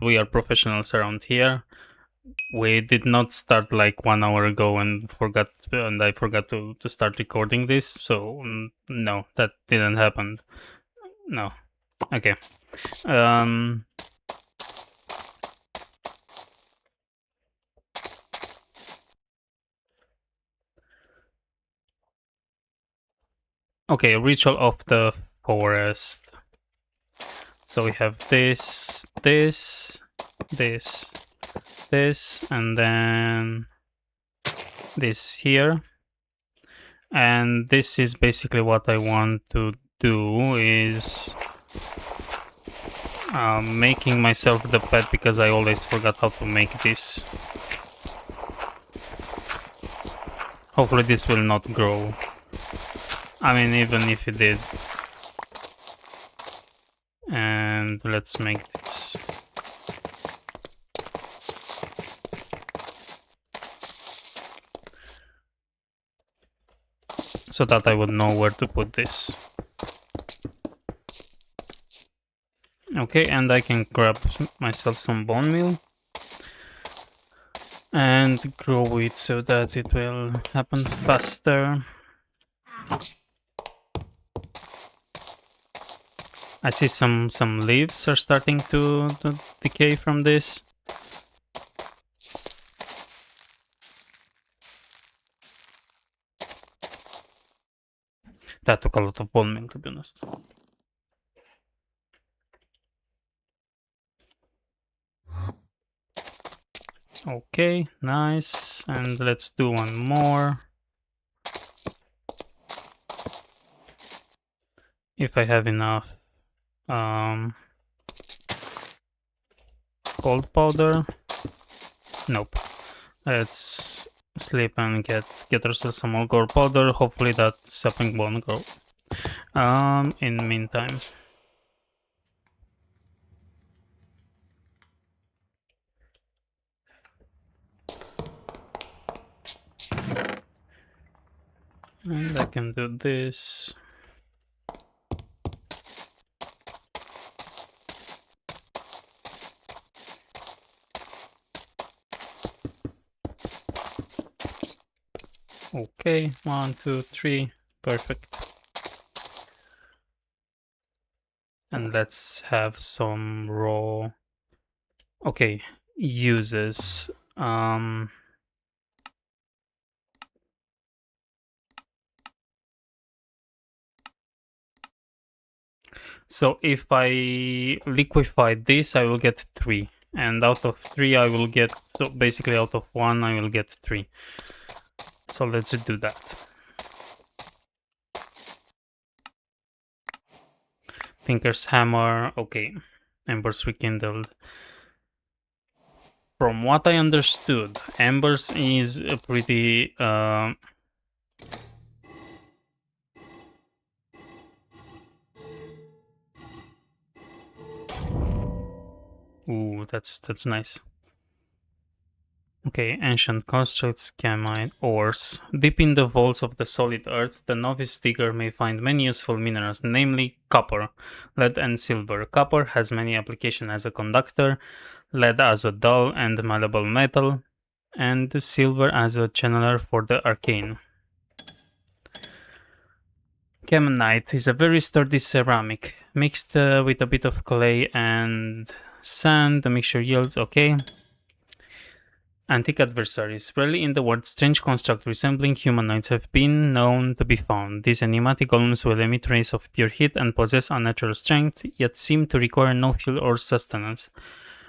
we are professionals around here. We did not start like 1 hour ago and I forgot to start recording this, so no, that didn't happen. No. Okay. Okay, ritual of the forest. So we have this, this, this, this, and then this here. And this is basically what I want to do, is making myself the pet, because I always forgot how to make this. Hopefully this will not grow. I mean, even if it did. And let's make this. So that I would know where to put this. Okay, and I can grab myself some bone meal and grow it so that it will happen faster. I see some leaves are starting to decay from this. That took a lot of bone meal, to be honest. Okay, nice. And let's do one more. If I have enough gold powder. Nope. Let's sleep and get ourselves some more gold powder. Hopefully that sapling won't grow. In the meantime. And I can do this. Okay, 1, 2, 3, perfect. And let's have some raw. Okay, uses. So if I liquefy this, I will get 3. And out of 3, I will get, so basically out of 1, I will get 3. So let's do that. Tinker's Hammer, okay. Embers Rekindled. From what I understood, Embers is a pretty... Ooh, that's nice. Okay, ancient constructs, camite, ores. Deep in the vaults of the solid earth, the novice digger may find many useful minerals, namely copper, lead, and silver. Copper has many applications as a conductor, lead as a dull and malleable metal, and silver as a channeler for the arcane. Camite is a very sturdy ceramic, mixed with a bit of clay and sand. The mixture yields okay. Antique adversaries. Rarely in the world, strange constructs resembling humanoids have been known to be found. These enigmatic golems will emit rays of pure heat and possess unnatural strength, yet seem to require no fuel or sustenance.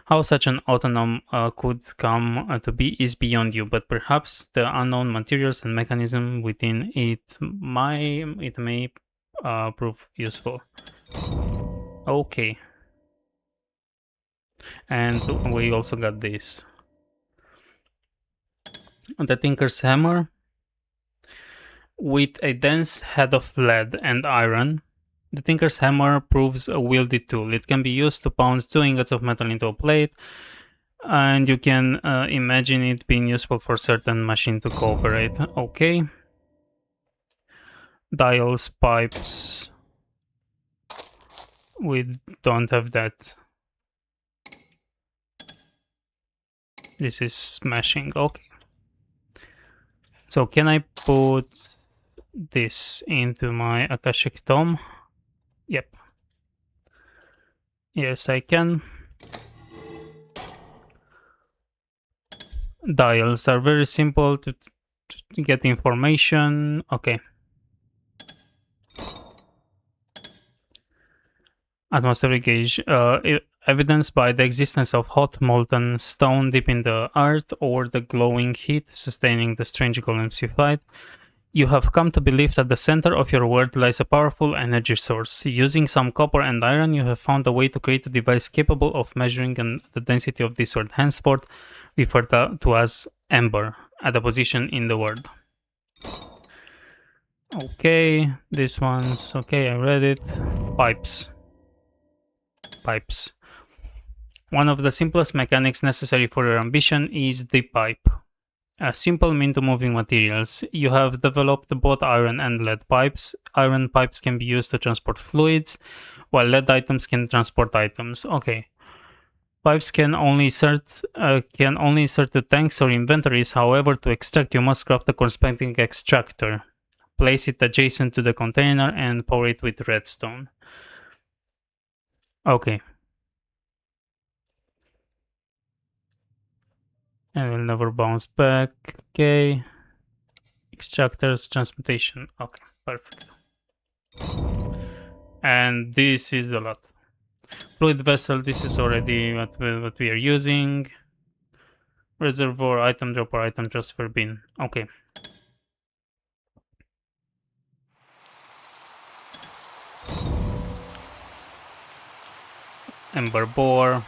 How such an autonom could come to be is beyond you, but perhaps the unknown materials and mechanism within it may prove useful. Okay. And we also got this. The Tinker's Hammer. With a dense head of lead and iron, the Tinker's Hammer proves a wieldy tool. It can be used to pound 2 ingots of metal into a plate, and you can imagine it being useful for certain machine to cooperate. Okay. Dials, pipes. We don't have that. This is smashing. Okay. So can I put this into my Akashic Tome? Yep. Yes, I can. Dials are very simple to get information. Okay. Atmospheric gauge. Evidenced by the existence of hot molten stone deep in the earth or the glowing heat sustaining the strange golems you fight. You have come to believe that the center of your world lies a powerful energy source. Using some copper and iron, you have found a way to create a device capable of measuring the density of this world, henceforth referred to as Ember, at a position in the world. Okay, this one's okay, I read it. Pipes. Pipes. One of the simplest mechanics necessary for your ambition is the pipe. A simple mean to moving materials. You have developed both iron and lead pipes. Iron pipes can be used to transport fluids, while lead items can transport items. Okay. Pipes can only insert to tanks or inventories. However, to extract, you must craft a corresponding extractor. Place it adjacent to the container and pour it with redstone. Okay. And will never bounce back. Okay. Extractors, transmutation. Okay, perfect. And this is a lot. Fluid vessel, this is already what we are using. Reservoir, item dropper, item transfer bin. Okay. Ember bore.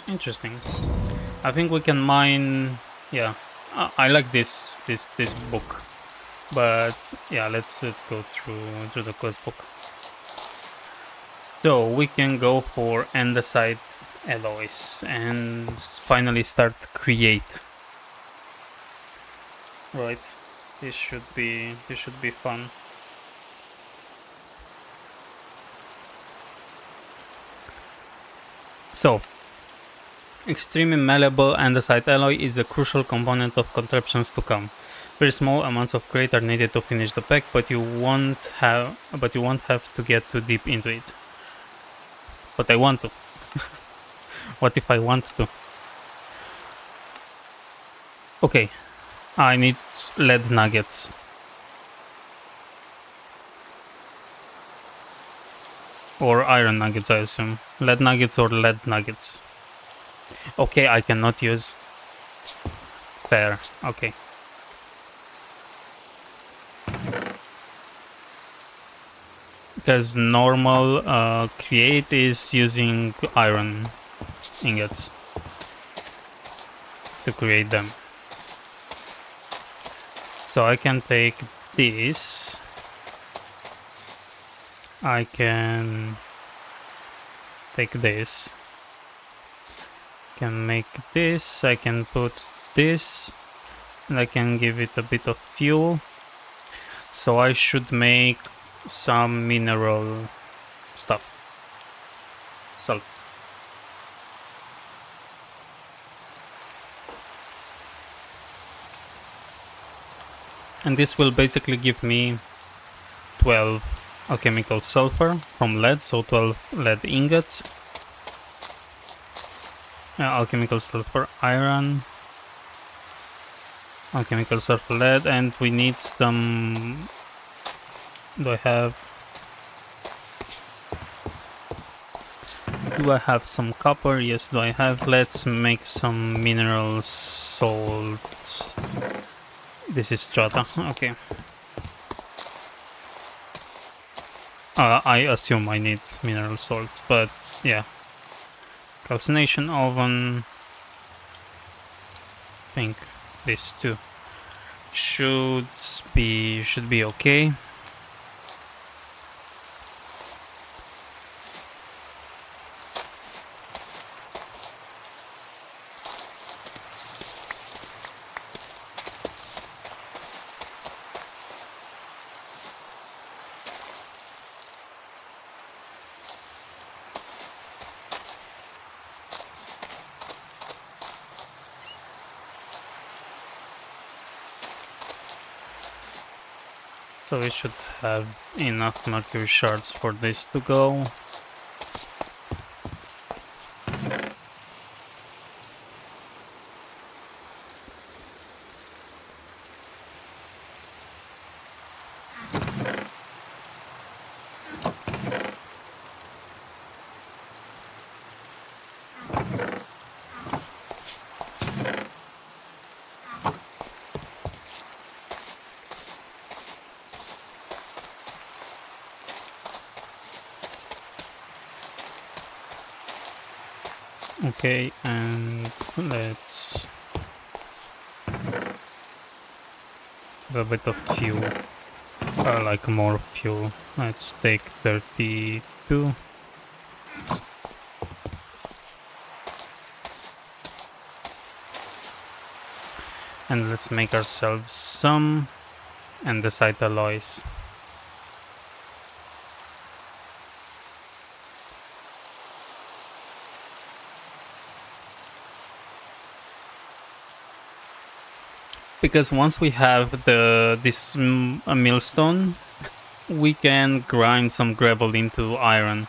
Interesting. I think we can mine. Yeah, I like this book, but yeah, let's go through the quest book. So we can go for andesite alloys and finally start create. Right, this should be fun. So, extremely malleable andesite alloy is a crucial component of contraptions to come. Very small amounts of crate are needed to finish the pack, but you won't have to get too deep into it. But I want to. What if I want to? Okay, I need lead nuggets. Or iron nuggets, I assume. Lead nuggets or lead nuggets. Okay, I cannot use. Fair, okay. Because normal create is using iron ingots to create them. So I can take this. I can take this. Can make this. I can put this. And I can give it a bit of fuel. So I should make some mineral stuff. Salt. And this will basically give me 12 alchemical sulfur from lead, so 12 lead ingots. Alchemical sulfur iron. Alchemical sulfur lead, and we need some... Do I have some copper? Yes, do I have? Let's make some mineral salt. This is strata, okay. I assume I need mineral salt, but yeah. Calcination oven. I think this too should be okay. So we should have enough mercury shards for this to go. Okay, and let's have a bit of fuel. Like more fuel. Let's take 32. And let's make ourselves some andesite alloys. Because once we have this millstone, we can grind some gravel into iron.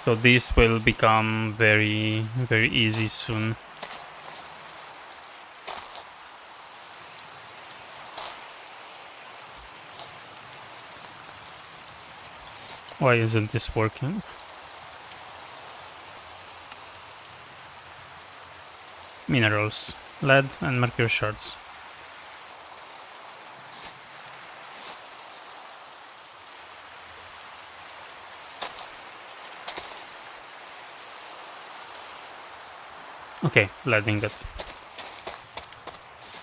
So this will become very, very easy soon. Why isn't this working? Minerals, lead and mercury shards. Okay, lead ingot.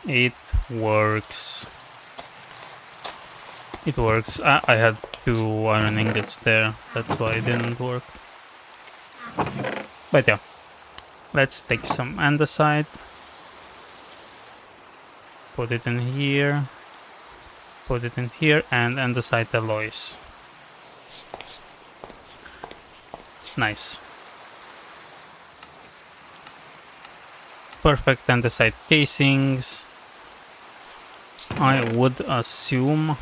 It works. It works. I had 2 iron ingots there, that's why it didn't work. But yeah, let's take some andesite. Put it in here. Put it in here, and andesite alloys. Nice. Perfect andesite casings. I would assume.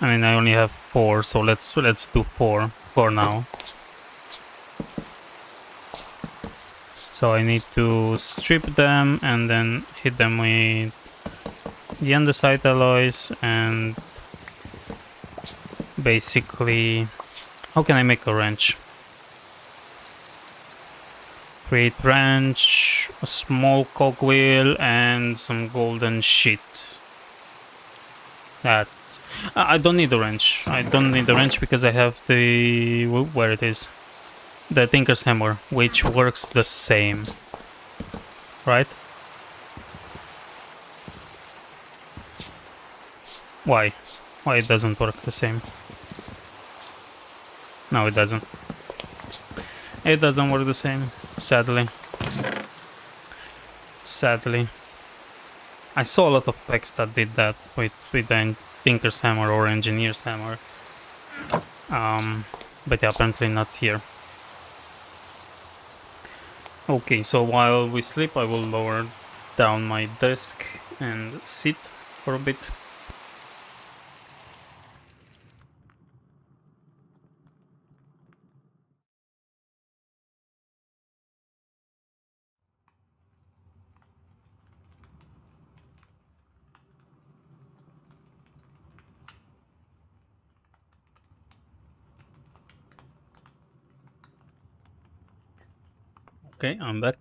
I mean, I only have 4, so let's do 4 for now. So I need to strip them and then hit them with the andesite alloys, and basically, how can I make a wrench? Create wrench, a small cogwheel, and some golden sheet. That I don't need a wrench. I don't need a wrench because I have the where it is, the Tinker's Hammer, which works the same, right? Why? Why it doesn't work the same? No, it doesn't. It doesn't work the same, sadly. Sadly. I saw a lot of packs that did that with the Tinker's Hammer or Engineer's Hammer. But yeah, apparently not here. Okay, so while we sleep, I will lower down my desk and sit for a bit. Okay, I'm back.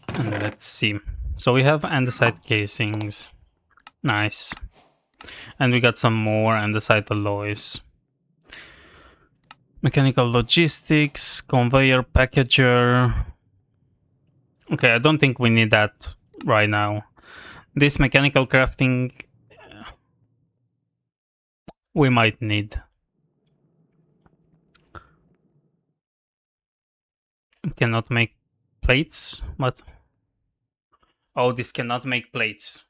And let's see. So we have andesite casings. Nice. And we got some more andesite alloys. Mechanical logistics, conveyor packager. Okay, I don't think we need that right now. This mechanical crafting we might need. Cannot make plates? What? Oh, this cannot make plates.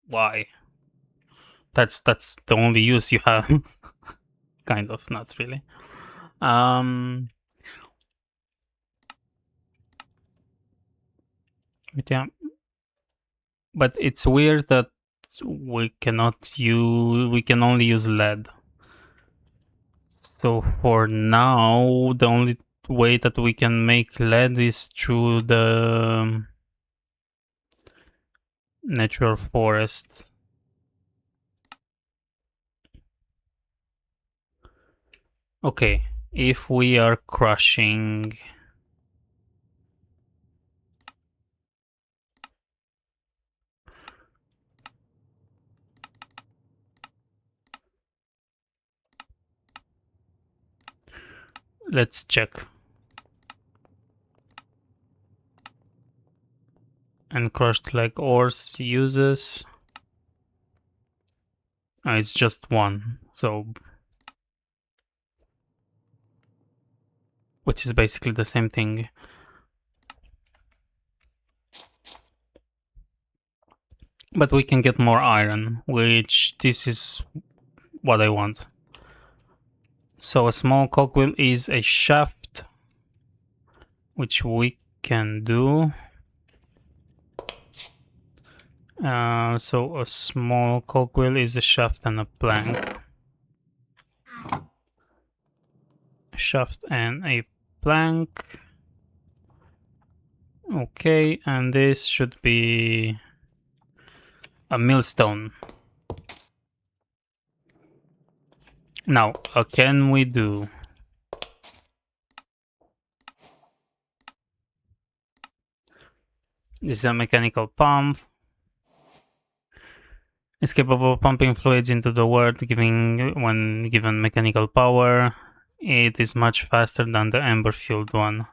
Why? That's the only use you have. Kind of, not really. But yeah, but it's weird that we cannot use, we can only use lead. So for now, the only way that we can make lead is through the natural forest. Okay, if we are crushing, let's check. And crushed like ores uses, it's just one, so which is basically the same thing. But we can get more iron, which this is what I want. So a small cogwheel is a shaft, which we can do. So a small cogwheel is a shaft and a plank. A shaft and a plank. Okay, and this should be a millstone. Now, what can we do? This is a mechanical pump. It's capable of pumping fluids into the world, giving when given mechanical power. It is much faster than the ember fueled one.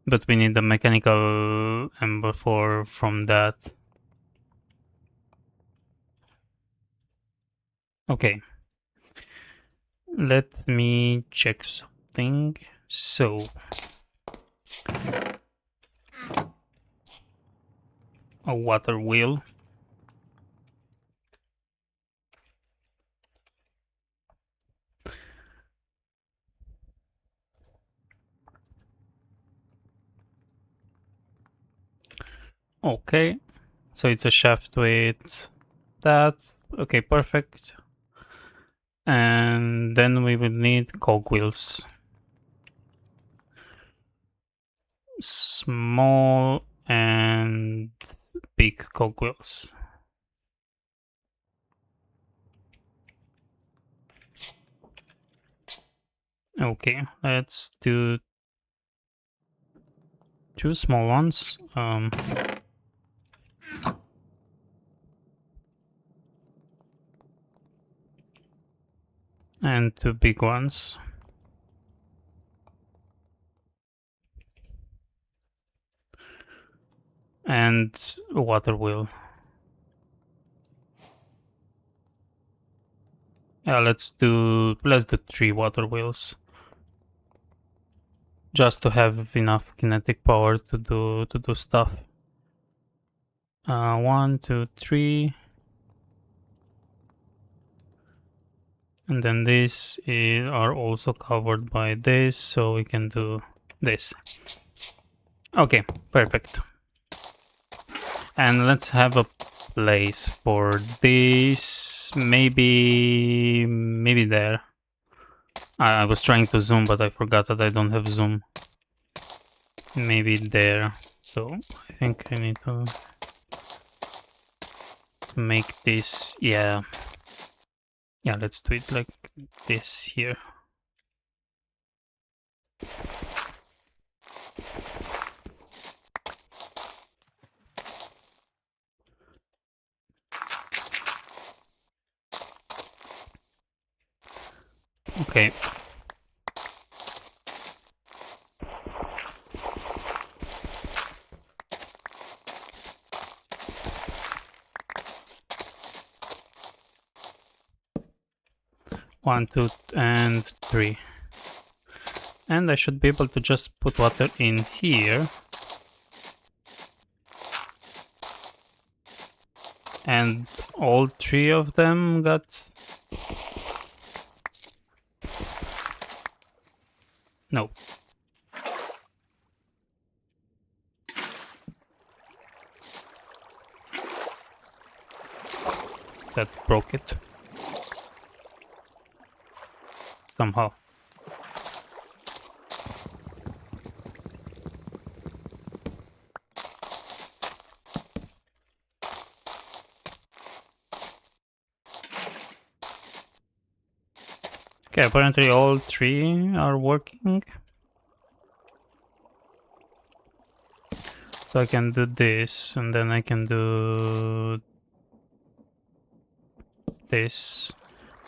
But we need the mechanical ember from that. Okay. Let me check something. So a water wheel. Okay. So it's a shaft with that. Okay, perfect. And then we will need cogwheels. Small and big cogwheels. Okay, let's do two small ones. And two big ones. And a water wheel. Yeah, let's do 3 water wheels. Just to have enough kinetic power to do stuff. 1, 2, 3. And then these are also covered by this, so we can do this. Okay, perfect. And let's have a place for this. Maybe there. I was trying to zoom, but I forgot that I don't have zoom. Maybe there. So I think I need to make this. Yeah, let's do it like this here. Okay. One, two, and 3. And I should be able to just put water in here. And all 3 of them got... No. that broke it somehow. Okay, apparently all three are working. So I can do this, and then I can do this,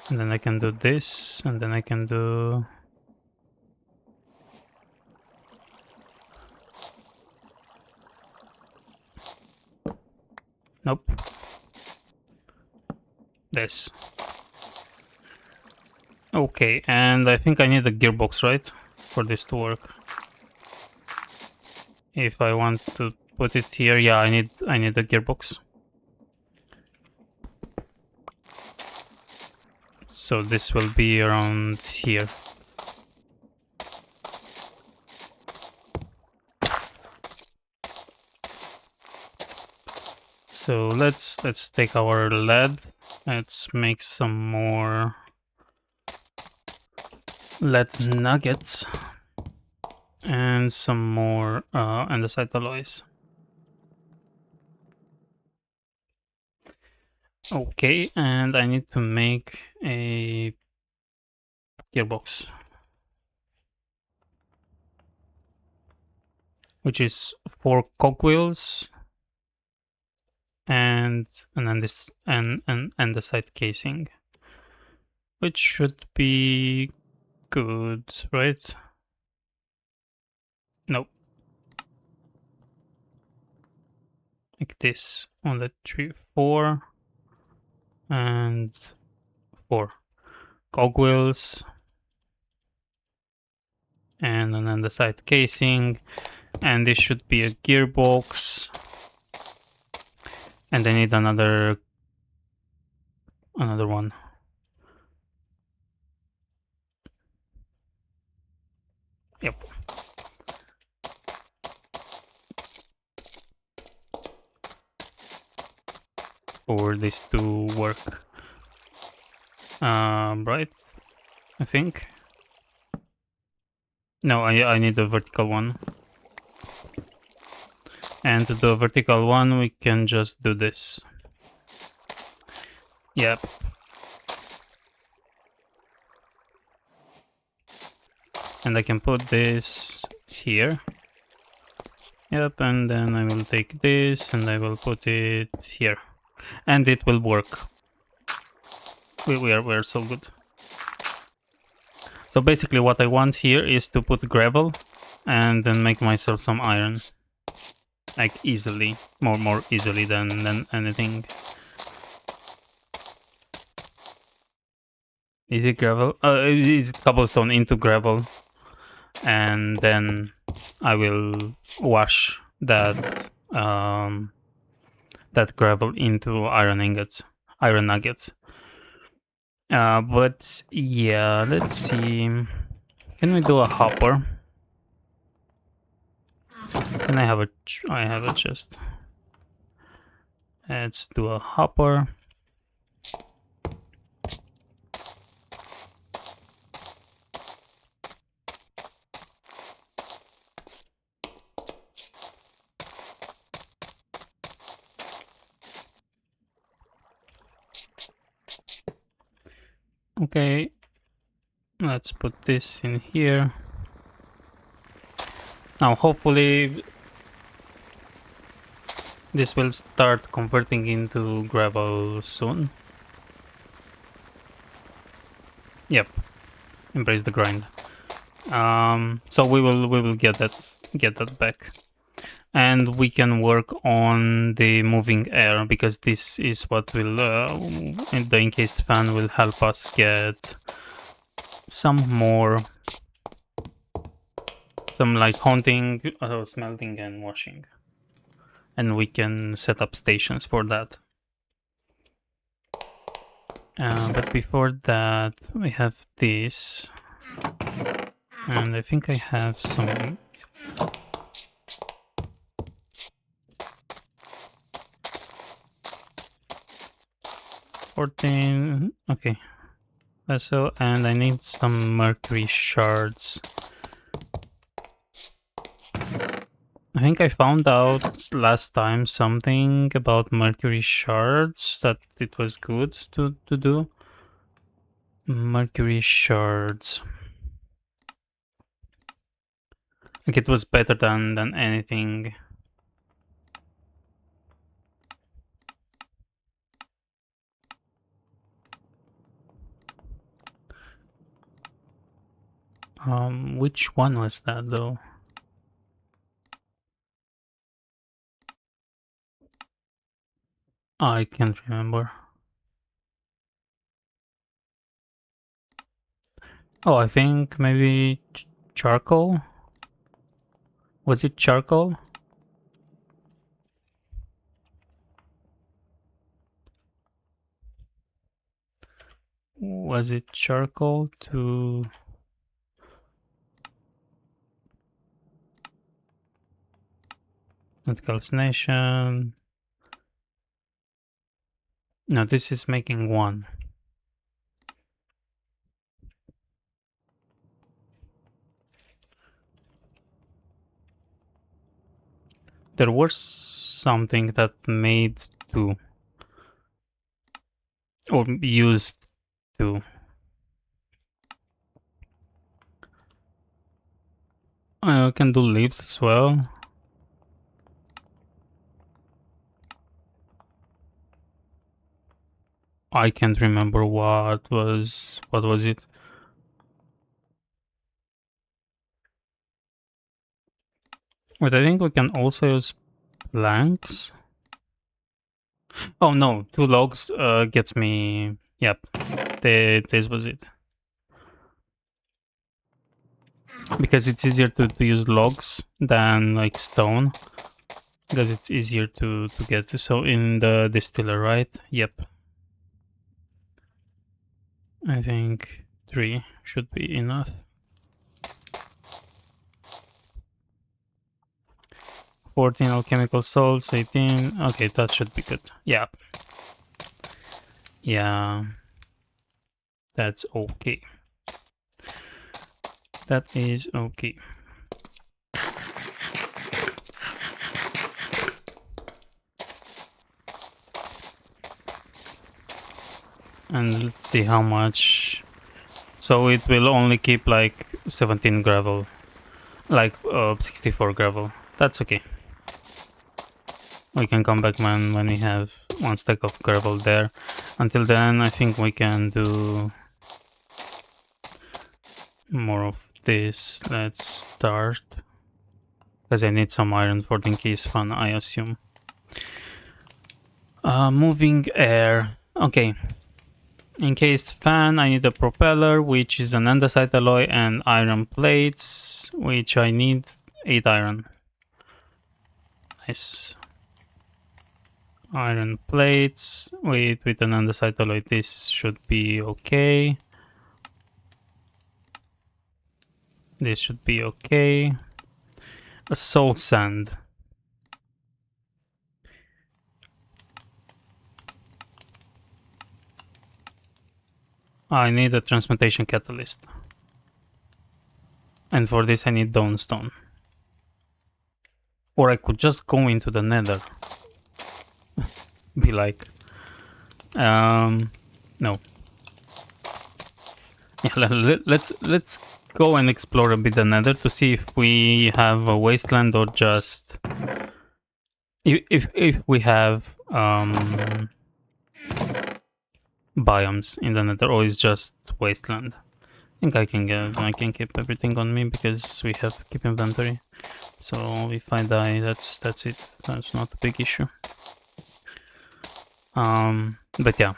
and then I can do this, and then I can do... Nope. This. Okay, and I think I need a gearbox, right? For this to work. If I want to put it here, yeah, I need a gearbox. So this will be around here. So let's take our lead. Let's make some more lead nuggets and some more andesite alloys. Okay, and I need to make a gearbox, which is 4 cogwheels and an andesite casing, which should be good, right? Nope. Like this. 1, 2, 3, 4, and 4 cogwheels and an andesite casing, and this should be a gearbox. And I need another one. Yep. For this to work. Right? I think. No, I need a vertical one. And to do a vertical one, we can just do this. Yep. And I can put this here. Yep, and then I will take this and I will put it here. And it will work. We're so good. So basically what I want here is to put gravel and then make myself some iron. Like easily. More easily than anything. Is it gravel? Is it cobblestone into gravel? And then I will wash that that gravel into iron nuggets. But yeah, let's see. Can we do a hopper? Can I have a chest? Let's do a hopper. Okay, let's put this in here. Now hopefully this will start converting into gravel soon. Yep, embrace the grind. So we will get that back, and we can work on the moving air, because this is what will the encased fan will help us get some like haunting, smelting and washing, and we can set up stations for that. But before that we have this, and I think I have some. 14. Okay. Vessel, and I need some mercury shards. I think I found out last time something about mercury shards that it was good to do. Mercury shards. Like it was better than anything. Which one was that though? I can't remember. Oh, I think maybe charcoal? Was it charcoal? Was it charcoal to... Not calcination. No, this is making one. There was something that made two. Or used two. I can do leaves as well. I can't remember what was it. But I think we can also use planks. Oh no, 2 logs gets me... Yep, this was it. Because it's easier to use logs than like stone. Because it's easier to get to. So in the distiller, right? Yep. I think 3 should be enough. 14 alchemical salts, 18. Okay, that should be good. Yeah. Yeah. That's okay. That is okay. And let's see how much. So it will only keep like 17 gravel. Like 64 gravel. That's okay. We can come back when we have 1 stack of gravel there. Until then, I think we can do more of this. Let's start. Because I need some iron for the encased fan, I assume. Moving air. Okay. Encased fan, I need a propeller, which is an andesite alloy, and iron plates, which I need 8 iron. Nice. Iron plates with an andesite alloy. This should be okay. This should be okay. A soul sand. I need a transmutation catalyst. And for this I need Dawnstone. Or I could just go into the nether. Be like... no. Yeah, let's go and explore a bit the nether to see if we have a wasteland or just... If we have biomes in the nether or it's just wasteland. I think I can keep everything on me because we have keep inventory. So if I die, that's it. That's not a big issue. But yeah.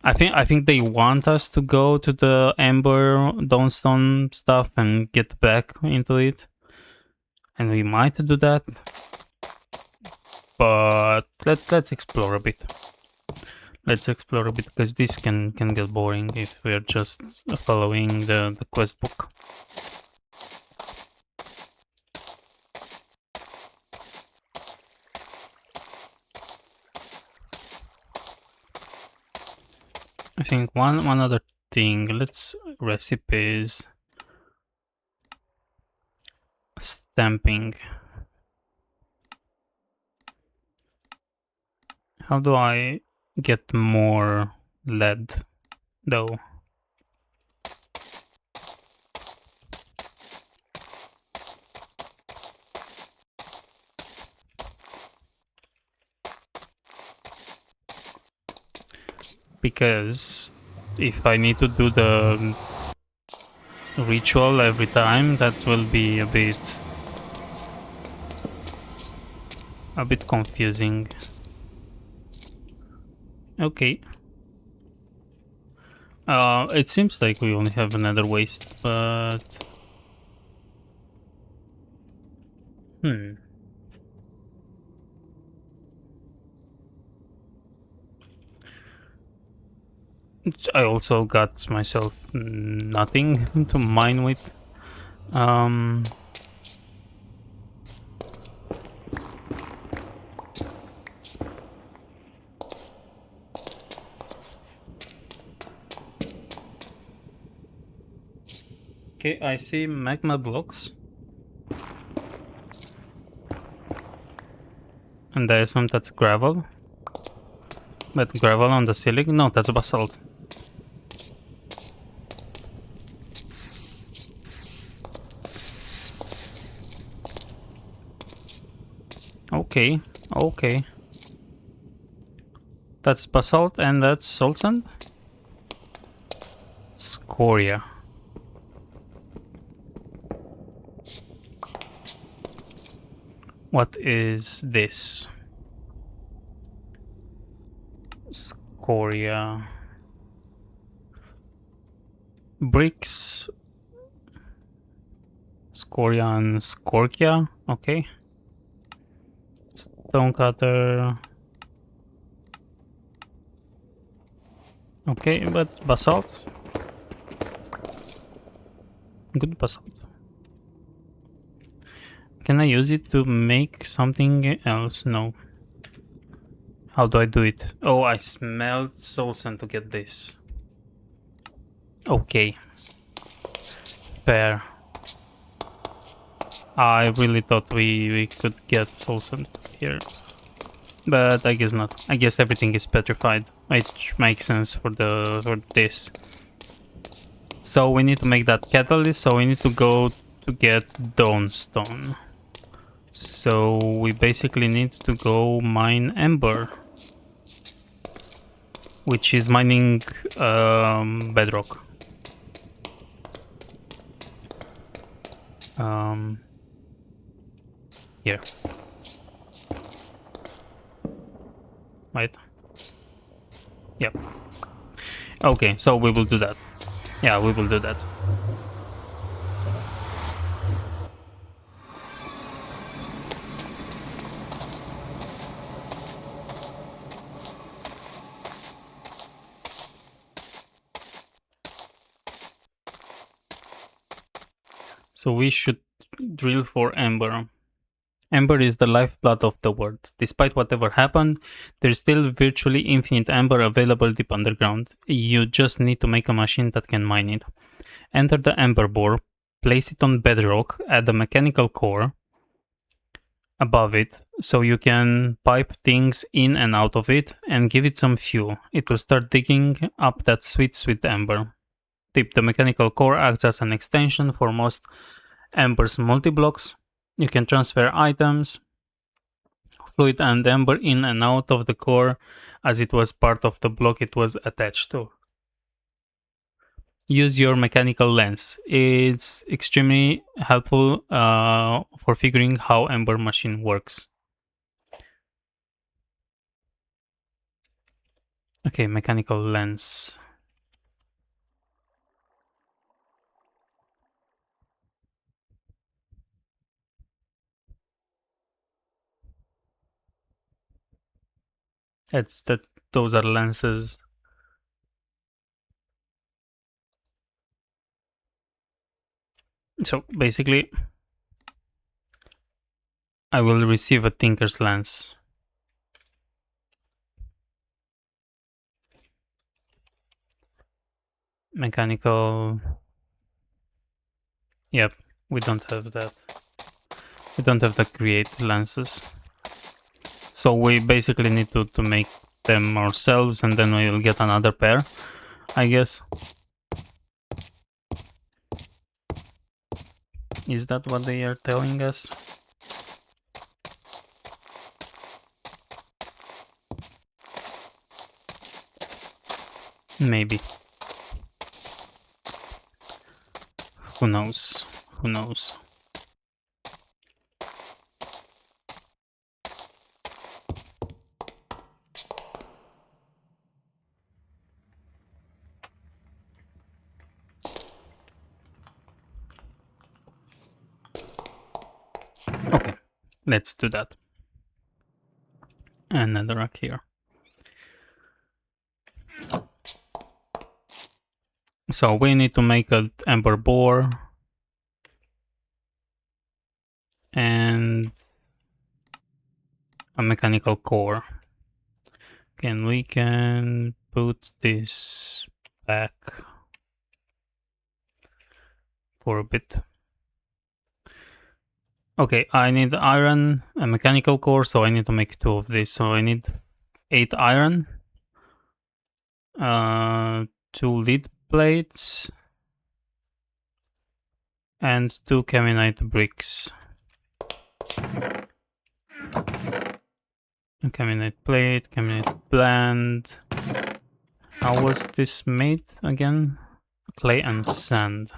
I think they want us to go to the Ember Dawnstone stuff and get back into it. And we might do that. But let's explore a bit. Let's explore a bit because this can get boring if we're just following the quest book. I think one other thing. Let's recipes stamping. How do I get more lead though? Because if I need to do the ritual every time, that will be a bit confusing. Okay. It seems like we only have another waste, but I also got myself nothing to mine with. Um, okay, I see magma blocks. And I assume that's gravel. But gravel on the ceiling? No, that's basalt. Okay, okay. That's basalt and that's salt sand? Scoria. What is this? Scoria. Bricks. Scoria and Scorkia. Okay. Stonecutter. Okay, but basalt. Good basalt. Can I use it to make something else? No. How do I do it? Oh, I smelled soul sand to get this. Okay. Fair. I really thought we could get soul sand here. But I guess not. I guess everything is petrified. Which makes sense for this. So we need to make that catalyst, so we need to go to get Dawnstone. So we basically need to go mine Ember, which is mining bedrock. Here. Right? Yep. Okay, so we will do that. Yeah, we will do that. So we should drill for Ember. Ember is the lifeblood of the world. Despite whatever happened, there's still virtually infinite Ember available deep underground. You just need to make a machine that can mine it. Enter the Ember bore, place it on bedrock, add a mechanical core above it, so you can pipe things in and out of it, and give it some fuel. It will start digging up that sweet Ember. The mechanical core acts as an extension for most Ember's multi-blocks. You can transfer items, fluid and Ember in and out of the core as it was part of the block it was attached to. Use your mechanical lens. It's extremely helpful for figuring how Ember machine works. Okay, mechanical lens. Those are lenses. So basically, I will receive a Tinker's lens. Mechanical. Yep, we don't have that. We don't have the create lances. So we basically need to make them ourselves, and then we'll get another pair, I guess. Is that what they are telling us? Maybe. Who knows? Who knows? Okay, let's do that. Another rack here. So we need to make an ember bore and a mechanical core. And we can put this back for a bit. Okay, I need iron, a mechanical core, so I need to make 2 of these. So I need 8 iron, 2 lead plates, and 2 caminite bricks. A caminite plate, caminite blend. How was this made again? Clay and sand.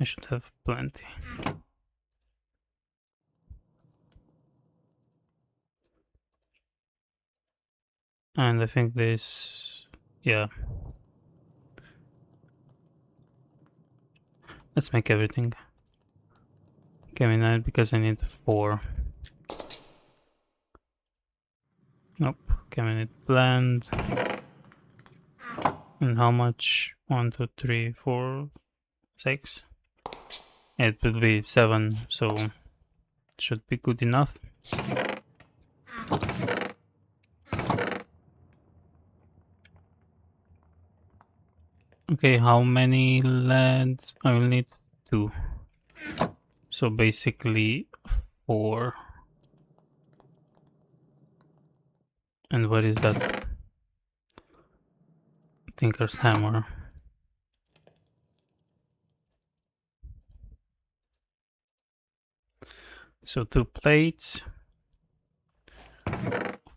I should have plenty. And I think this, yeah. Let's make everything. Caminite because I need 4. Nope, caminite blend. And how much? 1, 2, 3, 4, 6. It will be 7, so should be good enough. Okay, how many leads? I will need 2. So basically 4. And what is that? Tinker's hammer. So 2 plates.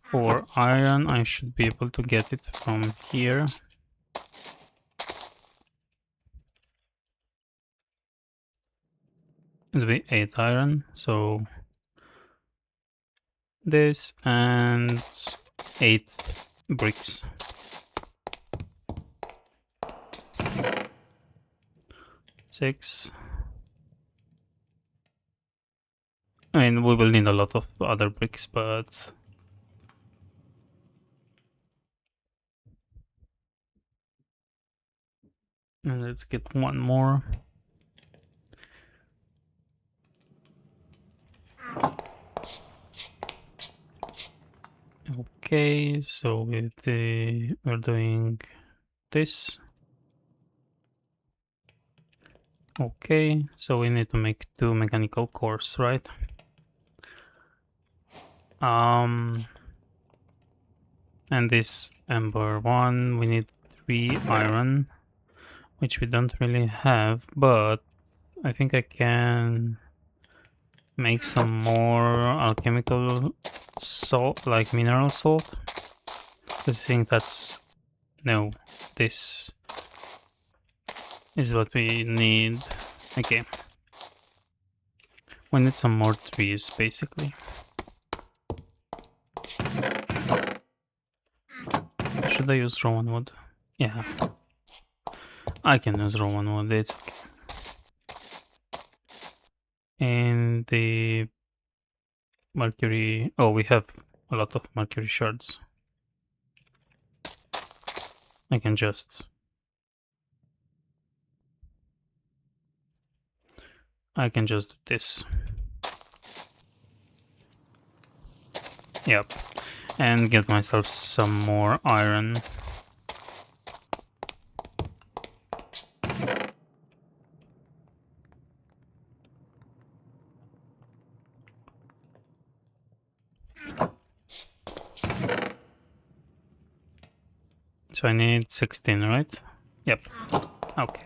4 iron. I should be able to get it from here. It'll be 8 iron. So this and 8 bricks. 6. I mean, we will need a lot of other bricks, but and let's get 1 more. Okay, so we're doing this. Okay, so we need to make 2 mechanical cores, right? And this ember 1, we need 3 iron, which we don't really have, but I think I can make some more alchemical salt, like mineral salt. Because I think that's... no, this is what we need. Okay. We need some more trees, basically. Should I use rowan wood? Yeah. I can use rowan wood, it's okay. And the mercury... oh, we have a lot of mercury shards. I can just... do this. Yep. And get myself some more iron. So I need 16, right? Yep. Okay.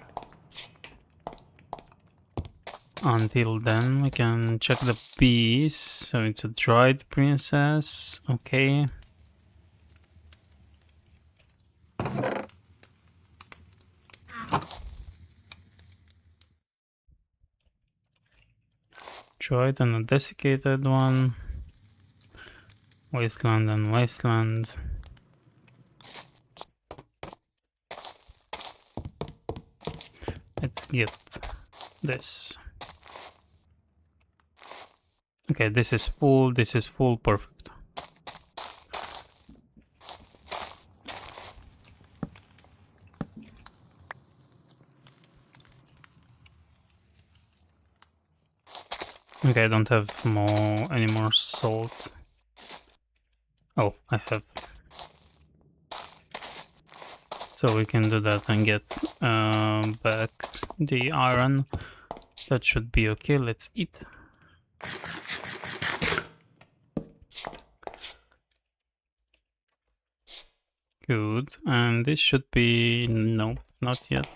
Until then, we can check the bees. So it's a dried princess. Okay. Dried and a desiccated one. Wasteland and wasteland. Let's get this. Okay, this is full, perfect. Okay, I don't have any more salt. Oh, I have. So we can do that and get back the iron. That should be okay. Let's eat. Good. And this should be... no, not yet.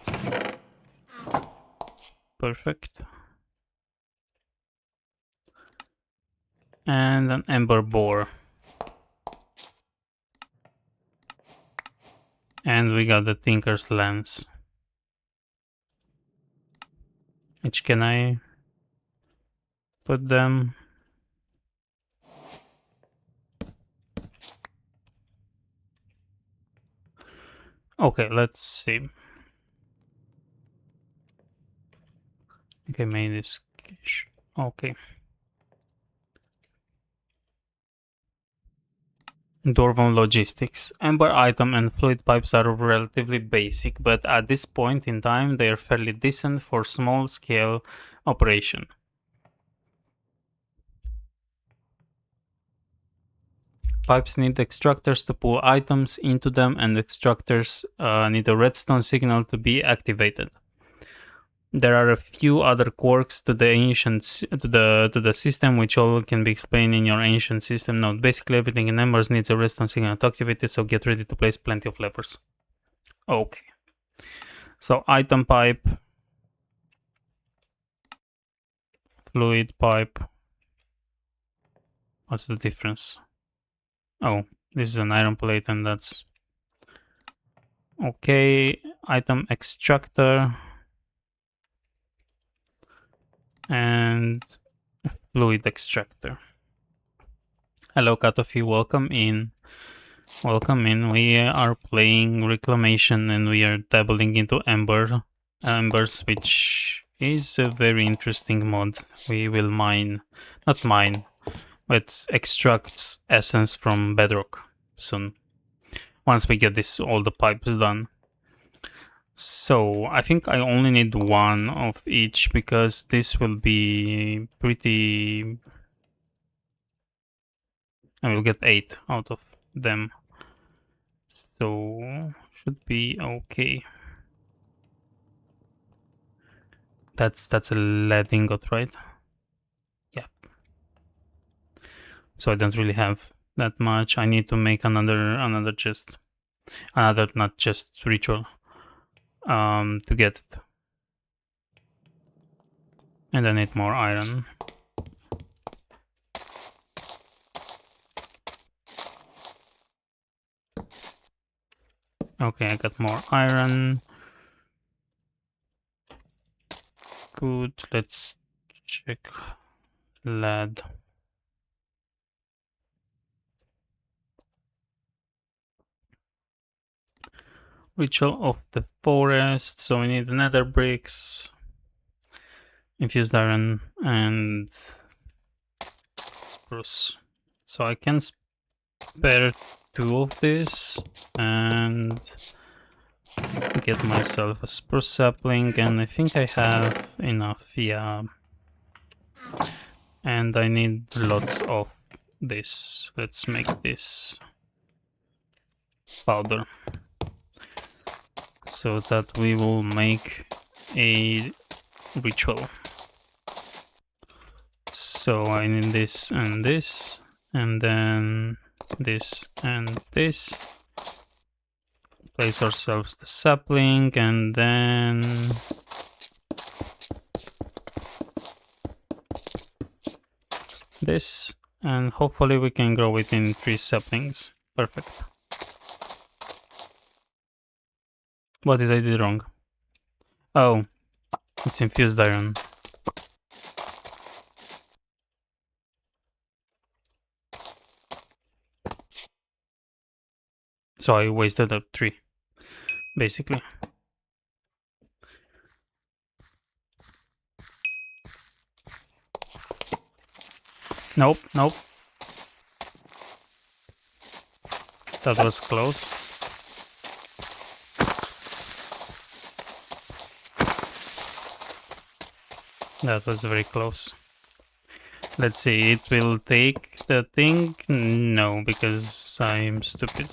Perfect. And an ember boar. And we got the tinker's lance. Which can I put them? Okay, let's see. Okay, made this. Okay. Dwarven logistics. Ember item and fluid pipes are relatively basic, but at this point in time they are fairly decent for small scale operation. Pipes need extractors to pull items into them, and extractors need a redstone signal to be activated. There are a few other quirks to the ancient to the system, which all can be explained in your ancient system note. Basically, everything in Embers needs a redstone signal to activate it, so get ready to place plenty of levers. Okay. So item pipe, fluid pipe. What's the difference? Oh, this is an iron plate, and that's okay. Item extractor and fluid extractor. Hello, Katofi. Welcome in. Welcome in. We are playing Reclamation, and we are dabbling into Embers, which is a very interesting mod. We will not mine, but extract essence from bedrock soon. Once we get all the pipes done. So I think I only need one of each because this will be pretty... I will get 8 out of them. So should be okay. That's a lead ingot, right? Yeah. So I don't really have that much. I need to make another chest. Not chest, ritual. To get it. And I need more iron. Okay, I got more iron. Good, let's check lead. Ritual of the forest, so we need nether bricks, infused iron, and spruce. So I can spare 2 of this and get myself a spruce sapling, and I think I have enough, yeah. And I need lots of this. Let's make this powder so that we will make a ritual. So I need this, and then this and this, place ourselves the sapling, and then this, and hopefully we can grow it in 3 saplings. Perfect. What did I do wrong? Oh, it's infused iron. So I wasted up 3, basically. Nope, nope. That was close. That was very close. Let's see, it will take the thing? No, because I'm stupid.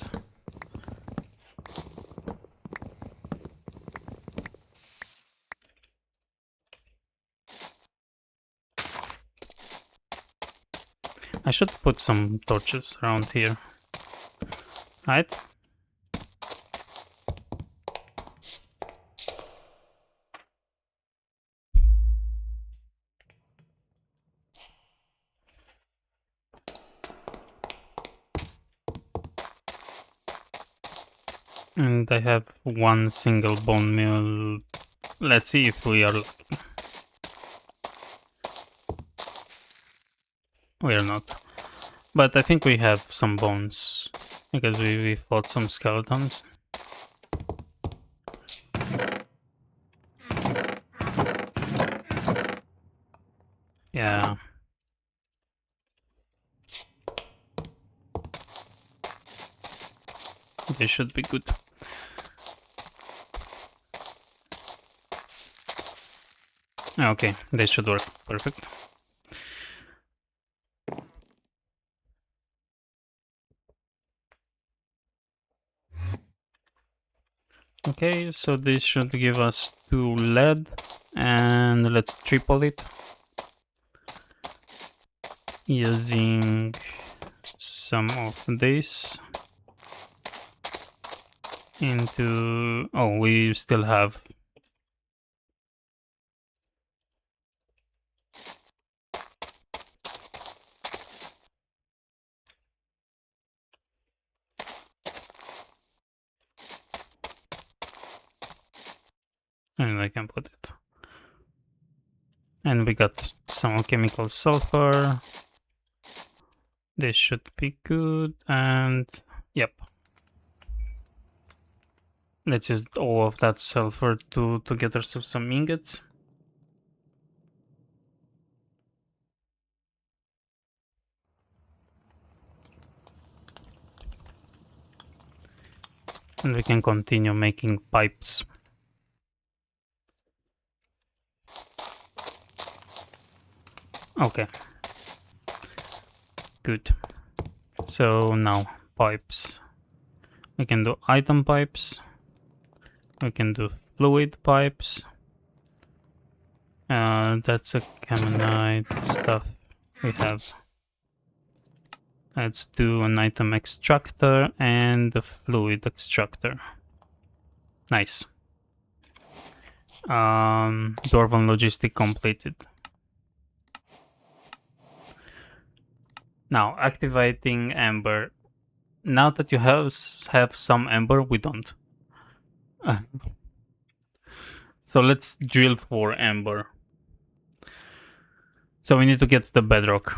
I should put some torches around here. Right? And I have 1 single bone meal. Let's see if we are lucky. We are not. But I think we have some bones. Because we fought some skeletons. Yeah. They should be good. Okay, they should work. Perfect. Okay, so this should give us 2 lead, and let's triple it using some of this into... Oh, we still have... And I can put it. And we got some chemical sulfur. This should be good, and yep. Let's use all of that sulfur to get ourselves some ingots. And we can continue making pipes. Okay. Good. So now pipes. We can do item pipes. We can do fluid pipes. That's a caminite stuff we have. Let's do an item extractor and a fluid extractor. Nice. Dwarven logistic completed. Now activating Ember. Now that you have some Ember, we don't. So let's drill for Ember. So we need to get to the bedrock.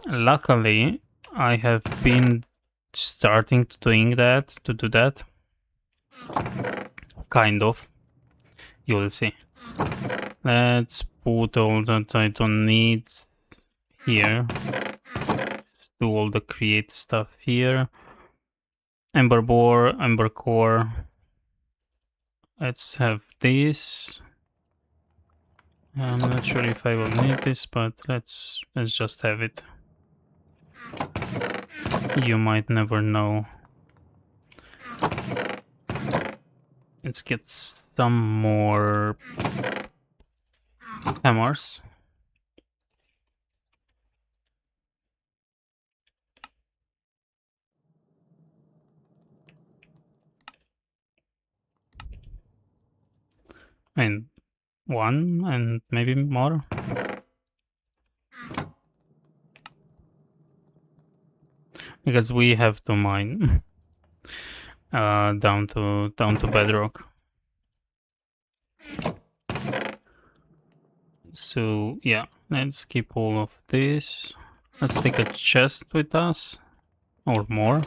Luckily, I have been starting to do that. Kind of. You will see. Let's put all that I don't need here. Do all the create stuff here. Ember bore, ember core. Let's have this. I'm not sure if I will need this, but let's just have it. You might never know. Let's get some more hammers. And one and maybe more. Because we have to mine down to bedrock. So yeah, let's keep all of this. Let's take a chest with us or more.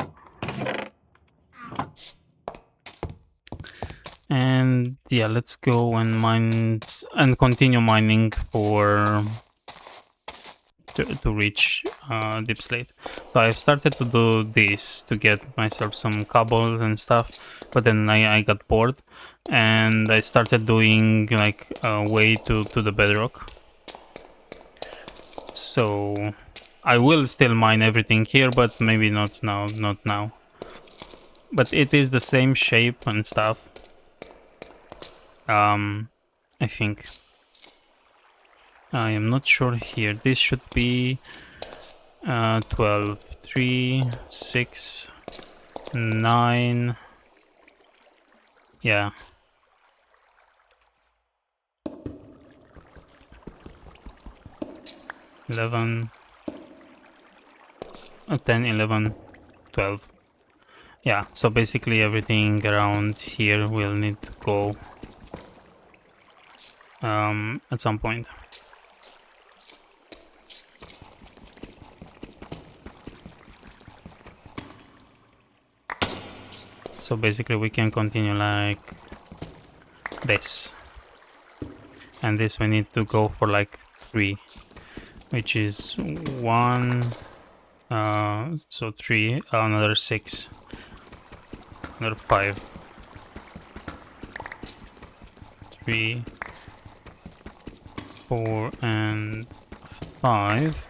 And yeah, let's go and mine and continue mining for to reach deep slate. So I've started to do this to get myself some cobbles and stuff, but then I got bored and I started doing like a way to the bedrock. So I will still mine everything here, but maybe not now. But it is the same shape and stuff. I think. I am not sure here. This should be 12, 3, 6, 9. Yeah. 11, 10, 11, 12. Yeah, so basically everything around here will need to go at some point. So basically we can continue like this. And this we need to go for like 3, which is 1, so 3, another 6, another 5, 3, 4, and 5.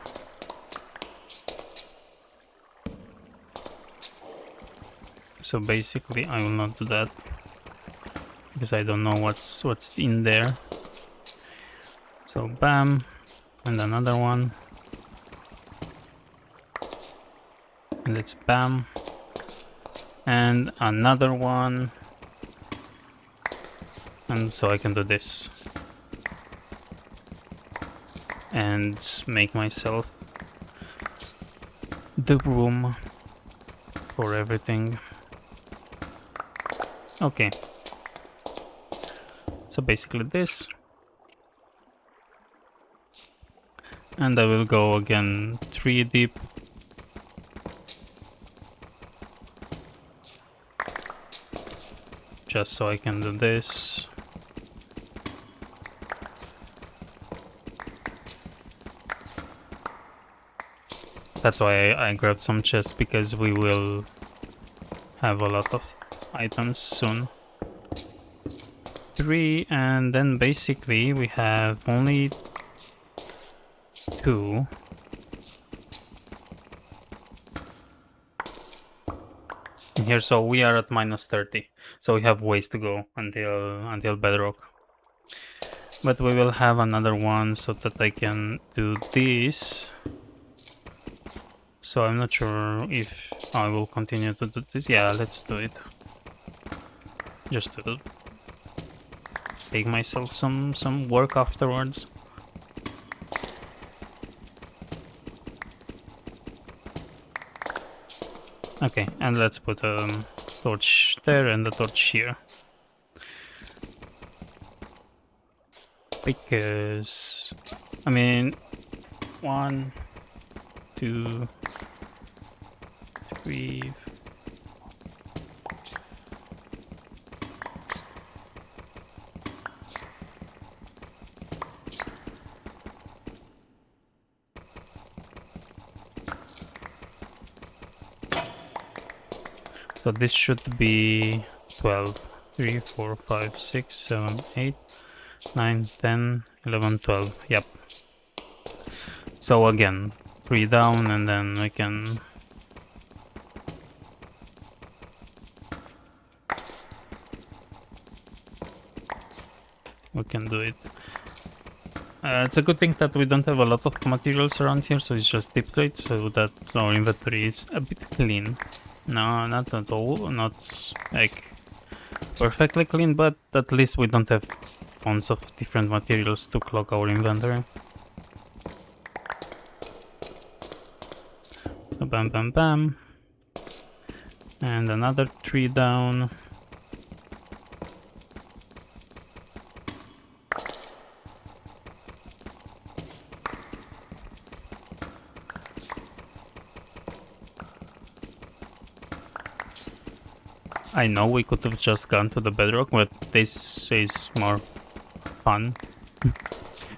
So basically I will not do that because I don't know what's in there. So bam, and another one, and let's bam, and another one, and so I can do this and make myself the room for everything. Okay, so basically this, and I will go again 3 deep. Just so I can do this. That's why I grabbed some chests, because we will have a lot of items soon. 3, and then basically we have only 2. In here, so we are at minus 30. So we have ways to go until bedrock. But we will have another one so that I can do this. So I'm not sure if I will continue to do this. Yeah, let's do it. Just to take myself some work afterwards. Okay, and let's put a torch there and a torch here. Because, I mean, 1, 2, 3. So this should be 12, 3, 4, 5, 6, 7, 8, 9, 10, 11, 12. Yep. So again, 3 down, and then we can do it. It's a good thing that we don't have a lot of materials around here, so it's just deep slate, so that our inventory is a bit clean. No, not at all, not like perfectly clean, but at least we don't have tons of different materials to clog our inventory. So bam, bam, bam. And another 3 down. I know we could have just gone to the bedrock, but this is more fun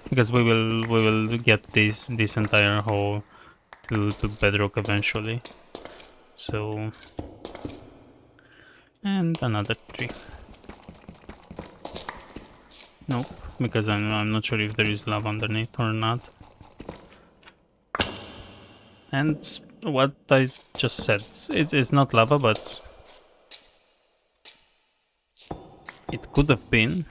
because we will get this entire hole to bedrock eventually. So, and another 3. Nope, because I'm not sure if there is lava underneath or not. And what I just said, it is not lava, but it could have been.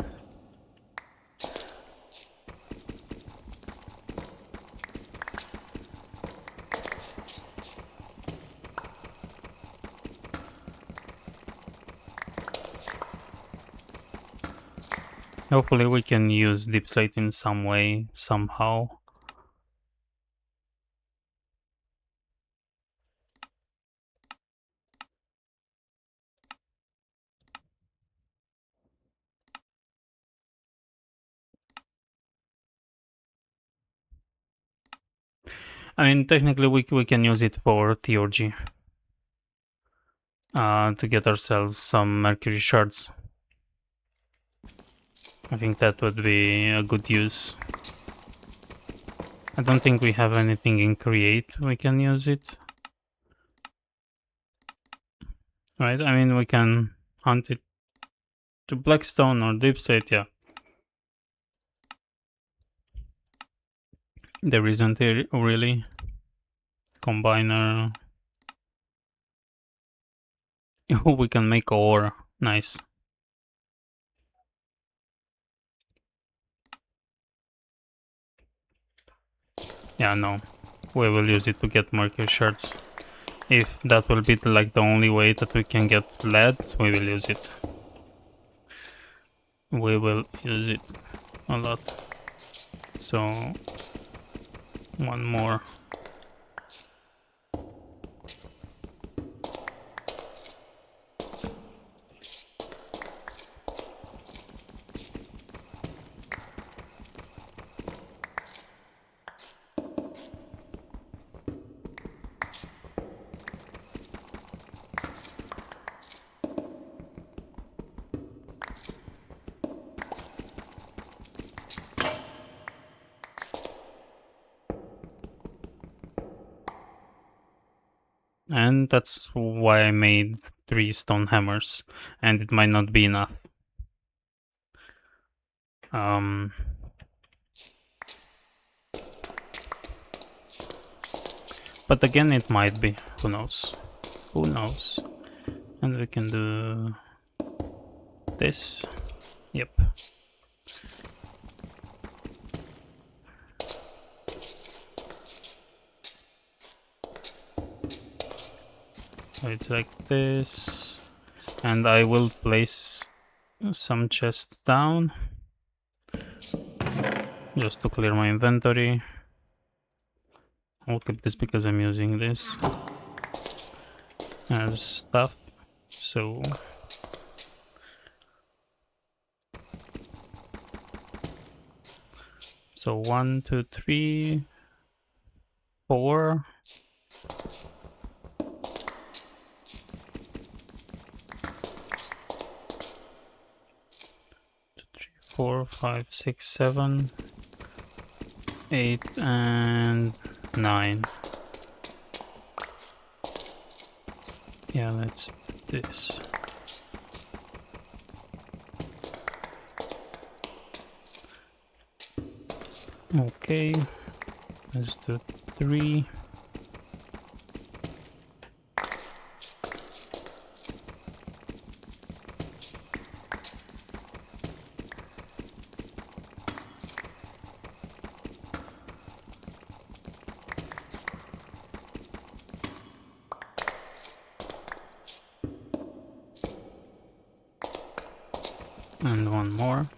Hopefully we can use deep slate in some way, somehow. I mean, technically we can use it for TOG. To get ourselves some mercury shards. I think that would be a good use. I don't think we have anything in create we can use it. Right, I mean we can hunt it to blackstone or deep slate, yeah. There isn't a really combiner. We can make ore, nice. Yeah, no, we will use it to get mercury shards. If that will be like the only way that we can get lead, we will use it. We will use it a lot. So, one more. And that's why I made 3 stone hammers, and it might not be enough. But again, it might be. Who knows? Who knows? And we can do this. Yep. So it's like this. And I will place some chests down just to clear my inventory. I'll keep this because I'm using this as stuff. So so 1, 2, 3, 4. 4, 5, 6, 7, 8, and 9. Yeah, let's do this. Okay, let's do 3. And one more.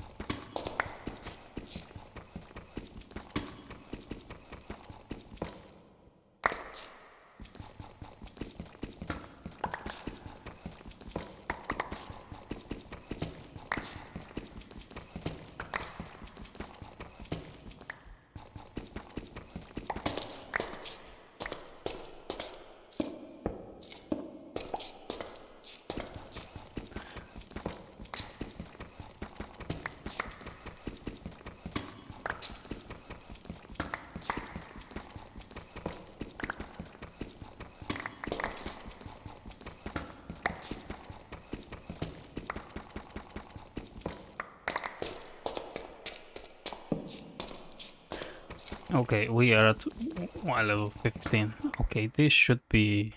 Okay, we are at level 15. Okay, this should be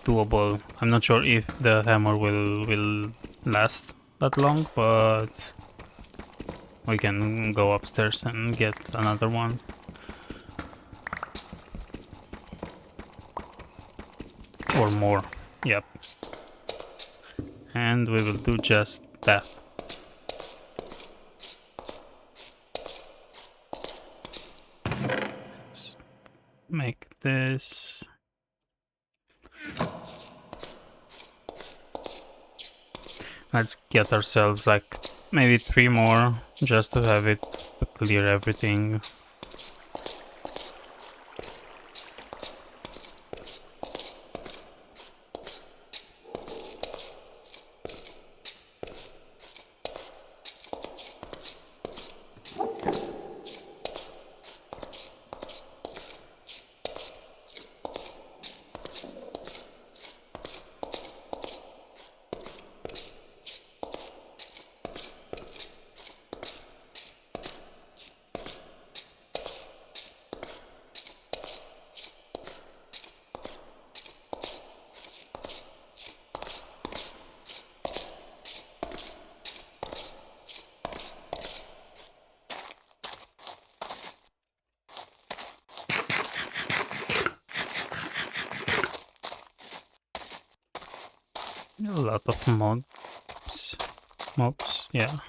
doable. I'm not sure if the hammer will last that long, but we can go upstairs and get another one. Or more. Yep. And we will do just that. Let's make this. Let's get ourselves like maybe 3 more just to have it to clear everything. A lot of mobs, yeah.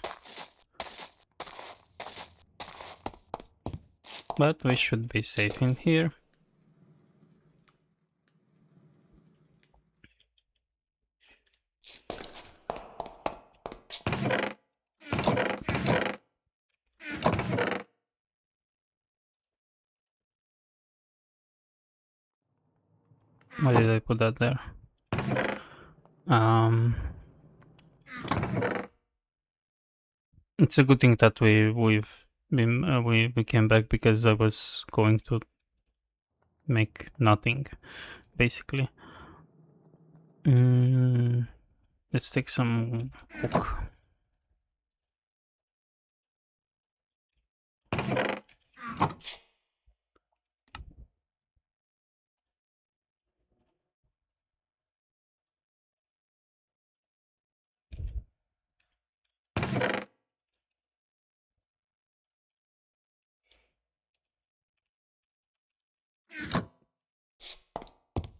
But we should be safe in here. Why did I put that there? It's a good thing that we came back, because I was going to make nothing basically. Let's take some hook.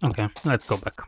Okay, let's go back.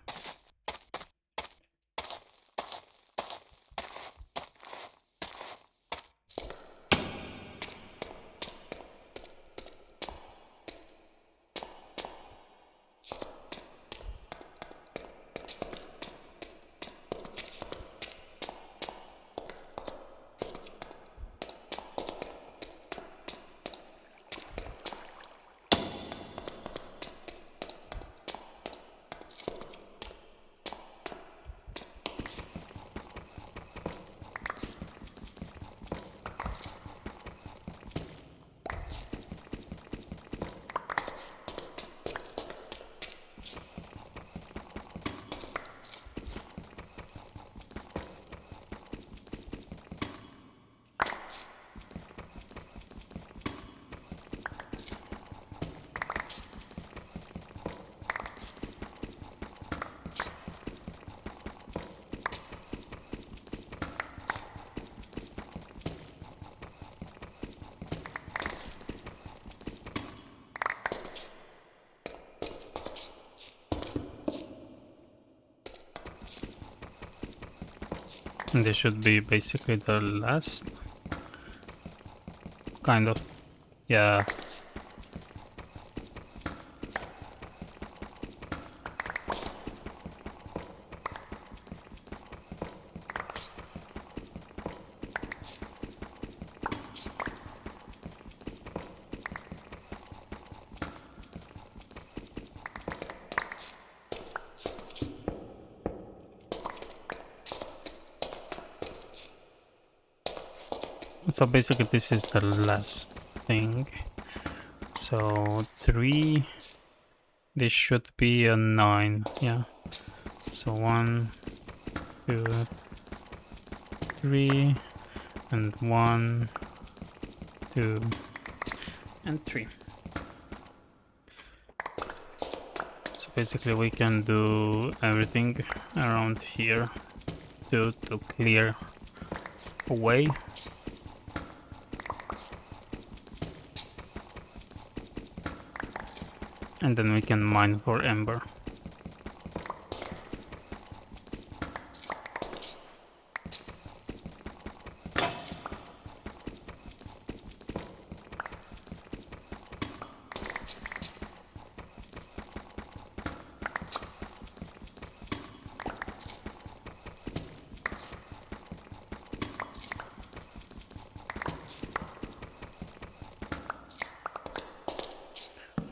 And this should be basically the last, kind of, yeah. So basically this is the last thing. So 3, this should be a 9, yeah. So 1, 2, 3, and 1, 2, and 3. So basically we can do everything around here to clear away. And then we can mine for Ember.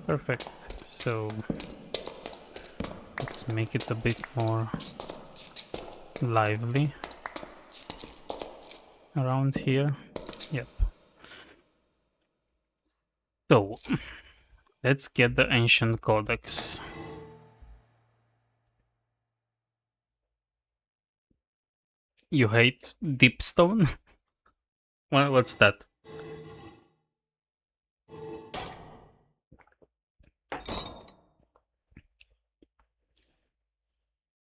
Perfect. So let's make it a bit more lively around here. Yep. So let's get the ancient codex. You hate deepstone? What's that?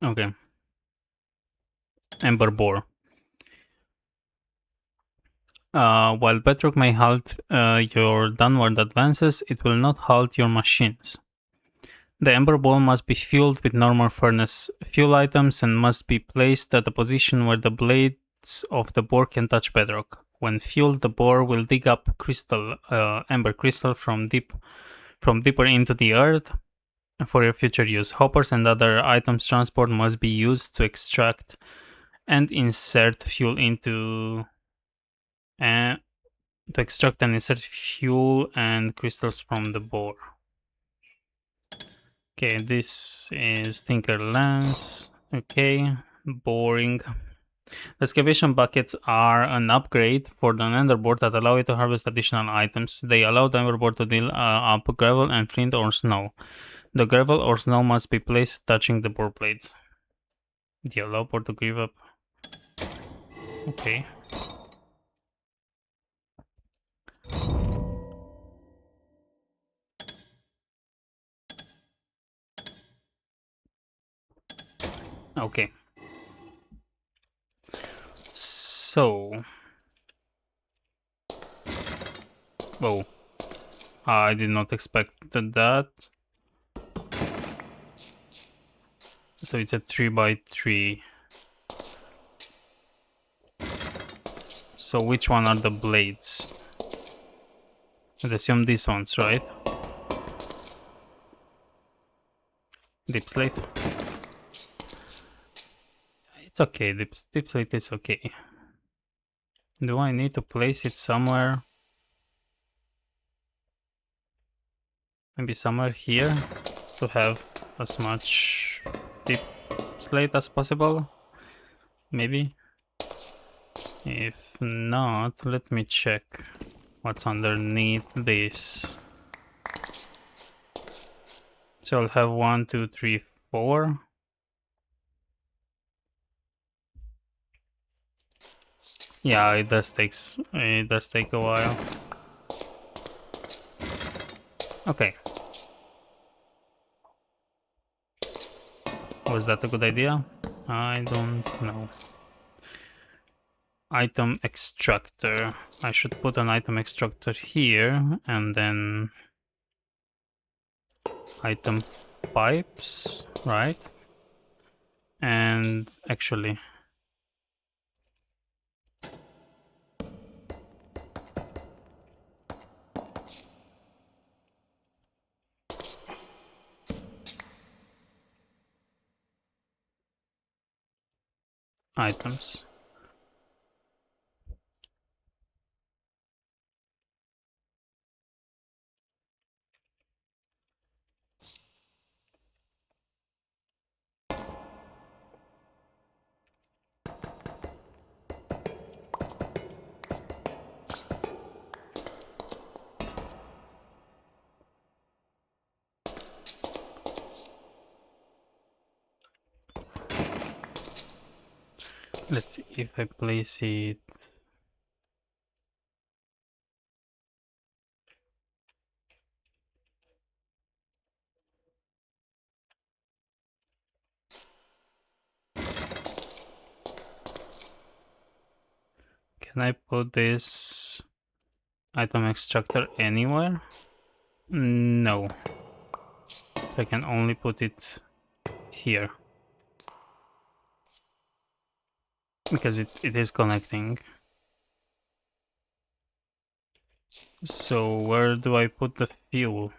Okay. Ember Bore. While Bedrock may halt your downward advances, it will not halt your machines. The Ember Ball must be fueled with normal furnace fuel items and must be placed at a position where the blades of the bore can touch bedrock. When fueled, the bore will dig up ember crystal from deeper into the earth for your future use. Hoppers and other items transport must be used to extract and insert fuel into to extract and insert fuel and crystals from the bore. Okay, this is Tinker Lance. Okay, boring. Excavation buckets are an upgrade for the Enderboard that allow you to harvest additional items. They allow the Enderboard to deal up gravel and flint or snow. The gravel or snow must be placed touching the bore blades. The allow board to give up. Okay. Okay. So. Oh. I did not expect that. So it's a 3x3. So which one are the blades? I'd assume these ones, right? Deep slate. It's okay, deep slate is okay. Do I need to place it somewhere? Maybe somewhere here to have as much deep slate as possible? Maybe? If not, let me check what's underneath this. So I'll have 1, 2, 3, 4. Yeah, it does take a while. Okay. Was that a good idea? I don't know. Item extractor. I should put an item extractor here and then item pipes, right? And actually items. Let's see if I place it. Can I put this item extractor anywhere? No. So I can only put it here. Because it is connecting. So where do I put the fuel?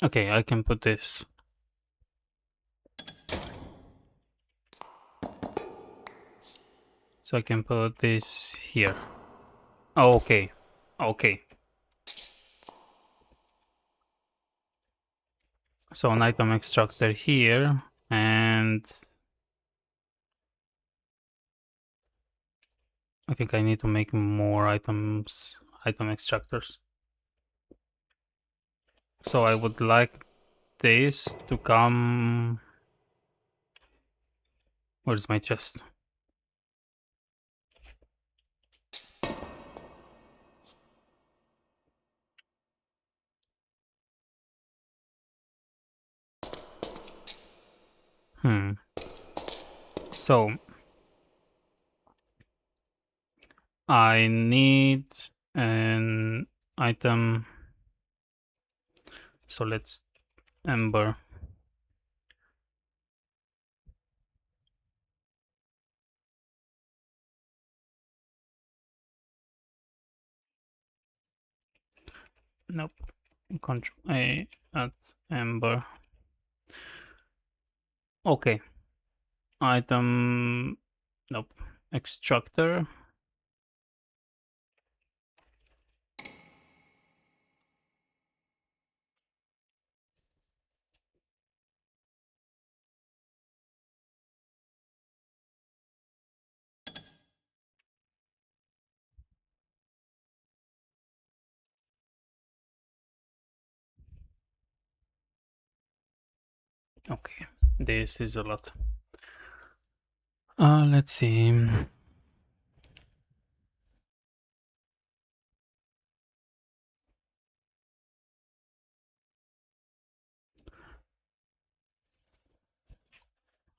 Okay, I can put this. So I can put this here. Oh, okay. Okay. So an item extractor here, and I think I need to make more item extractors. So I would like this to come. Where's my chest? So I need an item. So let's Ember. Nope. Control A at Ember. Okay. Item. Nope. Extractor. Okay. This is a lot. Let's see.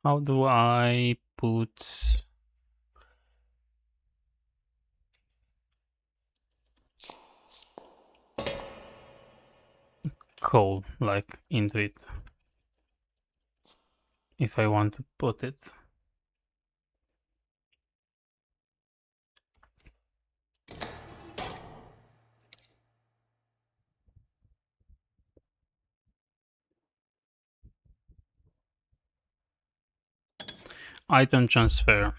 How do I put coal like into it if I want to put it? Item transfer.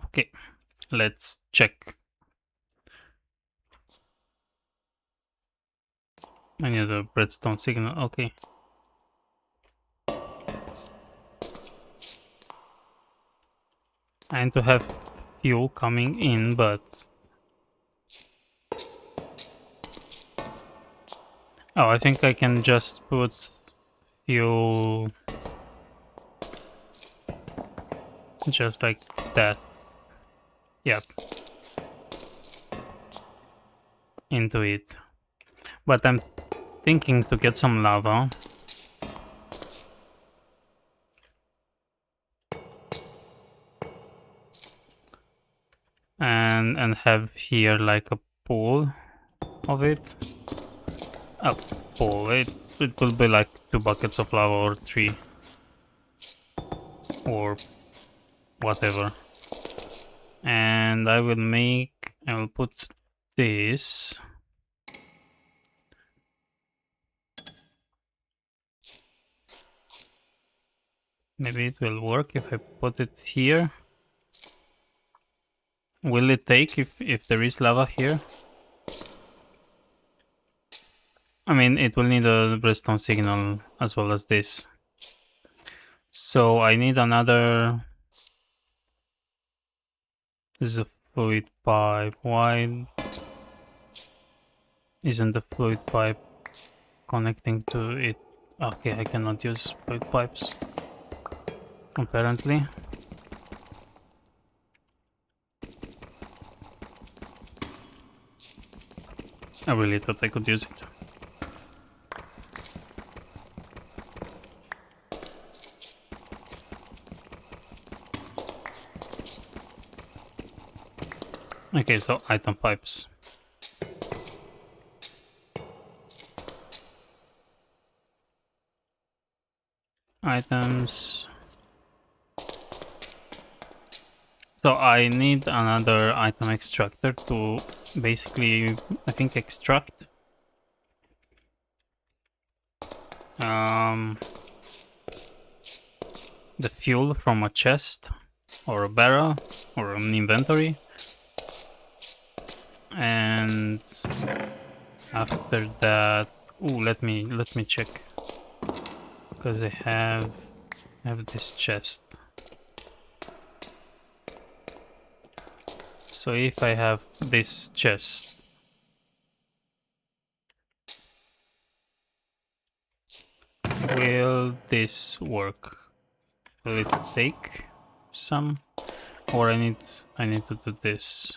Okay, let's check. I need a redstone signal. Okay. I need to have fuel coming in, but oh, I think I can just put fuel just like that. Yep. Into it. But I'm thinking to get some lava. And have here like a pool of it. A pool. It will be like 2 buckets of lava or 3. Or whatever. And I will make I will put this. Maybe it will work if I put it here. Will it take if there is lava here? I mean, it will need a redstone signal as well as this. So I need another... This is a fluid pipe. Why isn't the fluid pipe connecting to it? Okay, I cannot use fluid pipes, apparently. I really thought I could use it. Okay, so item pipes. Items. So I need another item extractor to basically, I think, extract the fuel from a chest or a barrel or an inventory. And after that, let me check, because I have this chest. So if I have this chest, will this work? Will it take some, or I need to do this?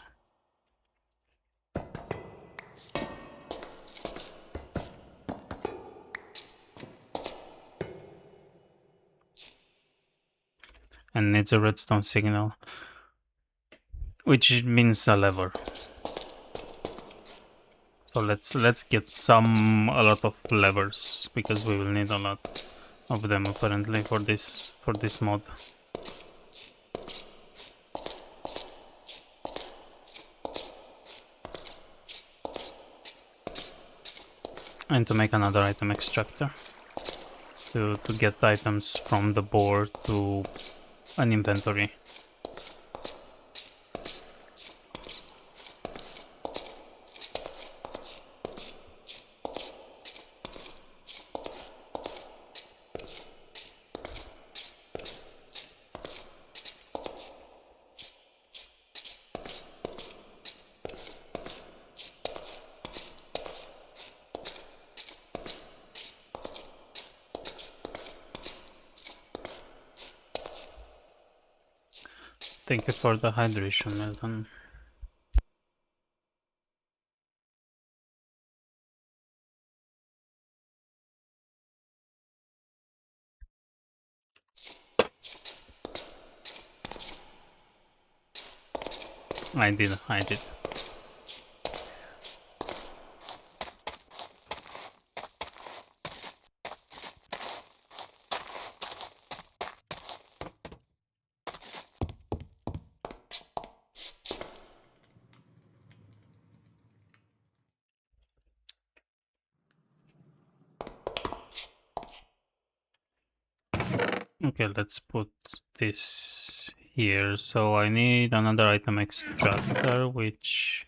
And needs a redstone signal, which means a lever. So let's get a lot of levers, because we will need a lot of them apparently for this mod. And to make another item extractor to get items from the board to an inventory. Thank you for the hydration, Milton. I did. Okay, let's put this here. So I need another item extractor, which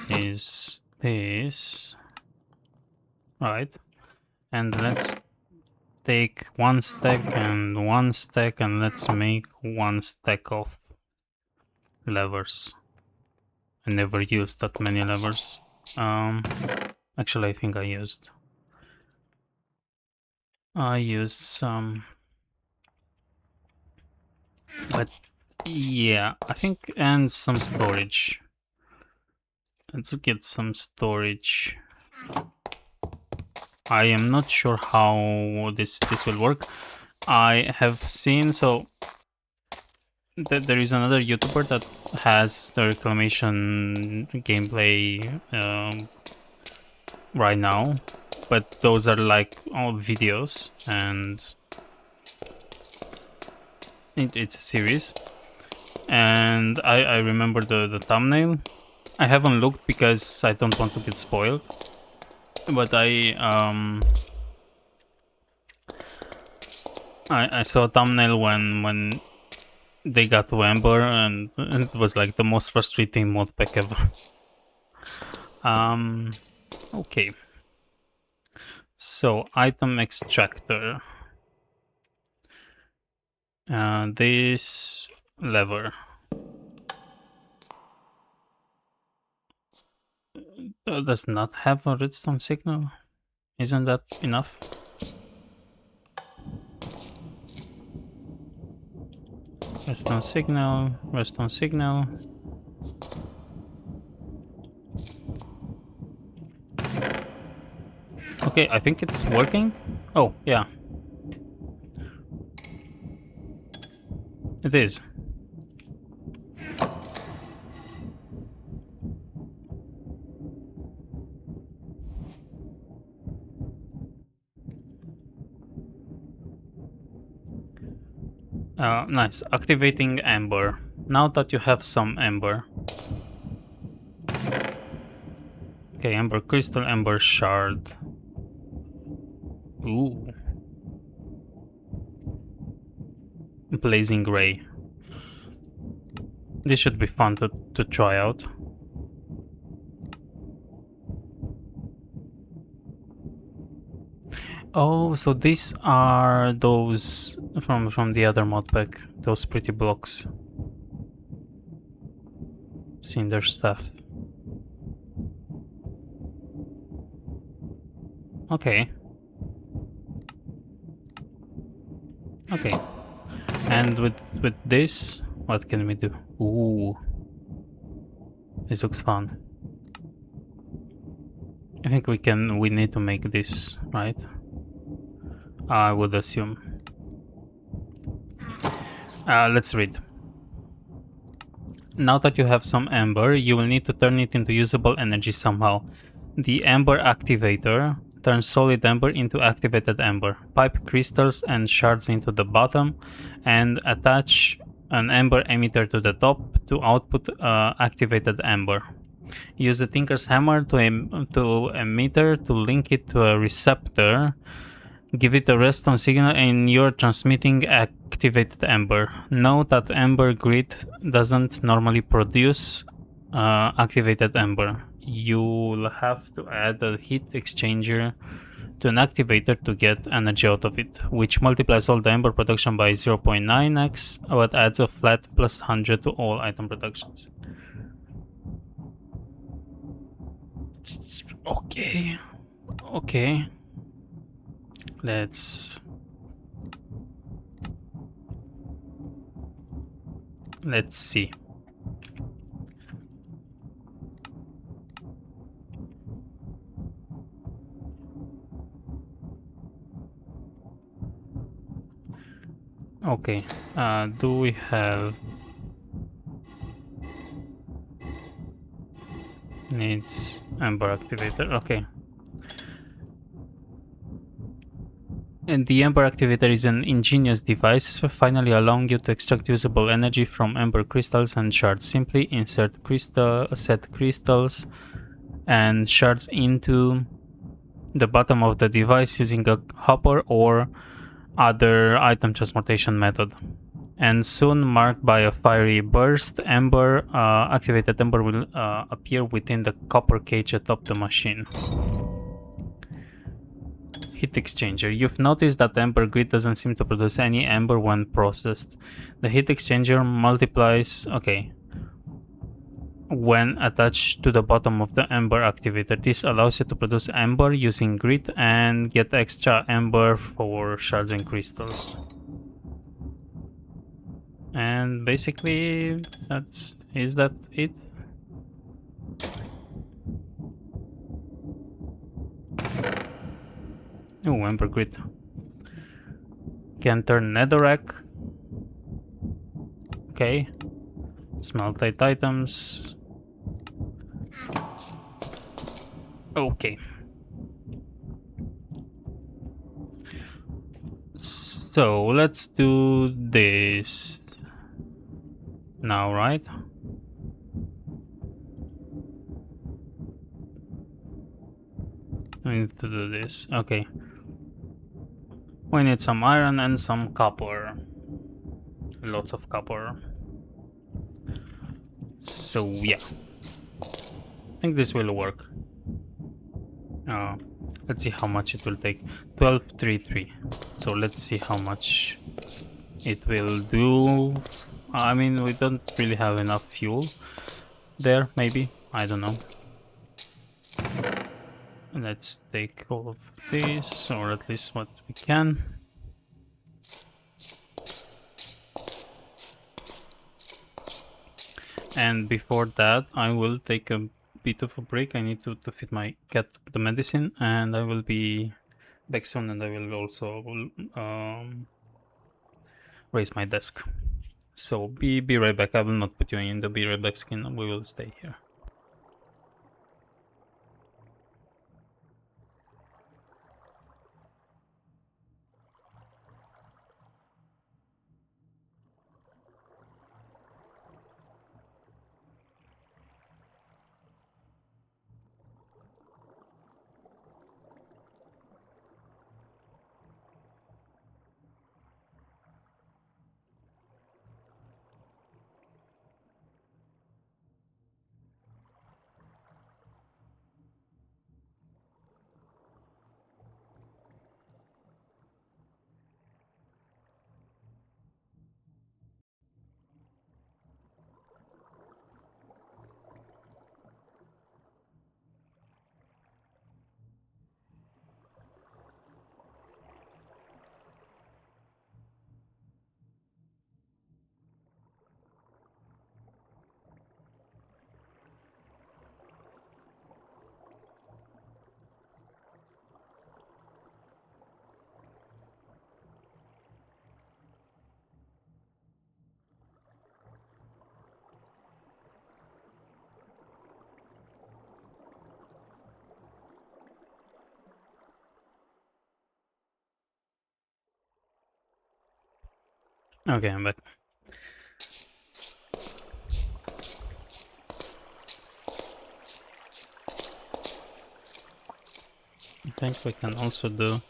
is this, right? And let's take one stack and one stack, and let's make one stack of levers. I never used that many levers. Actually, I think I used some, but yeah, I think, and some storage. Let's get some storage. I am not sure how this will work. I have seen, so there is another YouTuber that has the Reclamation gameplay right now, but those are like all videos, and it's a series. and I remember the thumbnail. I haven't looked because I don't want to get spoiled, but I saw a thumbnail when they got to Ember, and it was like the most frustrating mod pack ever. Okay. So item extractor. This lever. Does not have a redstone signal. Isn't that enough? Redstone signal, redstone signal. Okay, I think it's working. Oh, yeah. It is. Nice. Activating Ember. Now that you have some Ember. Okay, Ember Crystal, Ember Shard. Ooh. Blazing Ray. This should be fun to try out. Oh, so these are those from the other mod pack. Those pretty blocks. Cinder stuff. Okay. Okay. And with this, what can we do? Ooh. This looks fun. I think we need to make this, right? I would assume. Let's read. Now that you have some Ember, you will need to turn it into usable energy somehow. The Ember Activator turns solid Ember into activated Ember. Pipe crystals and shards into the bottom and attach an Ember emitter to the top to output activated Ember. Use the Tinker's Hammer to emitter to link it to a receptor. Give it a redstone signal and you're transmitting activated Ember. Note that Ember Grid doesn't normally produce activated Ember. You'll have to add a heat exchanger to an activator to get energy out of it, which multiplies all the Ember production by 0.9x, but adds a flat plus 100 to all item productions. Okay. Okay. Let's see. Okay, do we have needs Ember activator? Okay. And the Ember Activator is an ingenious device, finally allowing you to extract usable energy from Ember crystals and shards. Simply insert set crystals and shards into the bottom of the device using a hopper or other item transportation method. And soon, marked by a fiery burst, activated Ember will appear within the copper cage atop the machine. Heat exchanger. You've noticed that the Ember Grid doesn't seem to produce any Ember when processed. The heat exchanger multiplies, when attached to the bottom of the Ember activator. This allows you to produce Ember using Grid and get extra Ember for shards and crystals. And basically, is that it? Oh, Ember Grid. Can turn netherrack. Okay. Smeltite items. Okay. So let's do this. now, right? I need to do this. Okay. We need some iron and some copper. Lots of copper. So yeah, I think this will work. Uh, let's see how much it will take. 1233. So let's see how much it will do. I mean, we don't really have enough fuel there, maybe. I don't know. Let's take all of this, or at least what we can. And before that, I will take a bit of a break. I need to feed my cat the medicine, and I will be back soon, and I will also raise my desk. So be right back. I will not put you in the be right back skin. We will stay here. Okay, I'm back. I think we can also do.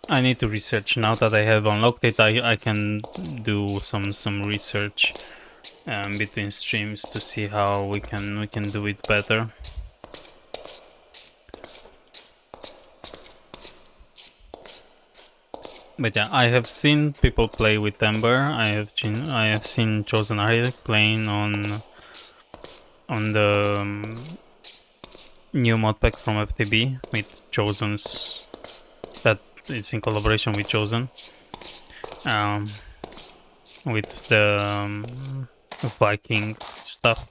I need to research now that I have unlocked it. I can do some research between streams to see how we can do it better. But yeah, I have seen people play with Ember. I have seen Chosen Architect playing on the new modpack from FTB with Chosen's, that it's in collaboration with Chosen, with the Viking stuff,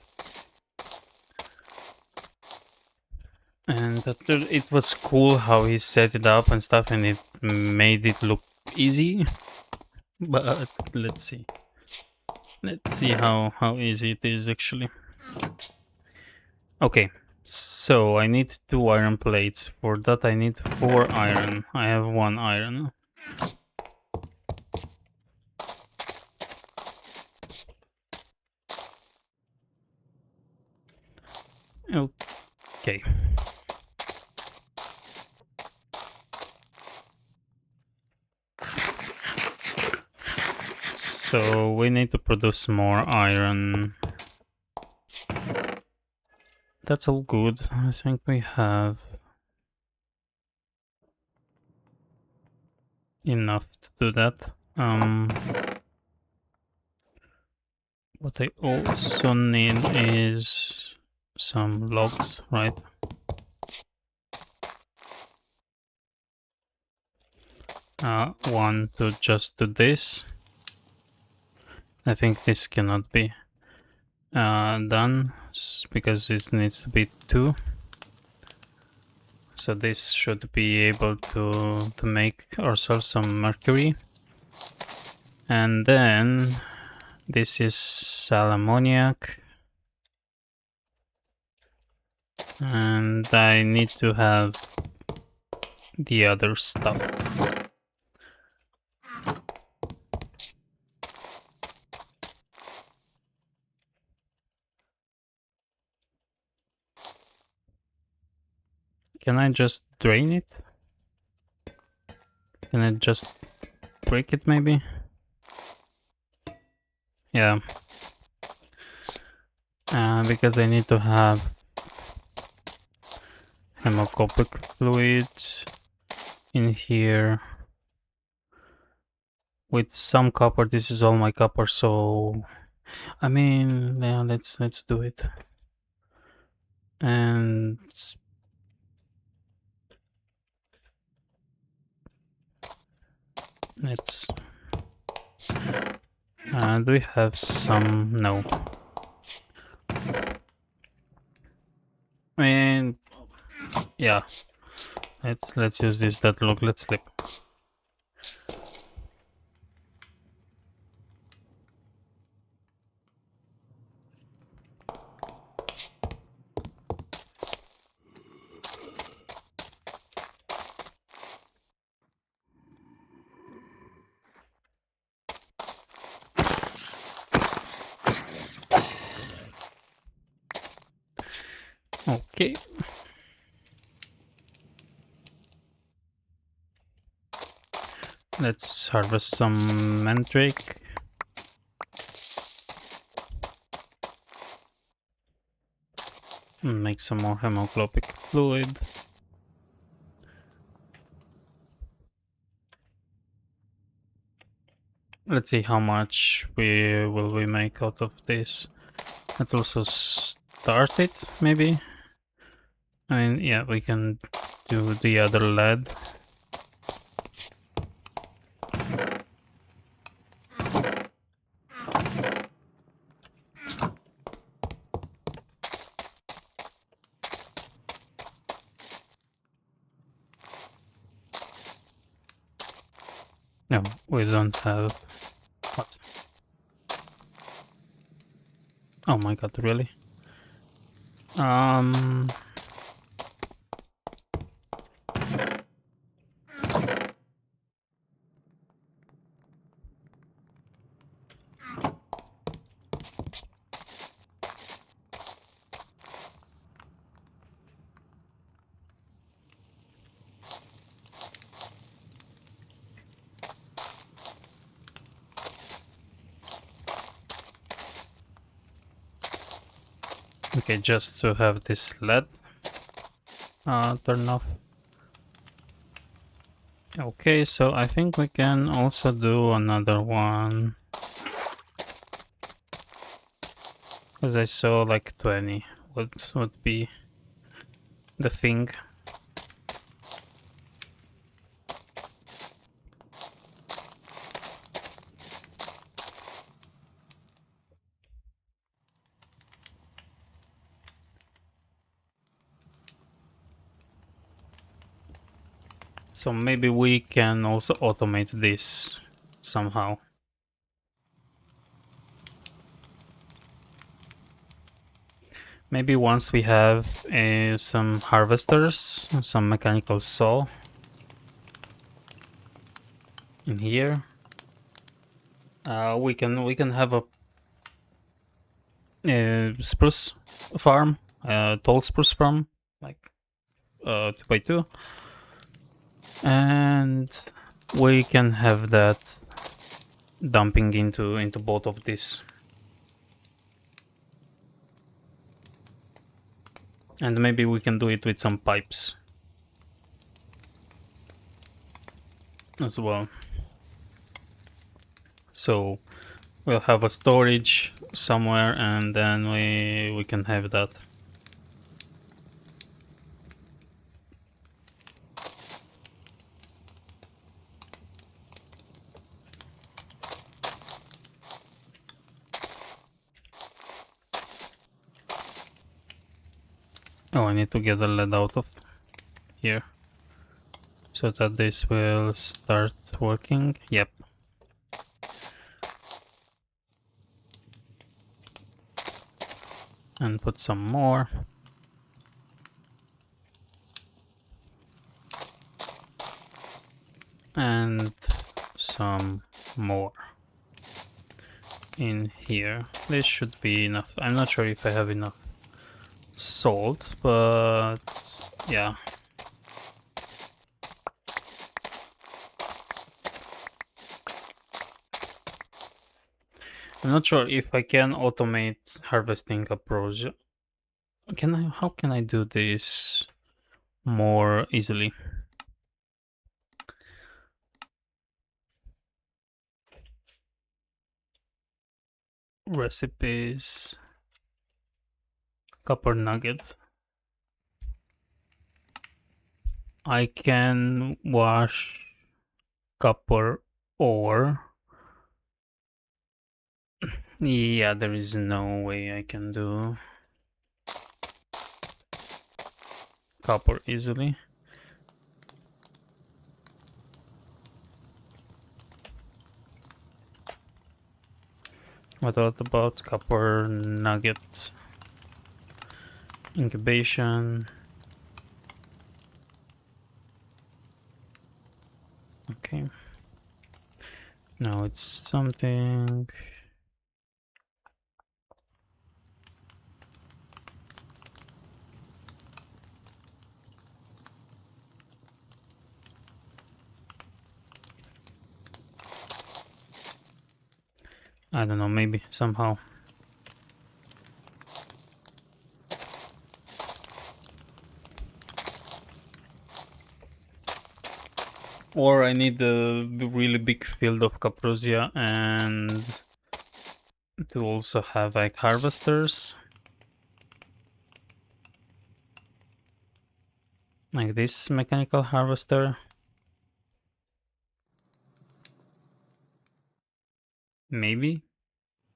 and it was cool how he set it up and stuff, and it made it look easy. But let's see how easy it is actually. Okay, so I need 2 iron plates. For that I need 4 iron. I have 1 iron. Okay. So we need to produce more iron. That's all good. I think we have enough to do that. What I also need is some logs, right? One to just do this. I think this cannot be done because this needs to be 2. So this should be able to make ourselves some mercury. And then this is ammoniac. And I need to have the other stuff. Can I just drain it? Can I just break it maybe? Yeah. Because I need to have hemocopic fluid in here with some copper. This is all my copper, so I mean, yeah, let's do it. And let's do we have some? No. And yeah, let's use this. That look. Let's look. Okay. Let's harvest some mandrake. And make some more hemoglobin fluid. Let's see how much we make out of this. Let's also start it, maybe. I mean, yeah, we can do the other lead. No, we don't have... What? Oh my god, really? Okay, just to have this LED turn off. Okay, so I think we can also do another one. Because I saw like 20 would be the thing. So maybe we can also automate this somehow. Maybe once we have some harvesters, some mechanical saw in here, we can have a spruce farm, tall spruce farm, like 2x2, and we can have that dumping into both of these. And maybe we can do it with some pipes as well. So we'll have a storage somewhere, and then we can have that. Oh, I need to get the lead out of here so that this will start working. Yep. And put some more. And some more in here. This should be enough. I'm not sure if I have enough salt, but yeah, I'm not sure if I can automate harvesting approach. Can I? How can I do this more easily? Recipes, copper nugget. I can wash copper ore. Yeah, there is no way I can do copper easily. What about copper nugget? Incubation. Okay. Now it's something. I don't know, maybe somehow. Or I need a really big field of Caprusia and to also have like harvesters. Like this mechanical harvester. Maybe.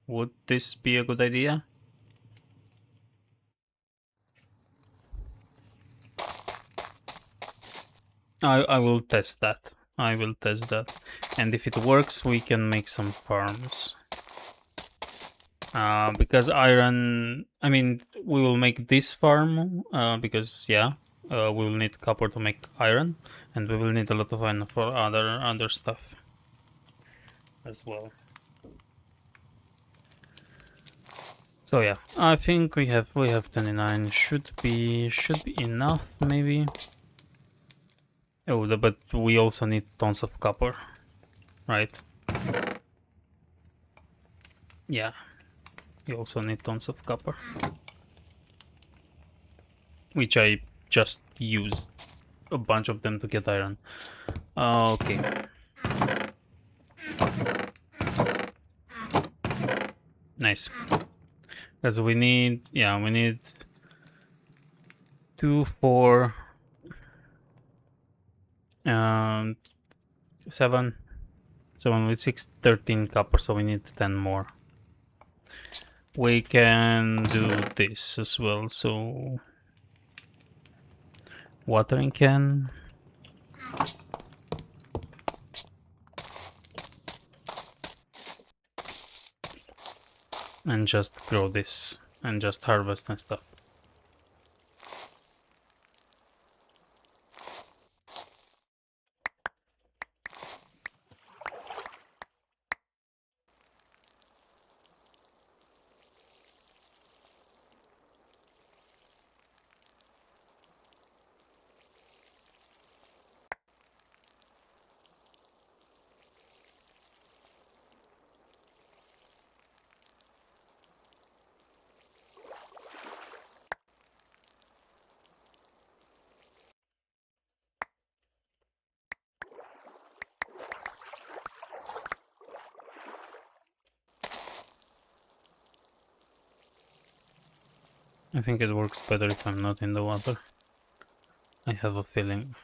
Would this be a good idea? I will test that. I will test that. And if it works, we can make some farms. Because iron, I mean, we will make this farm because yeah, we will need copper to make iron, and we will need a lot of iron for other stuff as well. So yeah, I think we have 29. Should be enough maybe. Oh, but we also need tons of copper, right? Yeah, we also need tons of copper, which I just used a bunch of them to get iron. Okay. Nice. Because we need, yeah, we need 2, 4, 7, 7 with 6, 13 copper, so we need 10 more. We can do this as well, so watering can. And just grow this and just harvest and stuff. I think it works better if I'm not in the water. I have a feeling.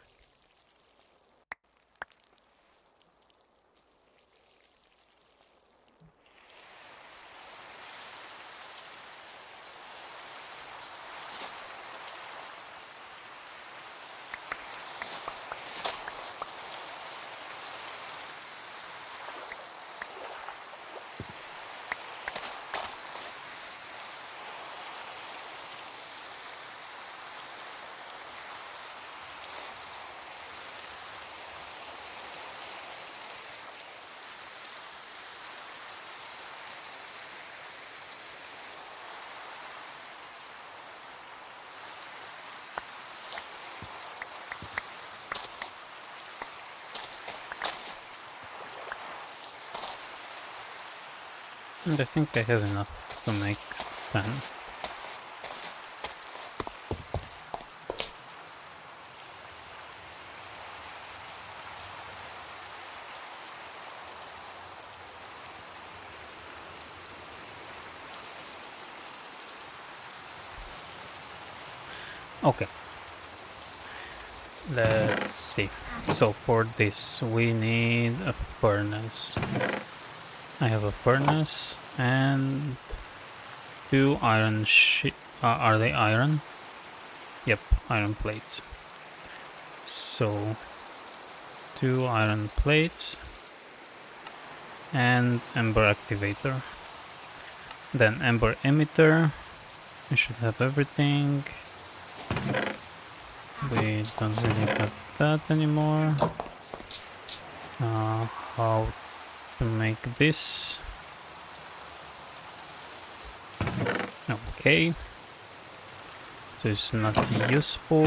And I think I have enough to make 10. Okay. Let's see. So for this we need a furnace. I have a furnace and 2 iron are they iron? Yep, iron plates. So 2 iron plates and ember activator. Then ember emitter. We should have everything. We don't really have that anymore. How to make this? Okay. So it's not useful.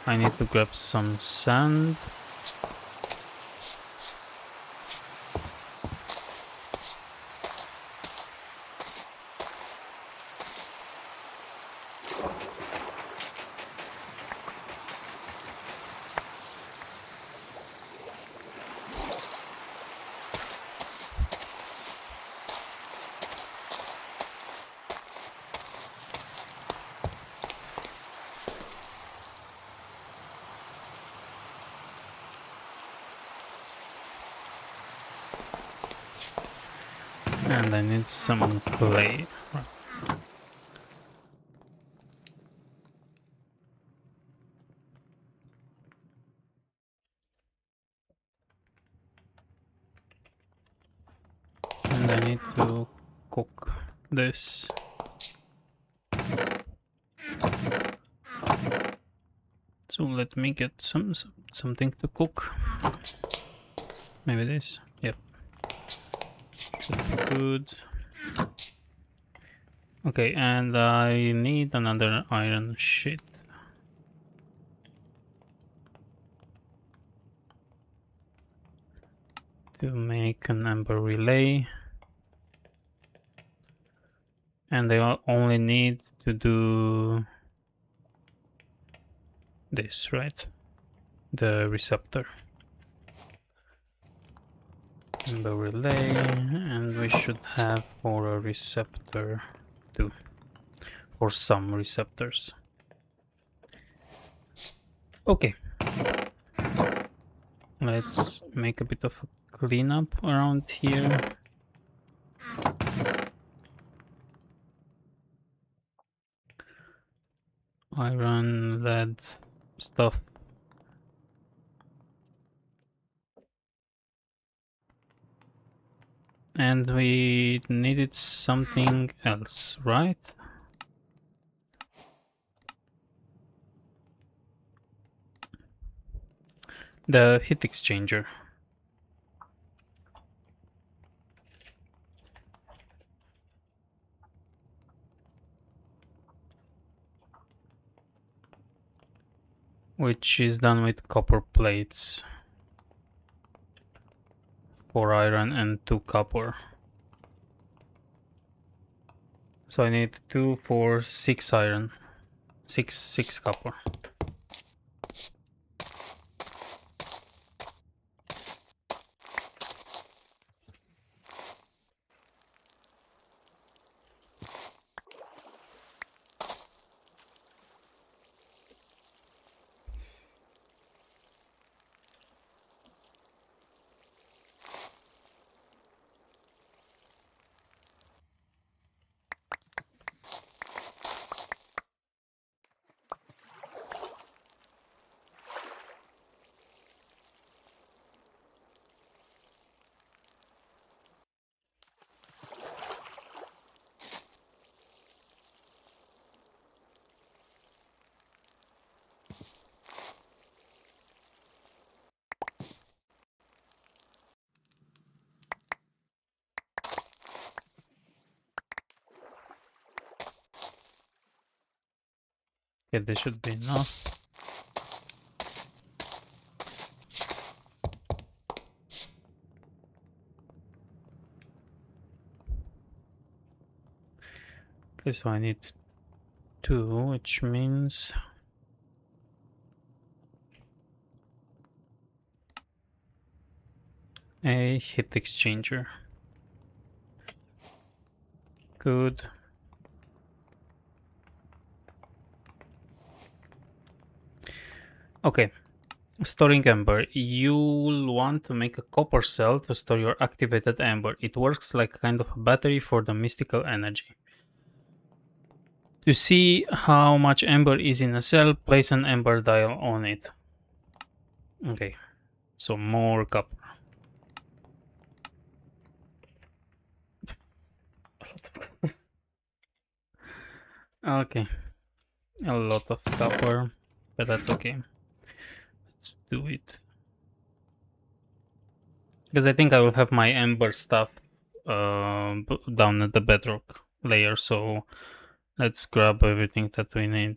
I need to grab some sand. And I need some clay. And I need to cook this. So let me get something to cook. Maybe this. Yep. Should be good. Okay, and I need another iron sheet. To make an ember relay. And I only need to do this, right? The receptor. Ember relay, and we should have for a receptor too. For some receptors. Okay. Let's make a bit of a cleanup around here. Iron, lead, stuff. And we needed something else, right? The heat exchanger. Which is done with copper plates. 4 iron and 2 copper. So I need 2 for 6 iron. 6 copper. Okay, this should be enough. Okay, so I need 2, which means a heat exchanger. Good. Okay, storing Ember. You'll want to make a copper cell to store your activated Ember. It works like a kind of a battery for the mystical energy. To see how much Ember is in a cell, place an Ember dial on it. Okay, so more copper. Okay, a lot of copper, but that's okay. Let's do it. Because I think I will have my Ember stuff down at the bedrock layer, so let's grab everything that we need.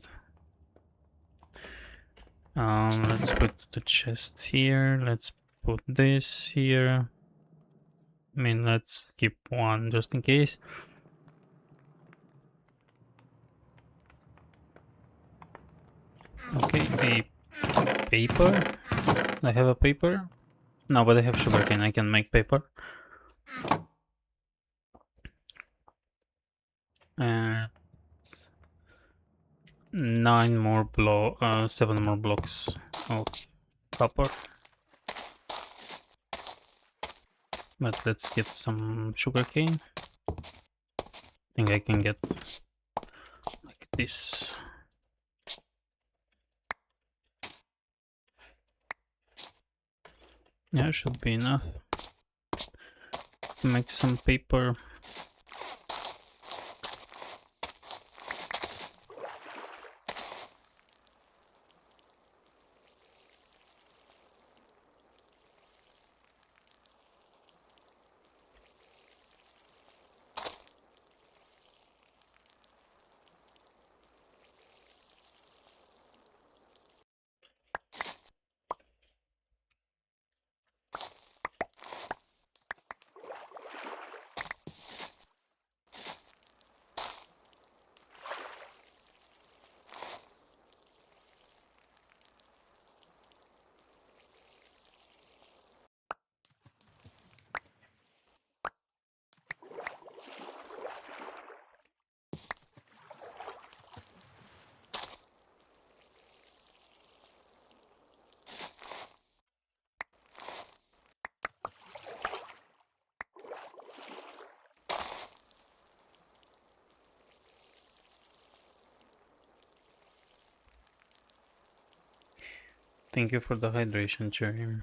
Let's put the chest here, let's put this here. I mean, let's keep one just in case. Okay, a paper. I have a paper. No, but I have sugarcane. I can make paper. And 7 more blocks of copper. But let's get some sugarcane. I think I can get like this. Yeah, should be enough to make some paper. Thank you for the hydration, Cherry.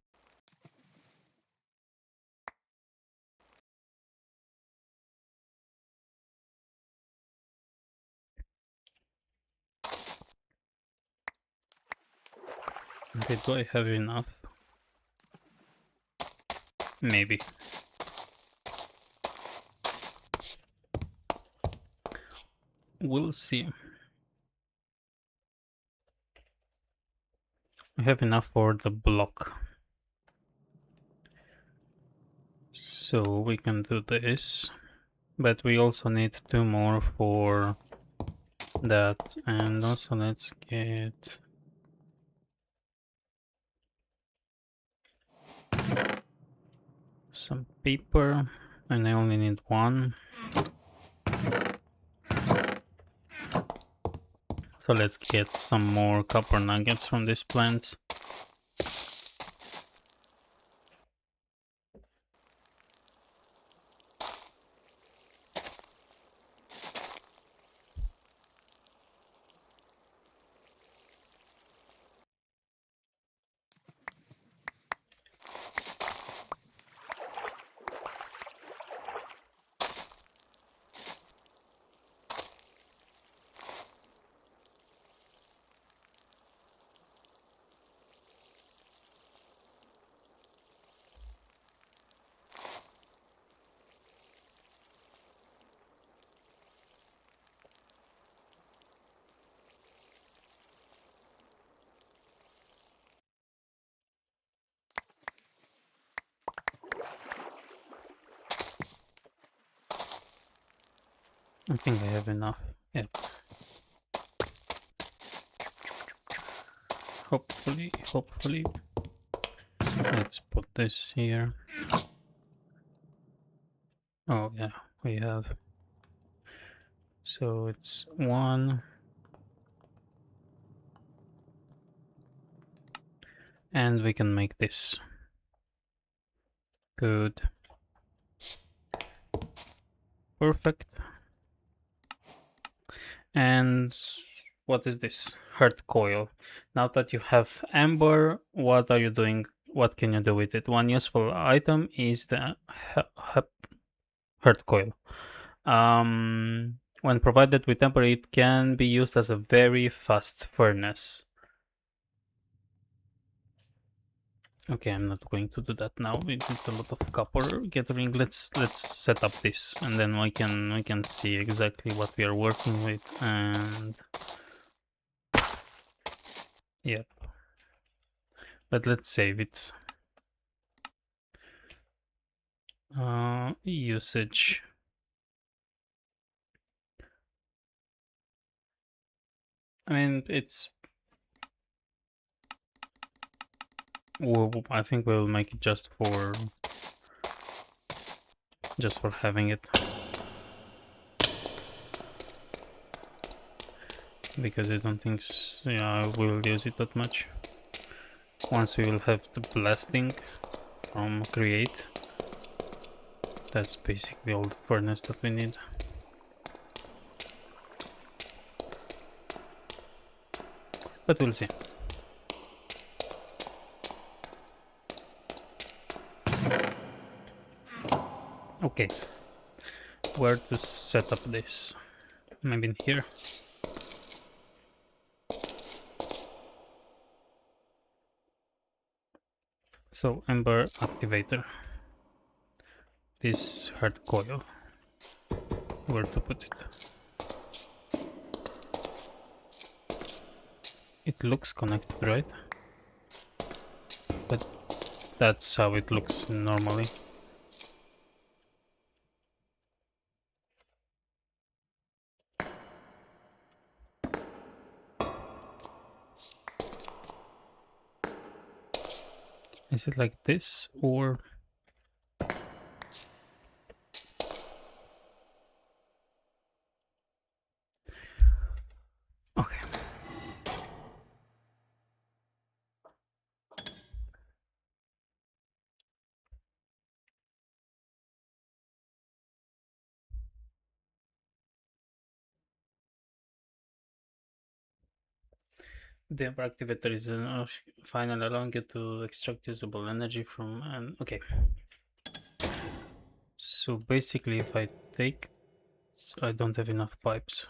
Okay, do I have enough? Maybe. We'll see. I have enough for the block. So we can do this. But we also need 2 more for that. And also let's get some paper. And I only need 1. So let's get some more copper nuggets from this plant. I think I have enough. Yeah. Hopefully. Let's put this here. Oh yeah, we have. So it's 1. And we can make this. Good. Perfect. And what is this? Heart coil. Now that you have Ember, what are you doing? What can you do with it? One useful item is the heart coil. When provided with Ember, it can be used as a very fast furnace. Okay, I'm not going to do that now. It's a lot of copper gathering. Let's set up this, and then we can see exactly what we are working with. And yep, but let's save it. Usage. I mean, it's. Well, I think we'll make it just for having it, because I don't think we'll use it that much. Once we will have the blasting from create, that's basically all the furnace that we need. But we'll see. Okay, where to set up this? Maybe in here. So Ember activator. This heart coil. Where to put it? It looks connected, right? But that's how it looks normally. Is it like this, or okay? The Ember activator is a final allowing you to extract usable energy from an okay. So basically, if I take, I don't have enough pipes.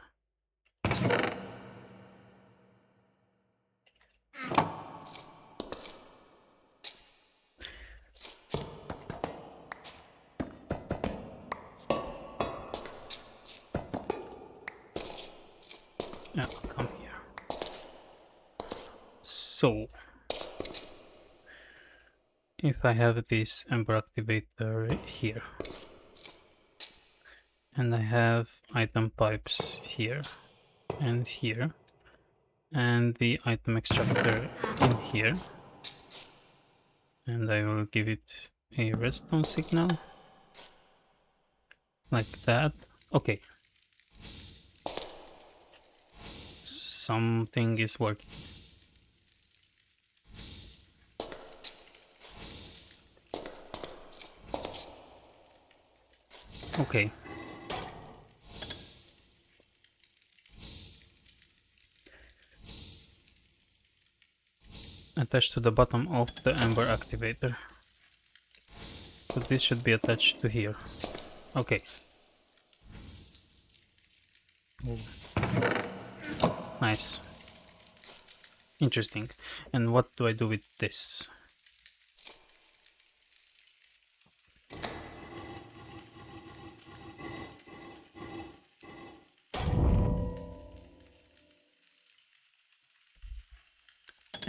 Yeah, come here. So if I have this Ember activator here, and I have item pipes here and here, and the item extractor in here, and I will give it a redstone signal like that. Okay, something is working. Okay. Attached to the bottom of the Ember activator. So this should be attached to here. Okay. Ooh. Nice. Interesting. And what do I do with this?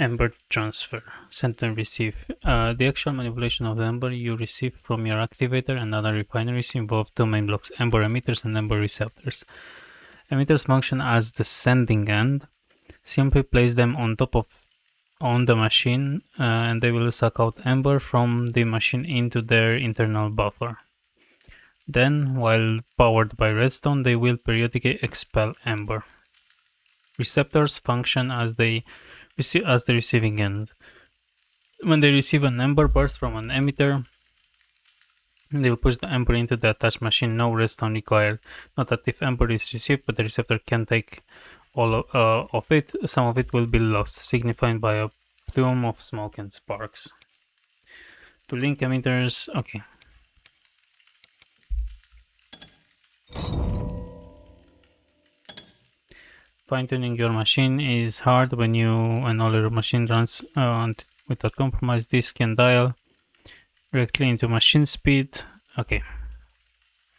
Ember transfer. Send and receive. The actual manipulation of the ember you receive from your activator and other refineries involve two main blocks, ember emitters and ember receptors. Emitters function as the sending end. Simply place them on the machine and they will suck out ember from the machine into their internal buffer. Then, while powered by redstone, they will periodically expel ember. Receptors function as the receiving end. When they receive an ember burst from an emitter, they'll push the ember into the attached machine, no redstone required. Not that if ember is received, but the receptor can take all of it, some of it will be lost, signified by a plume of smoke and sparks. To link emitters, okay. Fine-tuning your machine is hard when an older machine runs without compromise. This can dial directly into machine speed. Okay.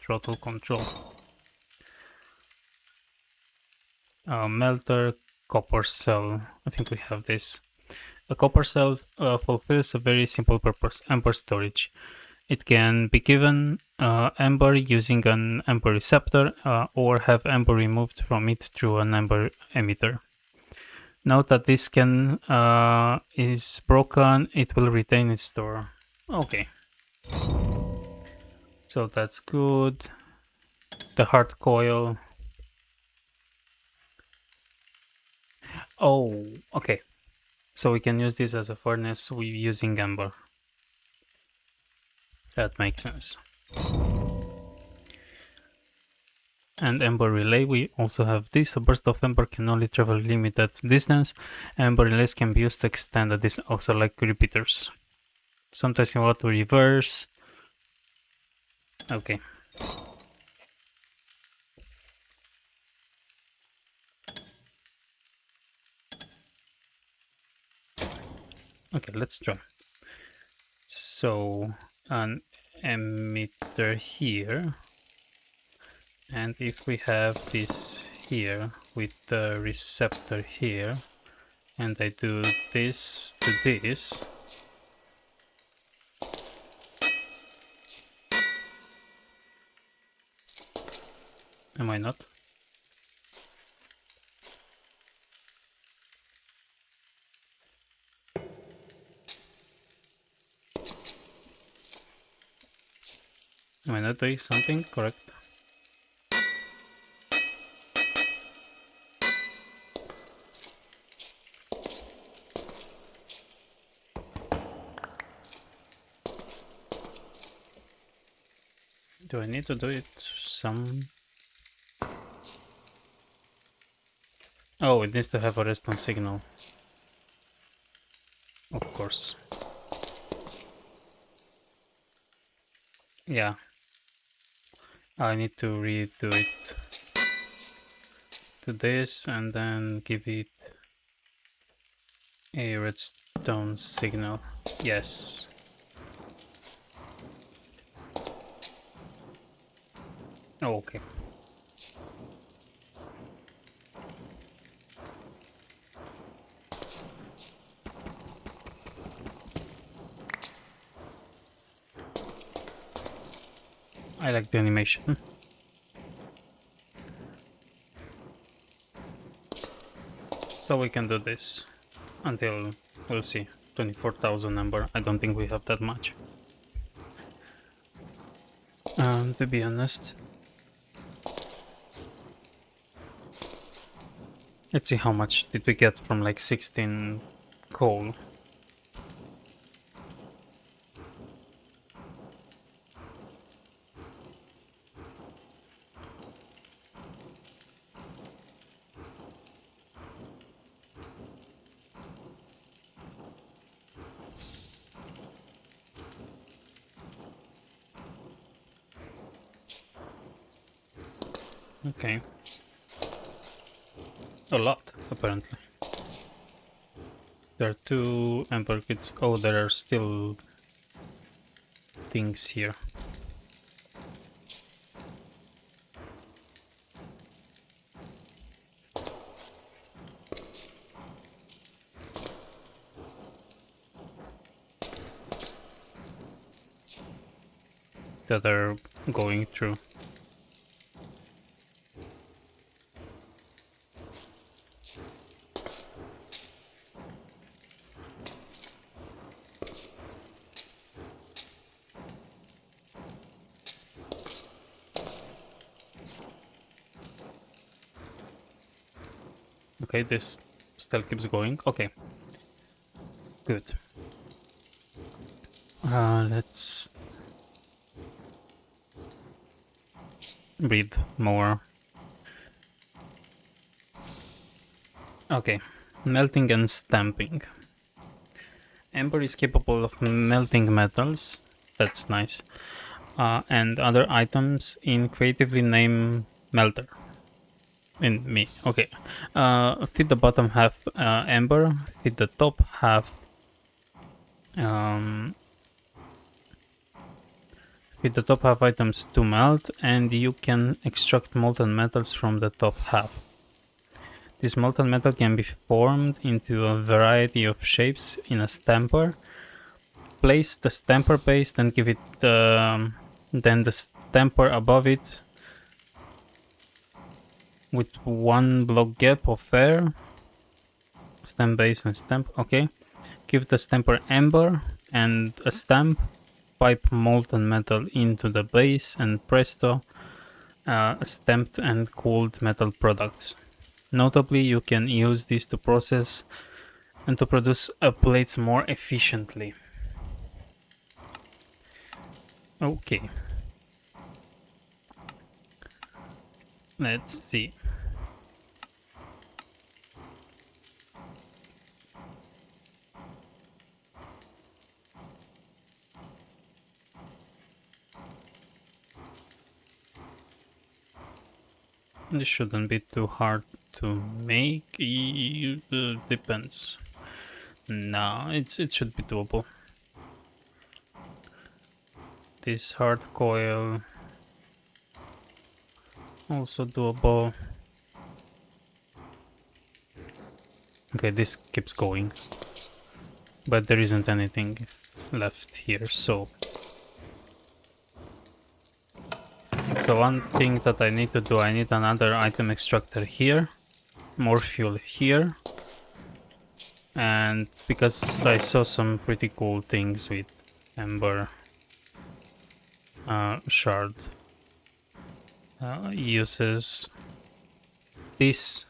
Throttle control. Melter, copper cell. I think we have this. A copper cell fulfills a very simple purpose, ember storage. It can be given ember using an ember receptor or have ember removed from it through an ember emitter. Note that this can is broken, it will retain its store. Okay. So that's good. The hard coil. Oh, okay. So we can use this as a furnace using ember. That makes sense. And ember relay, we also have this. A burst of ember can only travel limited distance. Ember relays can be used to extend the distance, also like repeaters. Sometimes you want to reverse. Okay. Okay, let's try. So an emitter here, and if we have this here with the receptor here, and I do this to this, am I not? Am I not doing something correct? Do I need to do it some... Oh, it needs to have a redstone signal. Of course. Yeah. I need to redo it to this and then give it a redstone signal. Yes. Oh, okay. I like the animation. So we can do this until, we'll see, 24,000 ember. I don't think we have that much. To be honest. Let's see how much did we get from like 16 coal. Okay. A lot, apparently. There are 2 ember kits. Oh, there are still things here. that are going through. Okay, this still keeps going. Okay, good. Let's read more. Okay, melting and stamping. Ember is capable of melting metals. That's nice. And other items in creatively named melter. In me, okay. Feed the bottom half ember, feed the top half feed the top half items to melt, and you can extract molten metals from the top half. This molten metal can be formed into a variety of shapes in a stamper. Place the stamper base, then give it then the stamper above it with one block gap of air. Stamp base and stamp, okay. Give the stamper ember and a stamp, pipe molten metal into the base, and presto, stamped and cooled metal products. Notably, you can use this to process and to produce plates more efficiently. Okay. Let's see. This shouldn't be too hard to make. Depends. No, it should be doable. This hard coil also doable. Okay, this keeps going, but there isn't anything left here, so one thing that I need to do, I need another item extractor here, more fuel here, and because I saw some pretty cool things with Ember shard uses, this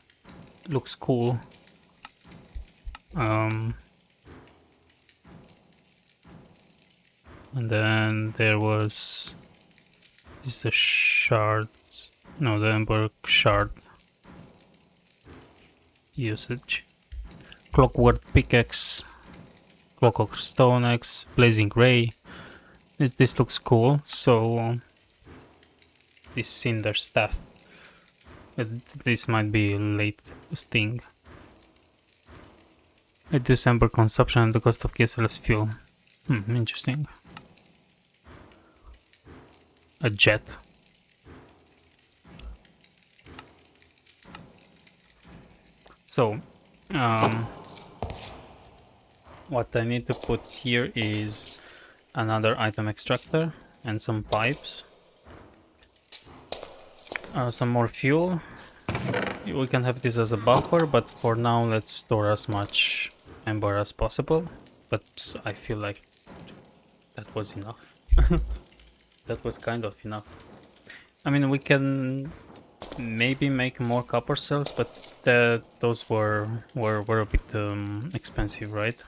looks cool. And then there was the shard, no, the Ember shard usage. Clockwork pickaxe, clockwork stone axe, blazing ray. This looks cool. So this cinder staff. This might be a late thing. Reduce ember consumption and the cost of gasoless fuel. Interesting. A jet. So, what I need to put here is another item extractor and some pipes. Some more fuel. We can have this as a buffer, but for now let's store as much ember as possible. But I feel like that was enough. That was kind of enough. I mean, we can maybe make more copper cells, but those were a bit expensive, right?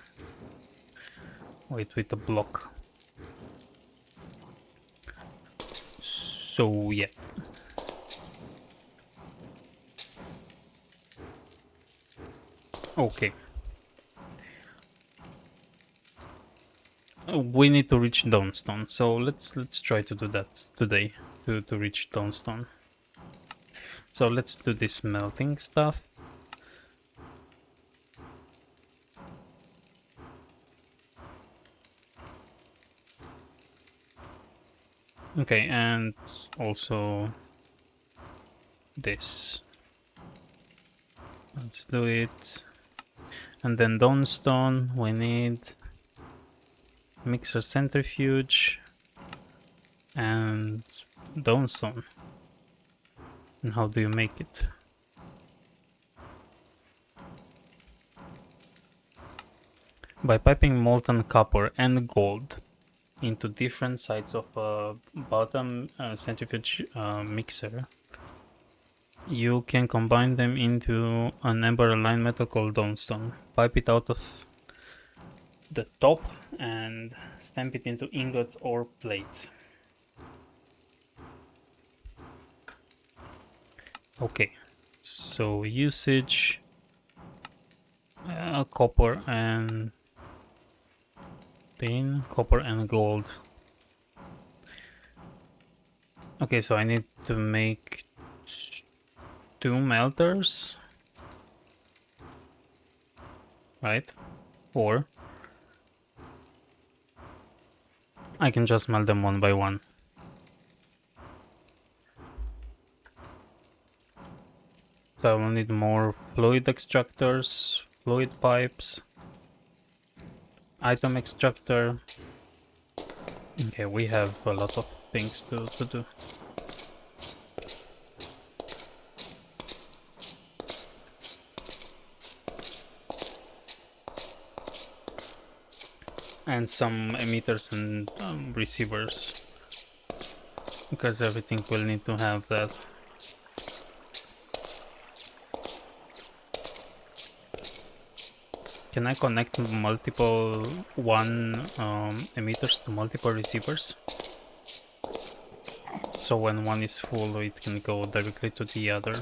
Wait, with the block. So yeah. Okay. We need to reach Dawnstone, so let's try to do that today to reach Dawnstone. So let's do this melting stuff. Okay, and also this. Let's do it. And then Dawnstone, we need mixer centrifuge. and Dawnstone. And how do you make it? By piping molten copper and gold into different sides of a bottom centrifuge mixer, you can combine them into an ember aligned metal called Dawnstone. Pipe it out of the top and stamp it into ingots or plates. Okay, so usage copper and tin, copper and gold. Okay, so I need to make 2 melters, right? Or I can just melt them one by one. So I will need more fluid extractors, fluid pipes, item extractor. Okay, we have a lot of things to do. And some emitters and receivers, because everything will need to have that. Can I connect multiple emitters to multiple receivers? So when one is full, it can go directly to the other.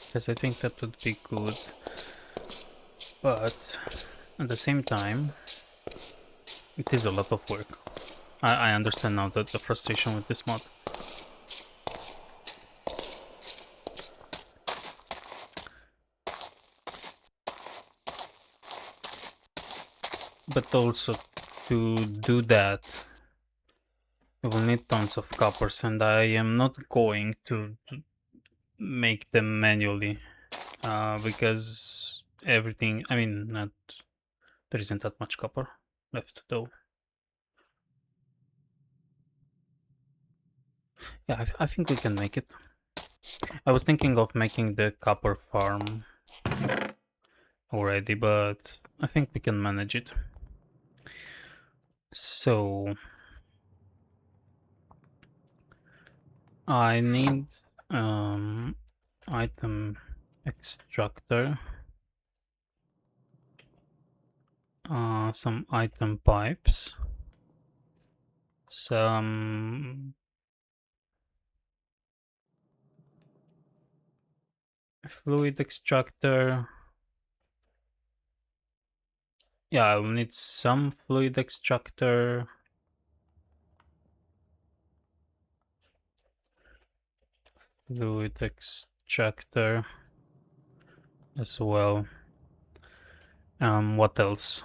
Because I think that would be good. But at the same time, it is a lot of work. I understand now that the frustration with this mod. But also to do that, we will need tons of coppers, and I am not going to make them manually because everything, I mean, there isn't that much copper left though. Yeah, I think we can make it. I was thinking of making the copper farm already, but I think we can manage it. So I need item extractor, some item pipes, some fluid extractor. Yeah, I will need some fluid extractor. Fluid extractor as well. What else?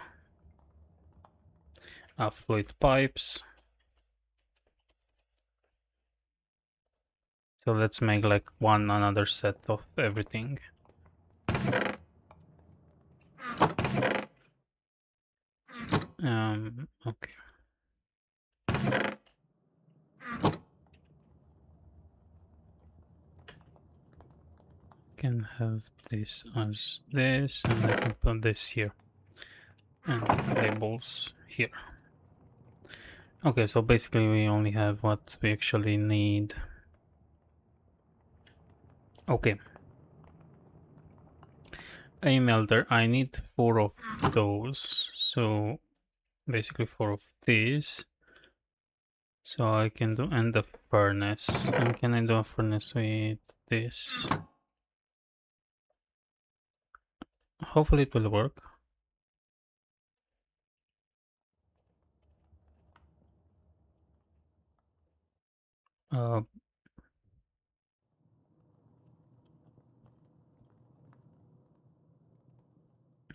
Fluid pipes. So let's make like another set of everything. Okay. Can have this as this, and I can put this here, and labels here. Okay, so basically we only have what we actually need. Okay. A melter, I need 4 of those, so basically 4 of these. So I can do, and the furnace. And can I do a furnace with this? Hopefully it will work.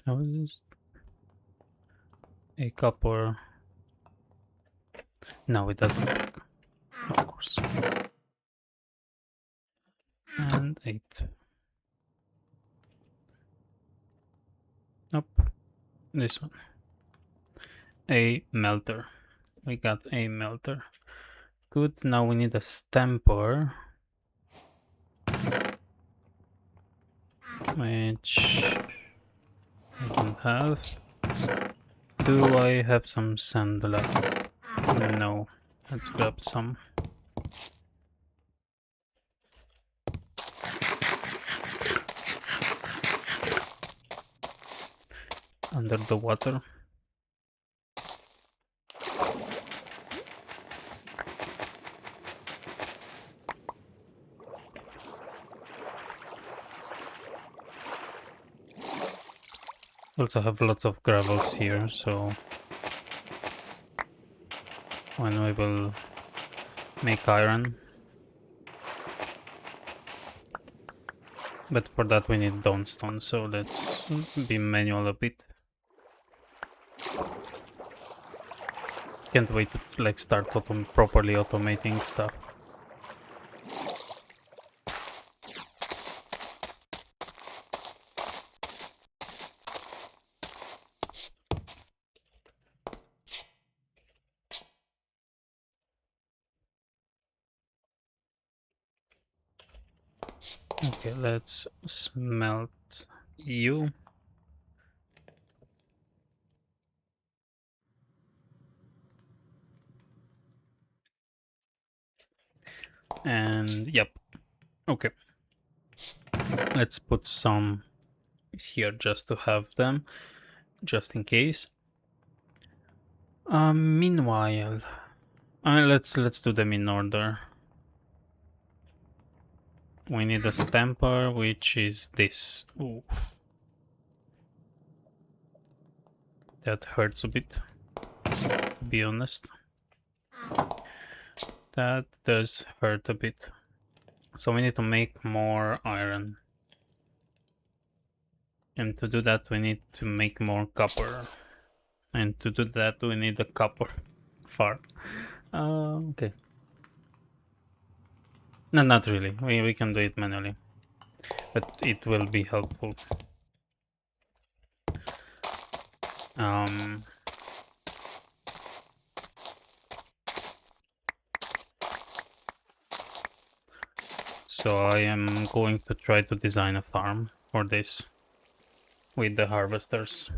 How is this? A copper. No, it doesn't work. Of course. And 8. Nope, this one. A melter. We got a melter. Good, now we need a stamper. Which I don't have. Do I have some sand left? No. Let's grab some. Under the water. Also have lots of gravels here, so when we will make iron. But for that we need Dawnstone, so let's be manual a bit. Can't wait to like start properly automating stuff. Okay, let's smelt you. And yep, okay. Let's put some here just to have them, just in case. Meanwhile, let's do them in order. We need a stamper, which is this. Ooh. That hurts a bit, to be honest. That does hurt a bit. So we need to make more iron. And to do that we need to make more copper. And to do that we need a copper farm. Okay. No, not really. We can do it manually. But it will be helpful. So I am going to try to design a farm for this with the harvesters.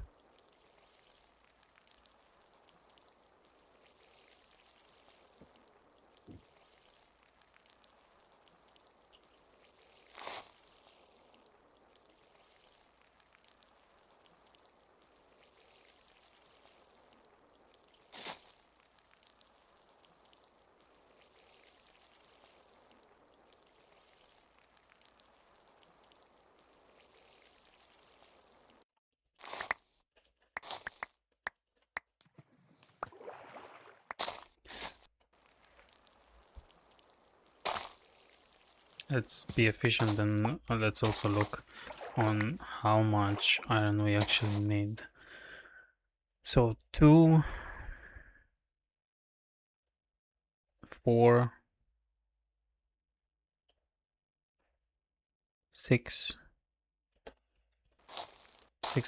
Let's be efficient and let's also look on how much iron we actually need. So 2, 4, 6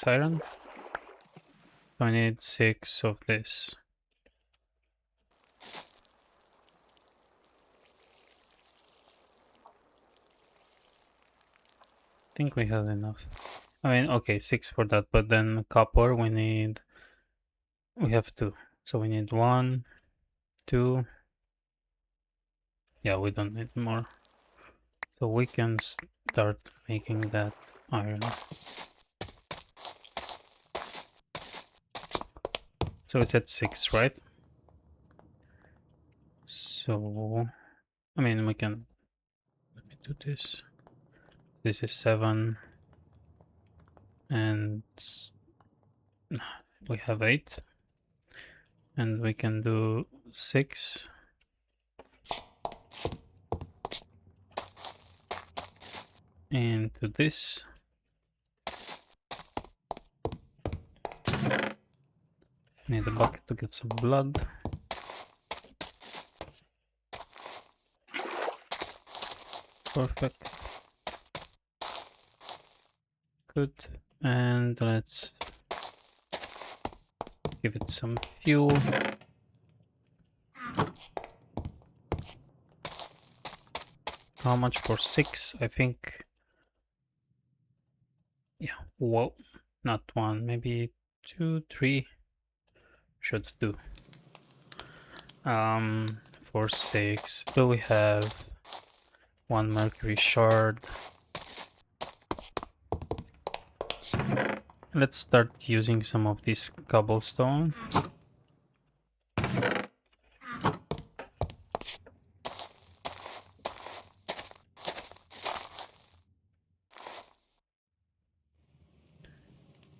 iron. So I need 6 of this. I think we have enough. I mean, okay, 6 for that, but then copper we have 2. So we need 1, 2. Yeah, we don't need more. So we can start making that iron. So it's at 6, right? So, I mean, we can, let me do this. This is 7. And we have 8. And we can do 6. Into this. Need a bucket to get some blood. Perfect. Good. And let's Give it some fuel. How much for 6? I think. Yeah, whoa. Not 1, maybe 2, 3 should do. For 6, but we have 1 mercury shard. Let's start using some of this cobblestone.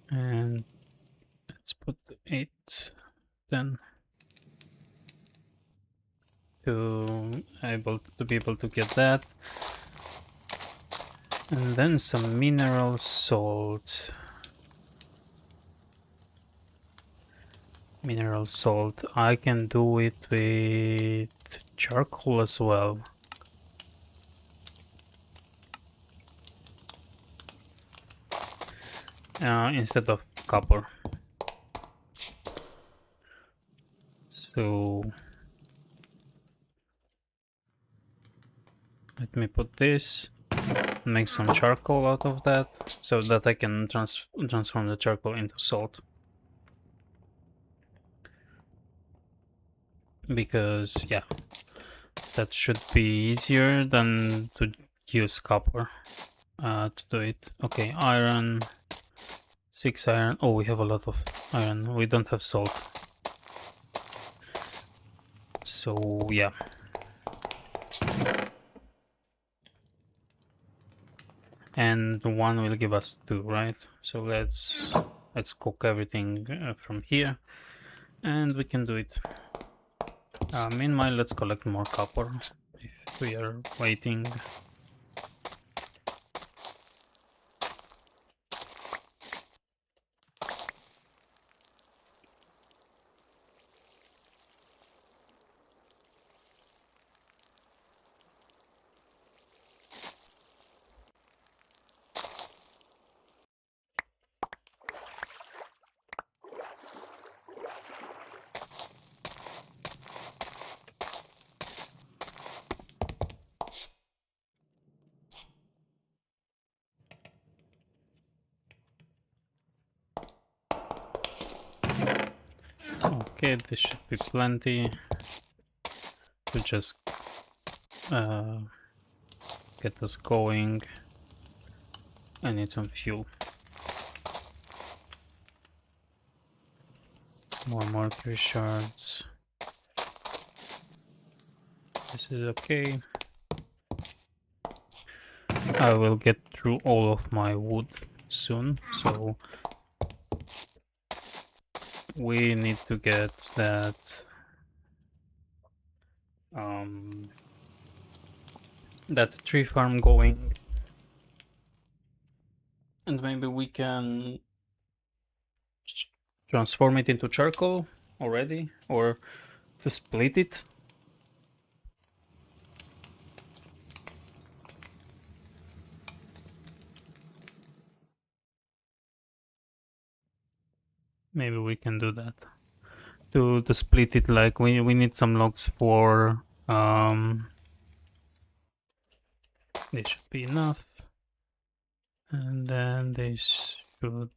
And let's put 8, 10 to be able to get that. And then some mineral salt. Mineral salt. I can do it with charcoal as well. Instead of copper. So let me put this, make some charcoal out of that, so that I can transform the charcoal into salt. Because, yeah, that should be easier than to use copper to do it. Okay, iron, 6 iron. Oh, we have a lot of iron. We don't have salt. So, yeah. And 1 will give us 2, right? So let's cook everything from here, and we can do it. Meanwhile, let's collect more copper if we are waiting. Okay, this should be plenty to just get us going. I need some fuel. More mercury shards. This is okay. I will get through all of my wood soon, so we need to get that that tree farm going, and maybe we can transform it into charcoal already, or to split it. Maybe we can do that to split it. Like we need some logs for this should be enough, and then this should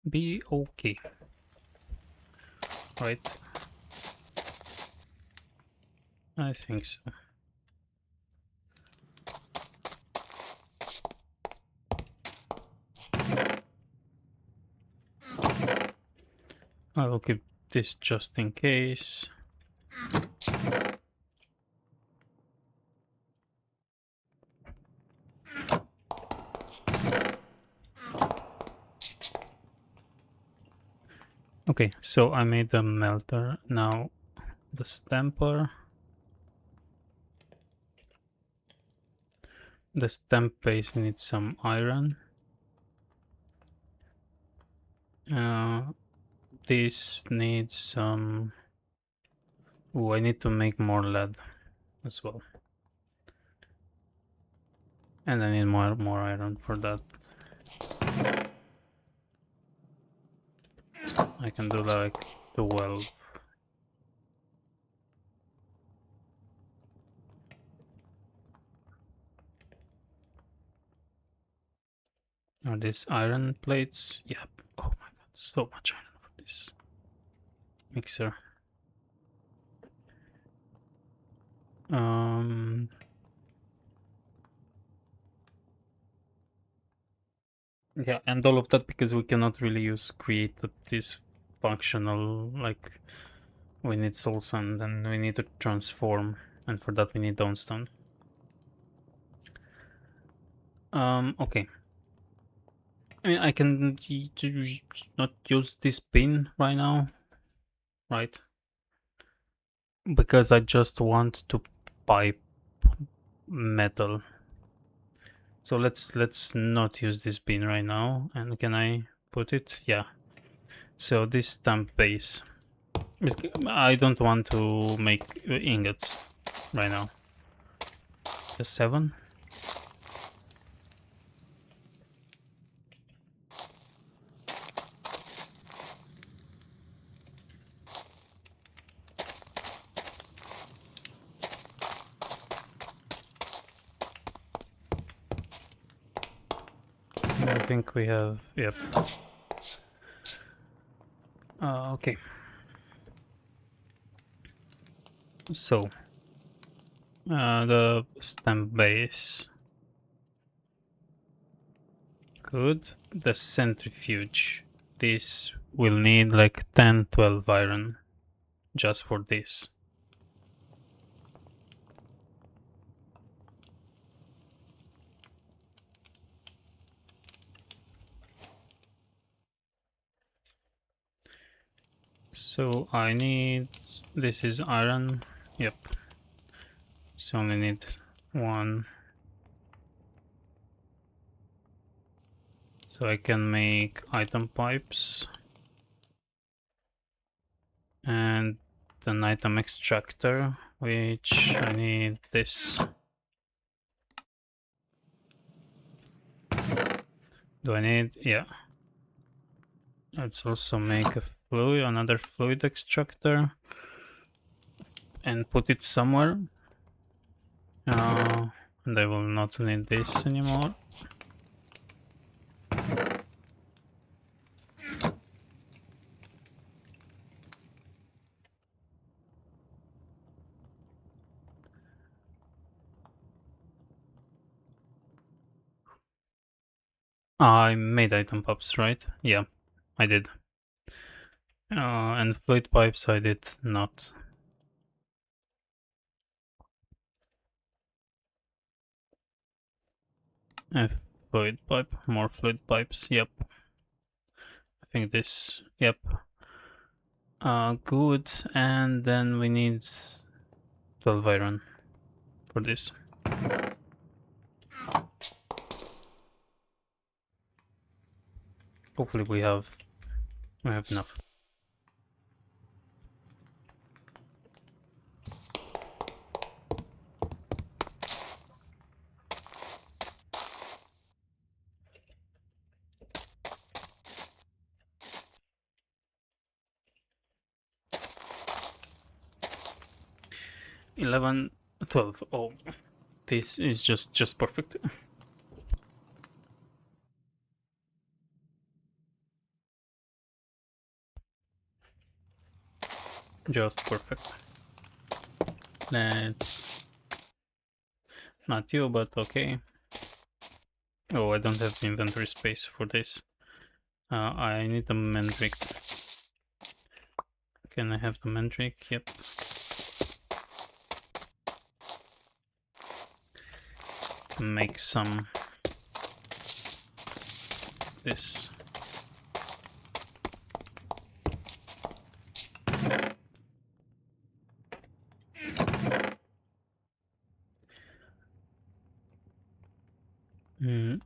be okay, right? I think so. I will keep this just in case. Okay, so I made a melter. Now the stamper. The stamp base needs some iron. This needs some... Oh, I need to make more lead as well. And I need more iron for that. I can do like 12. Are these iron plates? Yep. Oh my god, so much iron for this mixer. Yeah, and all of that because we cannot really use create this functional, like we need soul sand and we need to transform, and for that we need Dawnstone. Okay. I mean, I can not use this pin right now, right? Because I just want to pipe metal. So let's not use this pin right now. And can I put it? Yeah. So this stamp base. I don't want to make ingots right now. Just 7. I think we have, yep. Okay. So, the stamp base. Good. The centrifuge. This will need like 10, 12 iron just for this. So I need, this is iron, yep. So only need 1. So I can make item pipes and an item extractor, which I need this. Do I need, yeah. Let's also make a fluid, another fluid extractor and put it somewhere. And I will not need this anymore. I made item pipes, right? Yeah, I did. And fluid pipes I did not. Fluid pipe, more fluid pipes, yep. I think this, yep. Good, and then we need 12 iron for this. Hopefully we have enough. $11, $12. Oh, this is just perfect. Just perfect. Let's, not you, but okay. Oh, I don't have inventory space for this. I need a mandric. Can I have the mandric? Yep. Make some this.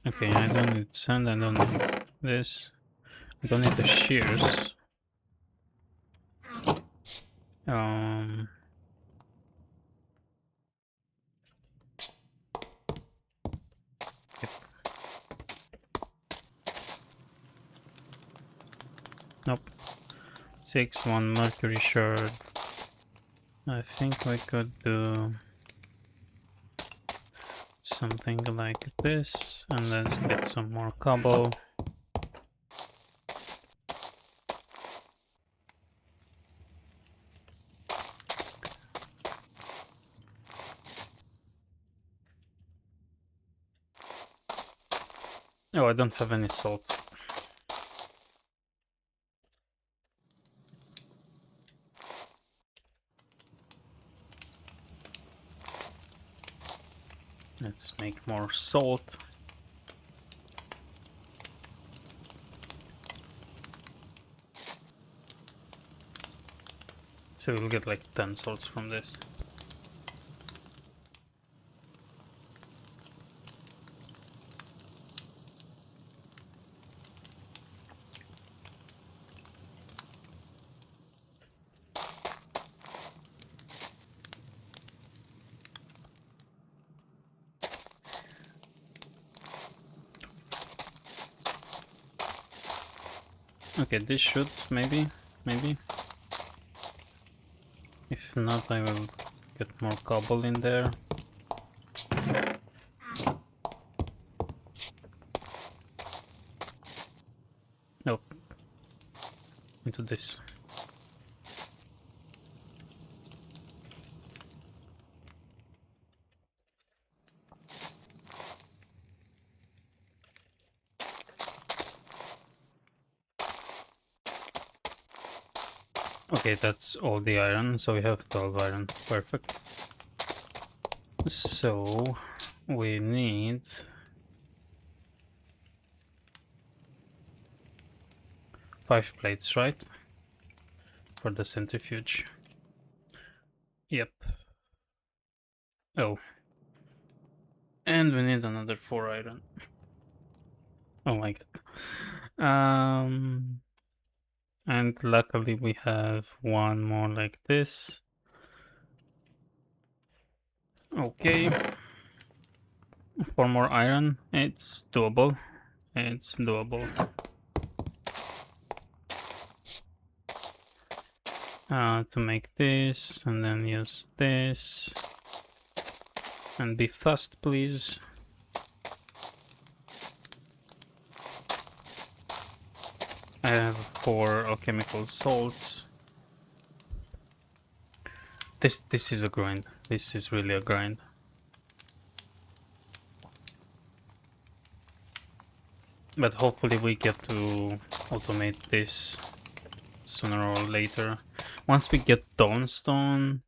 Okay, I don't need sand, I don't need this. I don't need the shears. Yep. Nope. 6, 1 mercury shard. I think we could do something like this, and let's get some more cobble. Oh, I don't have any salt. Let's make more salt. So we'll get like 10 salts from this. Okay, this should maybe. If not, I will get more cobble in there. Nope. Into this. Okay, that's all the iron, so we have 12 iron. Perfect. So we need 5 plates, right? For the centrifuge. Yep. Oh. And we need another 4 iron. Oh my god. And luckily we have one more like this. Okay. 4 more iron. It's doable. It's doable. To make this, and then use this. And be fast, please. I have 4 alchemical salts. This is a grind. This is really a grind. But hopefully we get to automate this sooner or later. Once we get Dawnstone.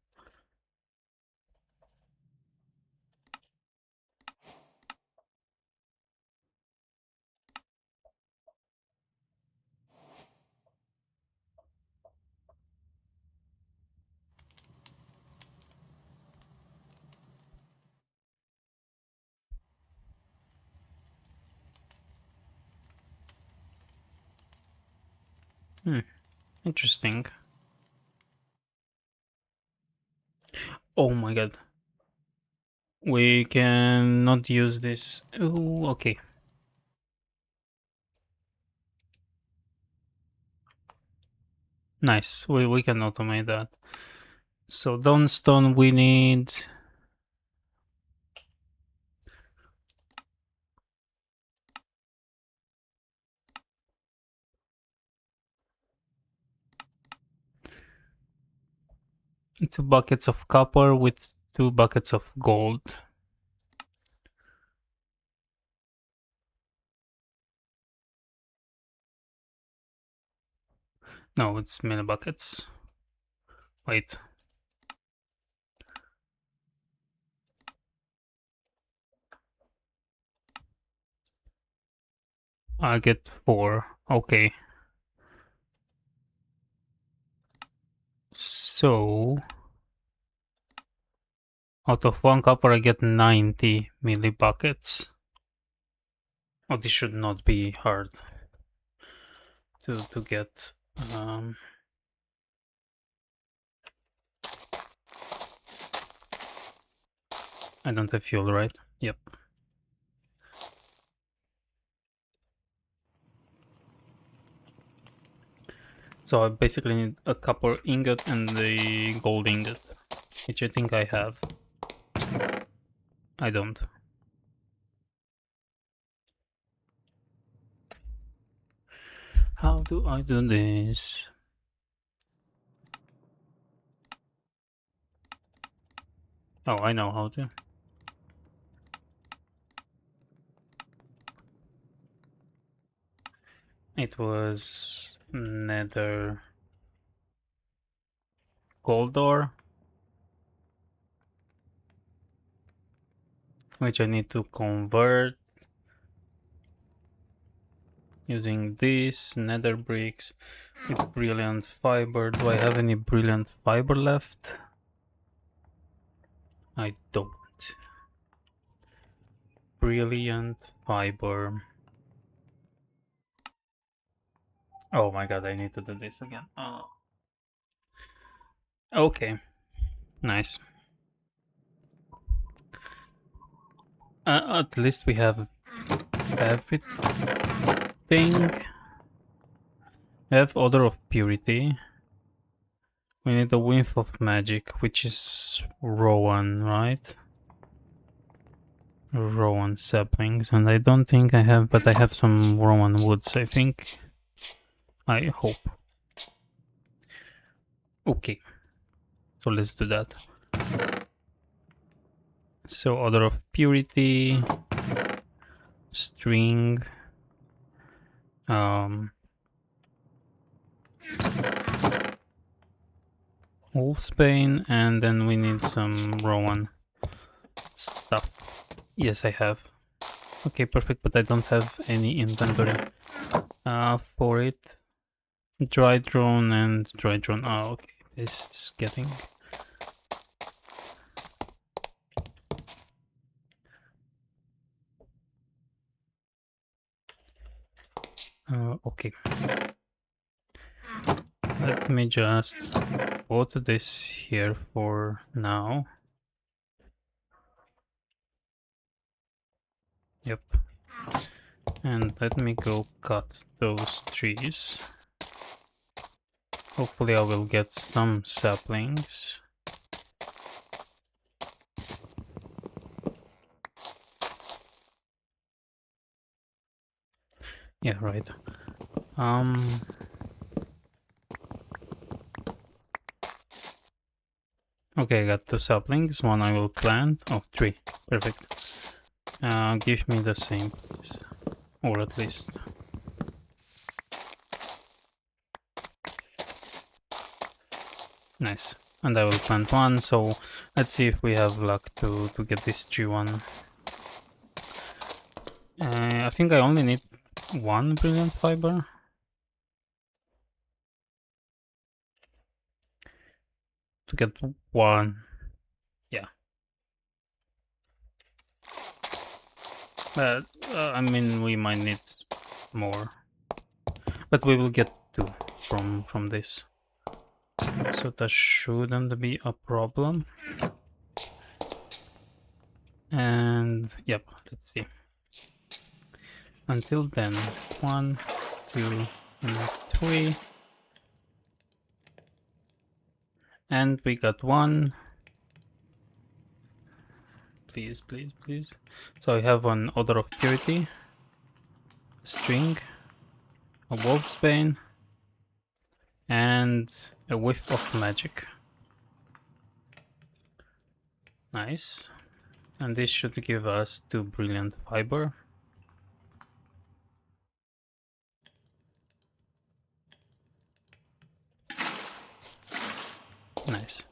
Interesting. Oh my god. We cannot use this. Oh, okay. Nice. We can automate that. So Dawnstone we need. Two buckets of copper with 2 buckets of gold. No, it's mini buckets. Wait. I get 4. Okay. So out of 1 copper I get 90 milli buckets. Oh, this should not be hard to get. I don't have fuel, right? Yep. So I basically need a copper ingot and the gold ingot, which I think I have. I don't. How do I do this? Oh, I know how to. It was nether gold ore, which I need to convert using these nether bricks with brilliant fiber. Do I have any brilliant fiber left? I don't. Brilliant fiber. Oh my god, I need to do this again. Oh. Okay, nice. At least we have everything. We have Odor of Purity. We need a Whiff of Magic, which is Rowan, right? Rowan saplings, and I don't think I have, but I have some Rowan woods, I think. I hope. Okay, so let's do that. So Odor of Purity, string, Wolfsbane, and then we need some Rowan stuff. Yes, I have. Okay, perfect, but I don't have any inventory for it. Dry drone and dry drone. Oh, okay, this is getting... okay. Let me just put this here for now. Yep. And let me go cut those trees. Hopefully I will get some saplings. Yeah, right. Okay, I got 2 saplings. 1 I will plant. Oh, 3. Perfect. Give me the same, please. Or at least... Nice. And I will plant 1, so let's see if we have luck to get this tree one. I think I only need 1 brilliant fiber. To get 1. Yeah. But, I mean, we might need more. But we will get 2 from this. So that shouldn't be a problem. And, yep, let's see. Until then, 1, 2, and 3. And we got 1. Please, please, please. So I have an Odor of Purity, string, a Wolfsbane, and a Whiff of Magic. Nice. And this should give us 2 brilliant fiber. Nice.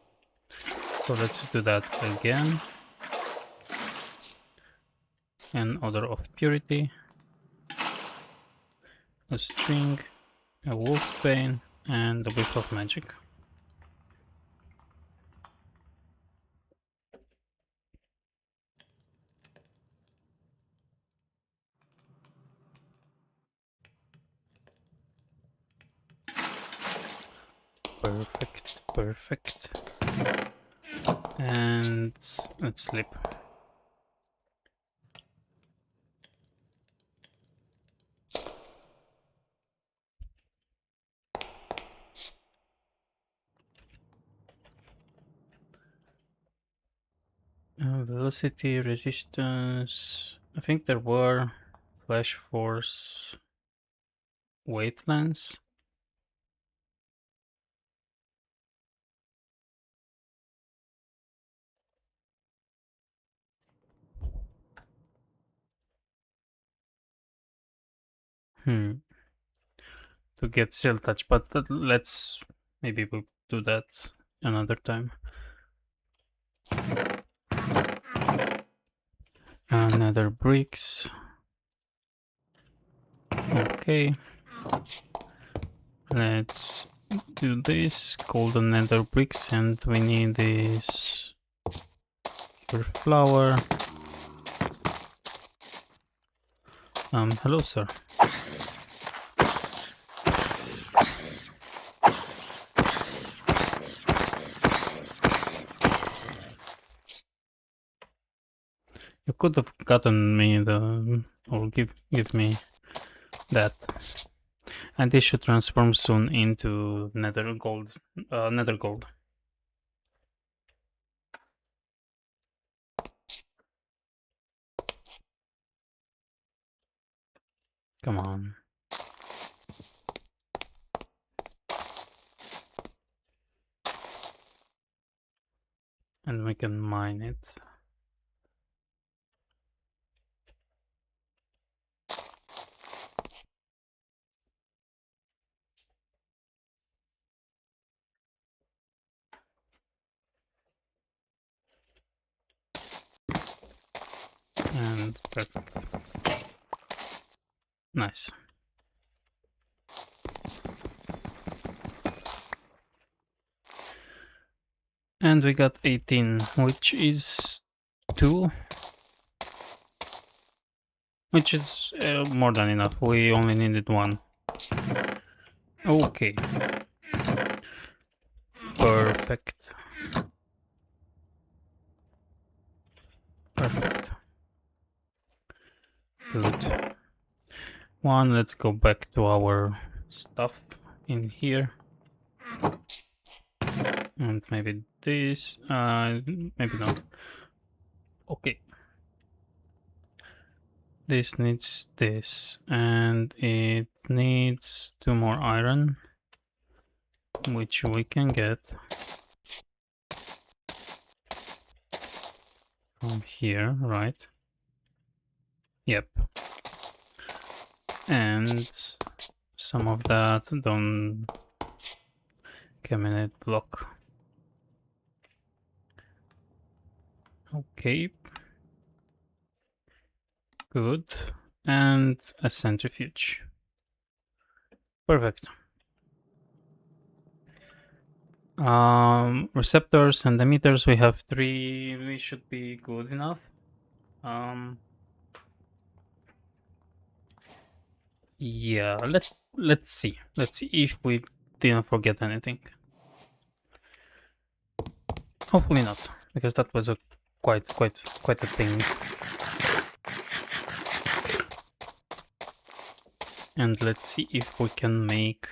So let's do that again. An Odor of Purity, a string, a Wolfsbane, and a Whiff of Magic. Perfect, perfect. And let's sleep. Velocity, resistance. I think there were flash force, weight lens. To get Cell Touch, but let's maybe we'll do that another time. Another bricks. Okay. Let's do this. Golden nether bricks, and we need this pure flower. Hello, sir. You could have gotten me the, or give me that. And this should transform soon into nether gold. Nether gold. Come on. And we can mine it. And perfect. Nice. And we got 18, which is 2. Which is more than enough. We only needed 1. Okay. Perfect. Perfect. Good. 1, let's go back to our stuff in here. And maybe this, maybe not. Okay. This needs this, and it needs 2 more iron, which we can get from here, right? Yep. And some of that don't cabinet block. Okay. Good. And a centrifuge. Perfect. Receptors and emitters, we have 3. We should be good enough. Yeah, let's see. Let's see if we didn't forget anything. Hopefully not, because that was a quite a thing. And let's see if we can make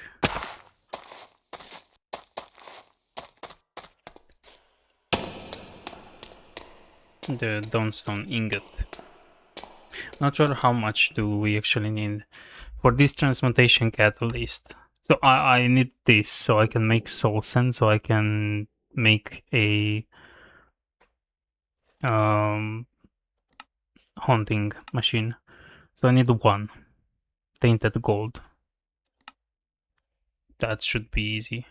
the Dawnstone ingot. Not sure how much do we actually need for this transmutation catalyst. So I need this so I can make soul sand, so I can make a haunting machine. So I need 1 tainted gold. That should be easy.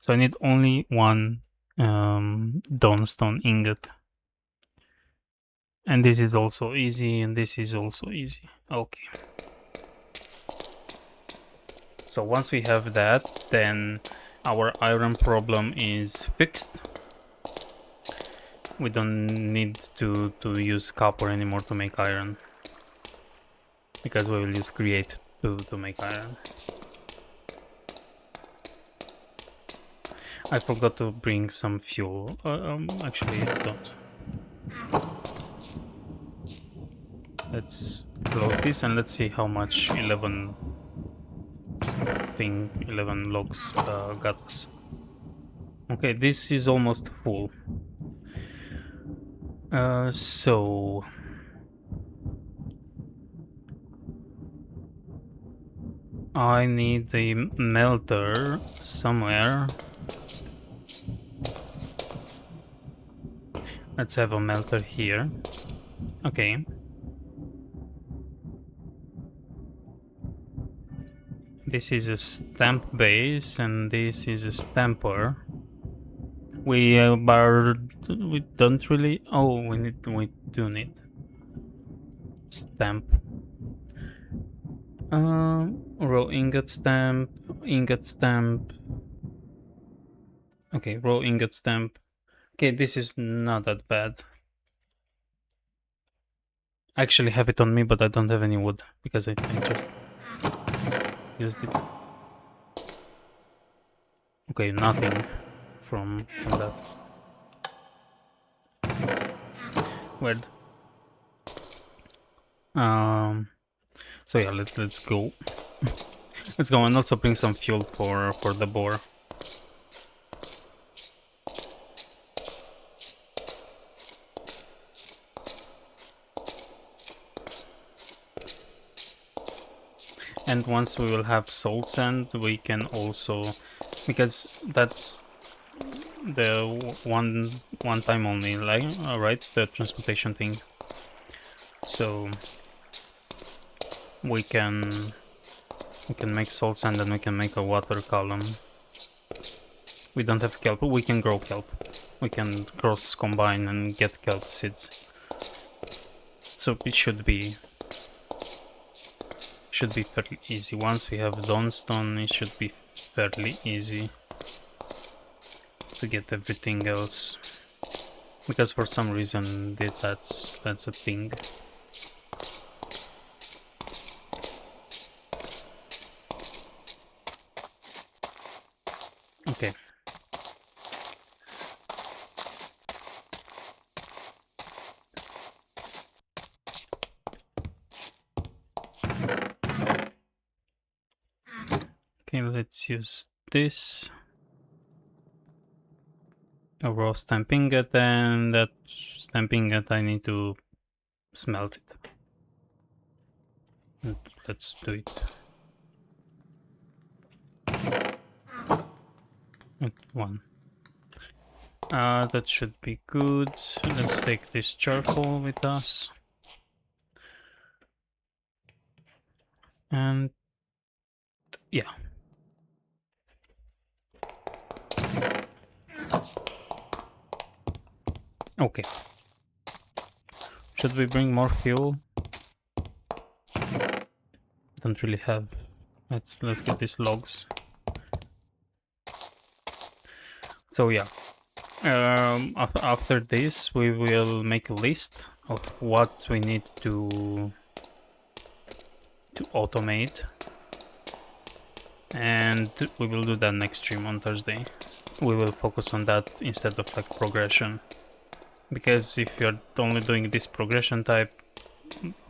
So I need only 1 Dawnstone ingot. And this is also easy, and this is also easy. Okay. So once we have that, then our iron problem is fixed. We don't need to use copper anymore to make iron, because we will use create to make iron. I forgot to bring some fuel. Actually, I don't. Let's close this and let's see how much 11 logs got us. Okay, this is almost full. So I need the melter somewhere. Let's have a melter here. Okay. This is a stamp base and this is a stamper. We don't really. Oh, we do need stamp. Raw ingot stamp, ingot stamp. Okay, raw ingot stamp. Okay, this is not that bad. I actually have it on me, but I don't have any wood because I just used it. Okay, nothing from that. Weird. So yeah, let's go. Let's go and also bring some fuel for the boar. And once we will have soul sand, we can also, because that's the one time only, like right, the transportation thing. So we can make soul sand and we can make a water column. We don't have kelp. We can grow kelp. We can cross combine and get kelp seeds. So it should be fairly easy. Once we have Dawnstone, it should be fairly easy to get everything else. Because for some reason that's a thing. Okay. Okay, let's use this. A raw stamp ingot, and that stamp ingot I need to smelt it. And let's do it. At one. That should be good. Let's take this charcoal with us. And yeah. Okay. Should we bring more fuel? Don't really have. Let's get these logs. So yeah. After this, we will make a list of what we need to automate, and we will do that next stream on Thursday. We will focus on that instead of like progression, because if you're only doing this progression type,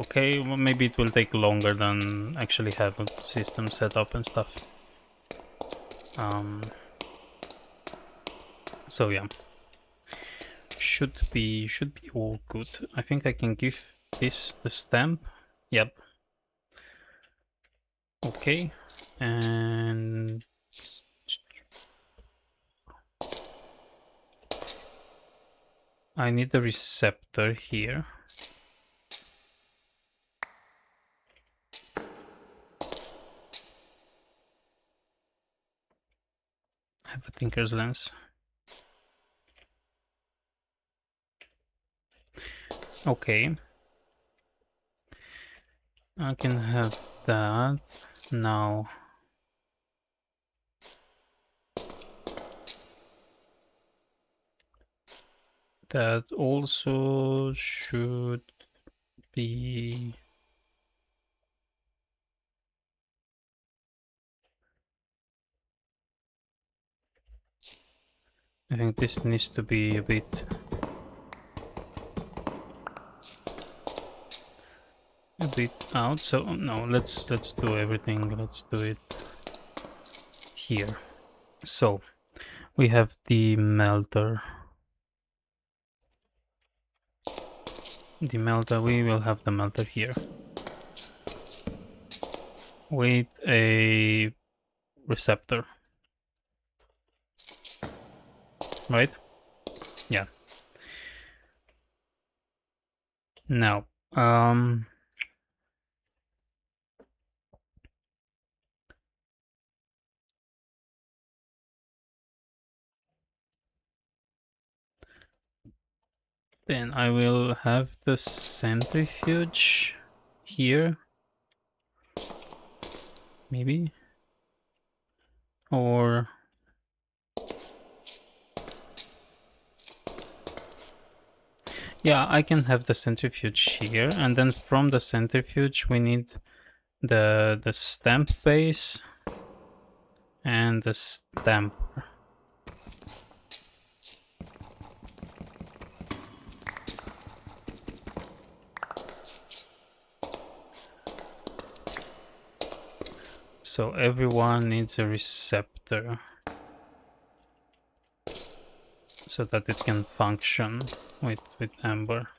okay, well, maybe it will take longer than actually have a system set up and stuff. So yeah, should be all good. I think I can give this the stamp. Yep. Okay, and I need a receptor here. I have a tinker's lens. Okay. I can have that now. That also should be... I think this needs to be a bit out. So no, let's do everything. Let's do it here. So we have the melter. The melter, we will have the melter here with a receptor, right? Yeah. Now, then I will have the centrifuge here, maybe, or yeah, I can have the centrifuge here, and then from the centrifuge we need the stamp base and the stamp. So everyone needs a receptor so that it can function with Ember.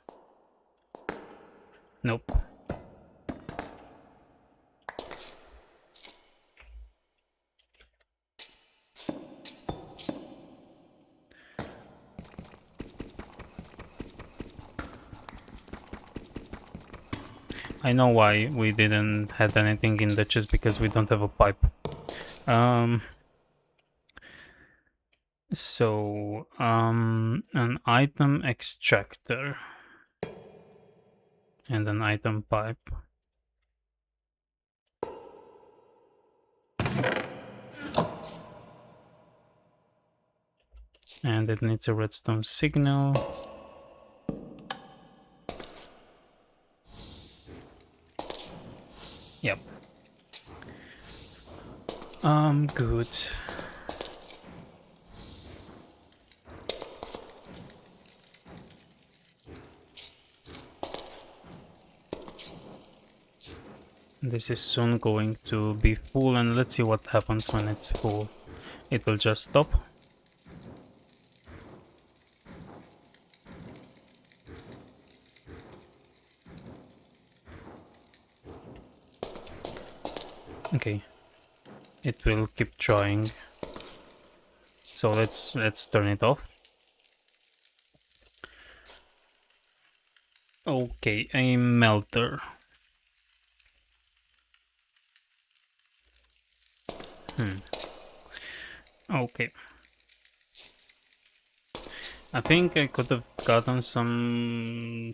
Nope. I know why we didn't have anything in the chest, because we don't have a pipe. So an item extractor and an item pipe. And it needs a redstone signal. Yep. Good. This is soon going to be full, and let's see what happens when it's full. It will just stop. Okay. It will keep trying. So let's turn it off. Okay, a melter. Okay. I think I could have gotten some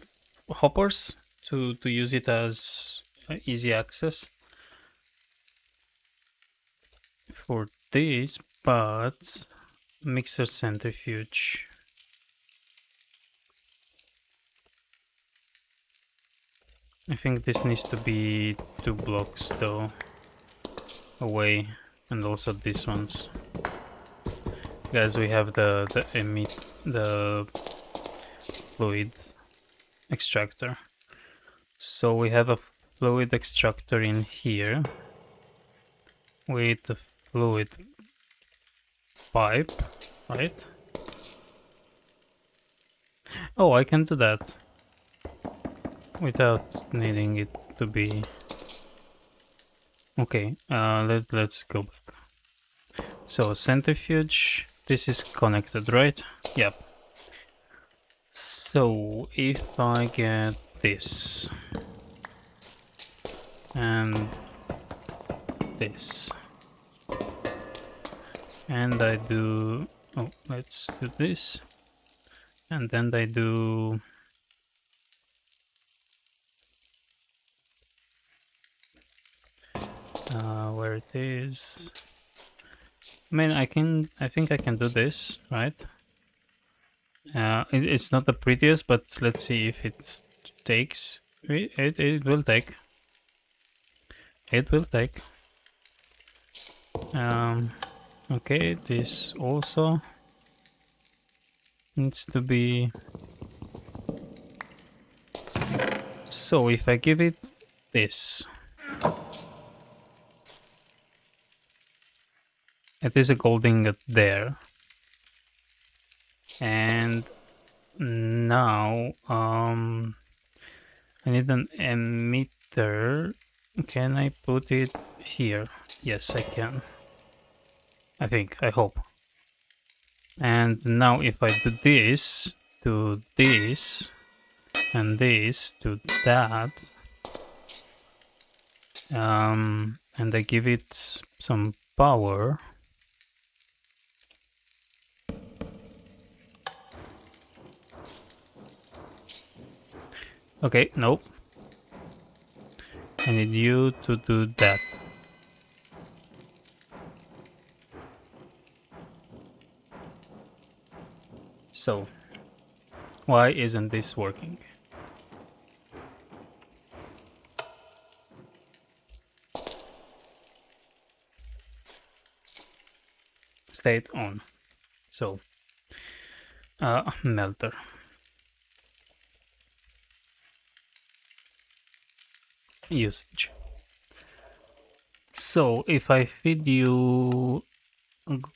hoppers to use it as easy access for this, but mixer centrifuge. I think this needs to be 2 blocks though away, and also these ones. Guys, we have the fluid extractor. So we have a fluid extractor in here with the fluid pipe, right? Oh, I can do that without needing it to be... Okay, let's go back. So centrifuge, this is connected, right? Yep. So if I get this and this, and I do... Oh, let's do this. And then I do... where it is... I mean, I think I can do this, right? It's not the prettiest, but let's see if it takes. It will take. It will take. Okay, this also needs to be... So if I give it this, it is a gold ingot there. And now I need an emitter. Can I put it here? Yes, I can. I think, I hope. And now if I do this to this and this to that, and I give it some power. Okay, nope. I need you to do that. So, why isn't this working? State on. So, melter. Usage. So, if I feed you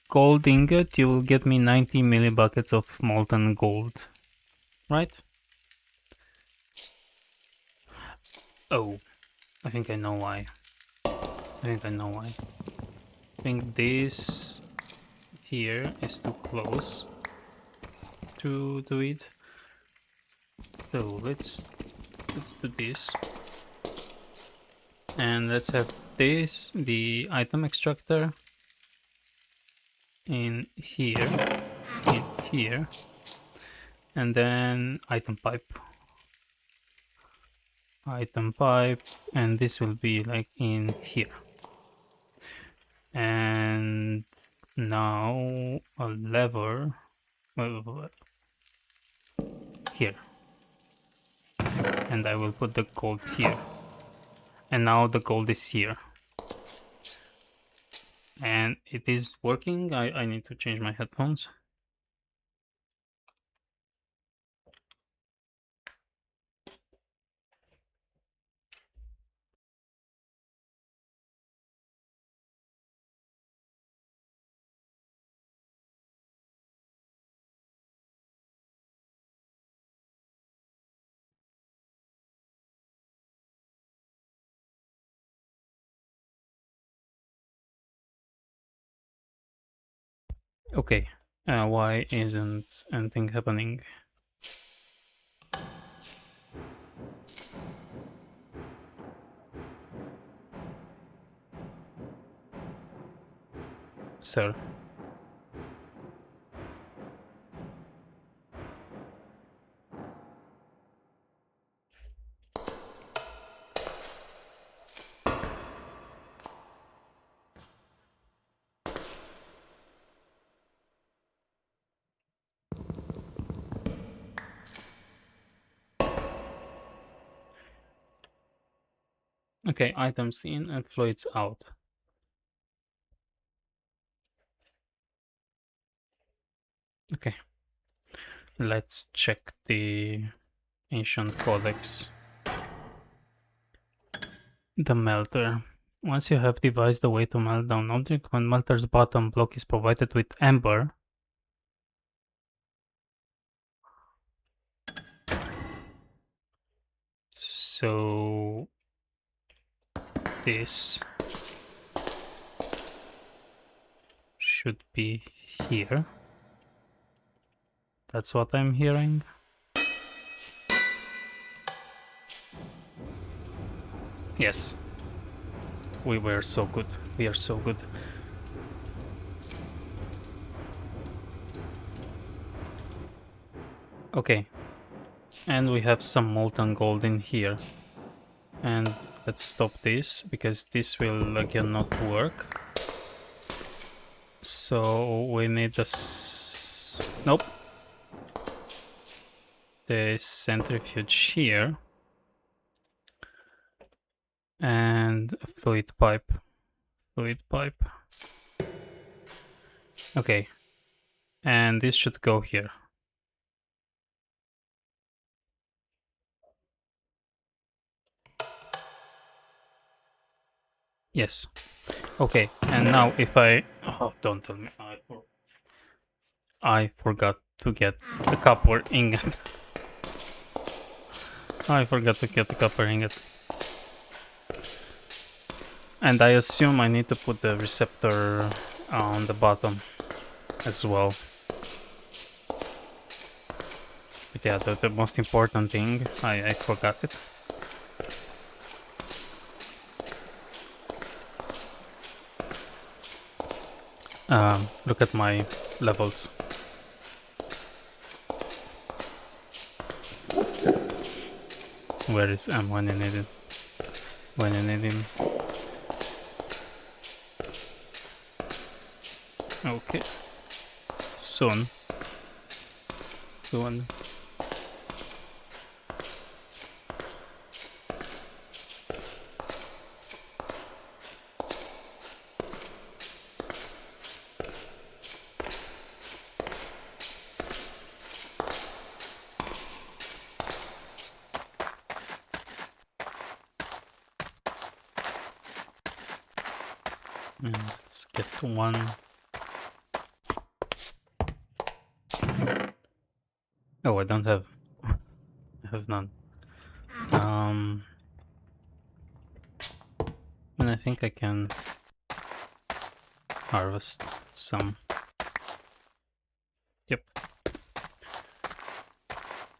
gold ingot, you will get me 90 millibuckets of molten gold. Right? Oh, I think I know why. I think this here is too close to do it. So let's do this. And let's have this, the item extractor, in here, and then item pipe, and this will be like in here. And now a lever here, and I will put the gold here, and now the gold is here, and it is working. I need to change my headphones. Okay, why isn't anything happening? Sir. Okay, items in and fluids out. Okay, let's check the ancient codex. The melter. Once you have devised a way to melt down object, when melter's bottom block is provided with Ember, so this should be here. That's what I'm hearing. Yes. We were so good. We are so good. Okay. And we have some molten gold in here. And let's stop this, because this will again not work. So we need a nope. The centrifuge here. And a fluid pipe. Okay. And this should go here. Yes. Okay, and now if I... Oh, don't tell me. I forgot to get the copper ingot. I forgot to get the copper ingot. And I assume I need to put the receptor on the bottom as well. But yeah, the most important thing, I forgot it. Look at my levels. Where is M when you need it? When you need him. Okay. Soon. Soon. Let's get to one. Oh, I don't have. I have none. And I think I can harvest some. Yep.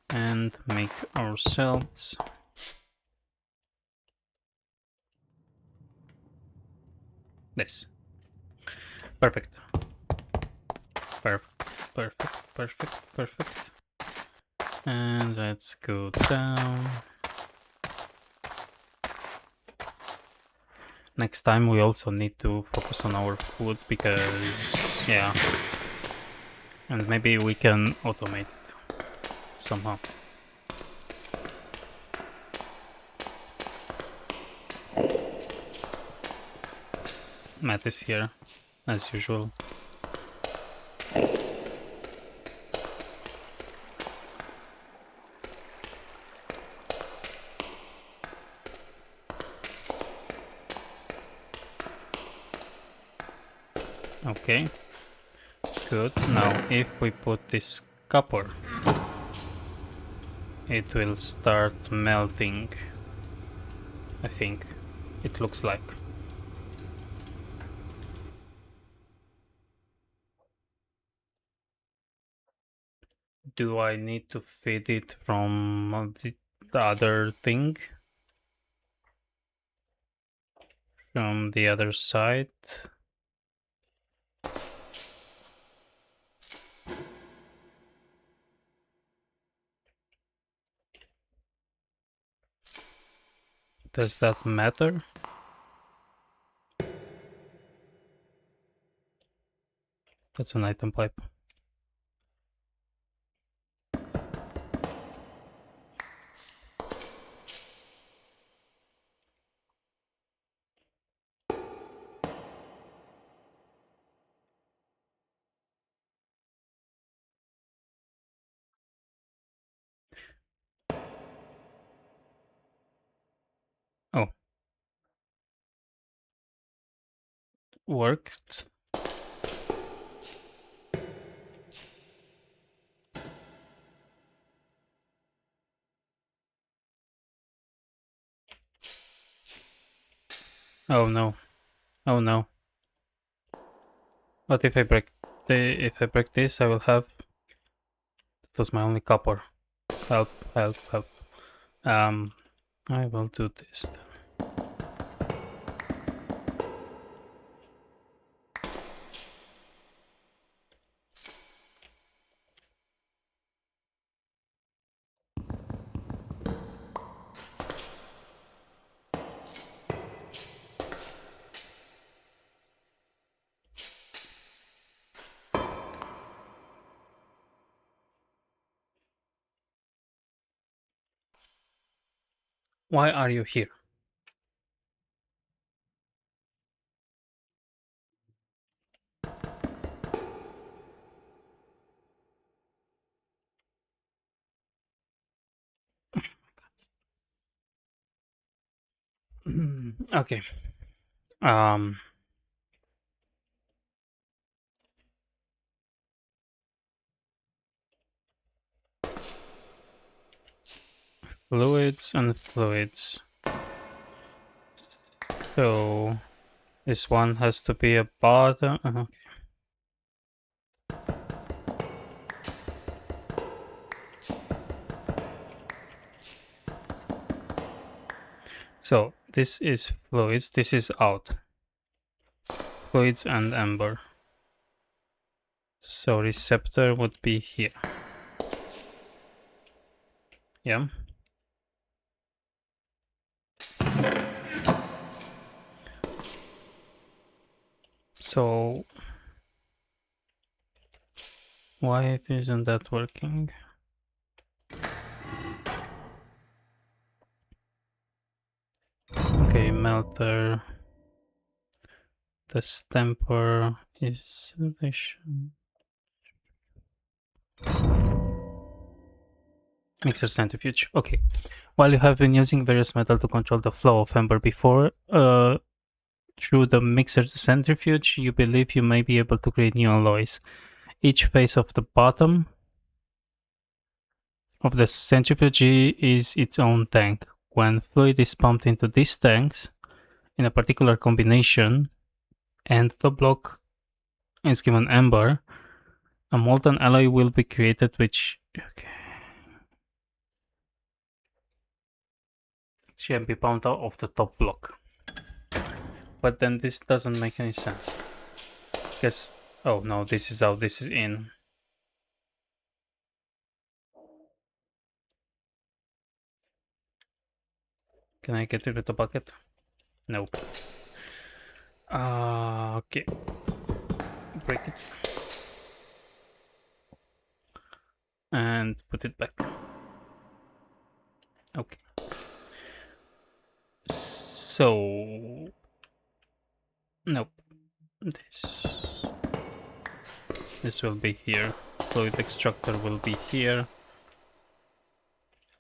And make ourselves this. Perfect. Perfect. And let's go down. Next time we also need to focus on our food because, yeah. And maybe we can automate it somehow. Matt is here, as usual. Okay, good. Now if we put this copper, it will start melting, I think. It looks like. Do I need to feed it from the other thing? From the other side? Does that matter? That's an item pipe. Oh. Worked. Oh no. Oh no. What if I break this, I will have. It was my only copper. Help. I will do this then. Why are you here? Okay. Fluids and fluids. So this one has to be a bottom. Okay. So this is fluids, this is out. Fluids and ember. So receptor would be here. Yeah. So why isn't that working? Okay, melter. The stamper is mixer centrifuge. Okay. While you have been using various metal to control the flow of ember before, through the mixer centrifuge, you believe you may be able to create new alloys. Each face of the bottom of the centrifuge is its own tank. When fluid is pumped into these tanks in a particular combination and the block is given ember, a molten alloy will be created which can be pumped out of the top block. But then this doesn't make any sense. Because, oh no, this is out, this is in. Can I get it with the bucket? Nope. Okay. Break it. And put it back. Okay. So... Nope. This will be here. Fluid extractor will be here.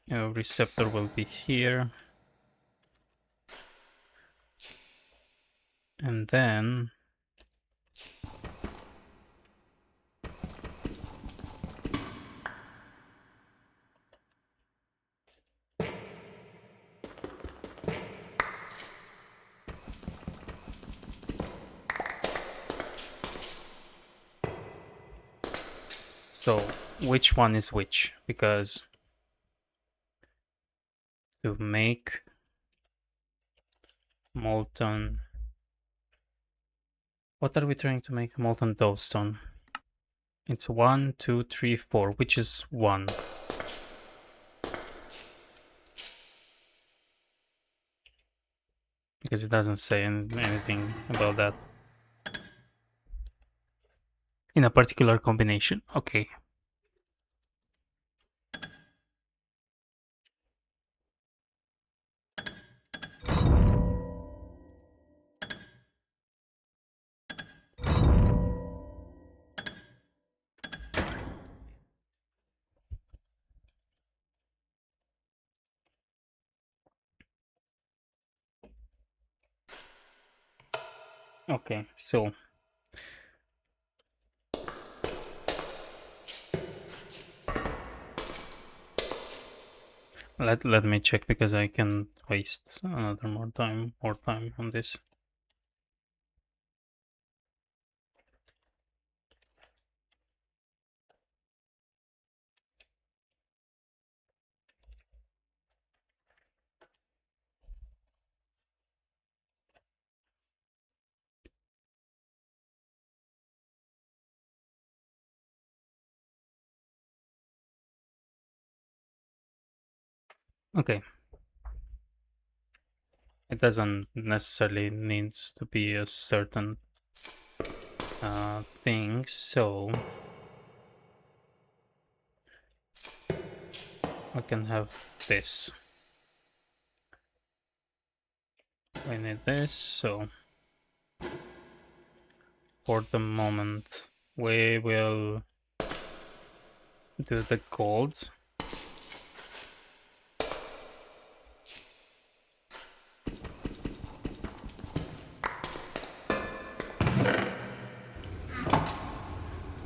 Receptor will be here. And then... So, which one is which? Because to make molten... What are we trying to make? Molten Dawnstone. It's 1, 2, 3, 4. Which is 1? Because it doesn't say anything about that. In a particular combination. Okay. Okay, so let me check because I can waste another more time on this. Okay. It doesn't necessarily needs to be a certain thing, so I can have this. We need this, so for the moment we will do the gold.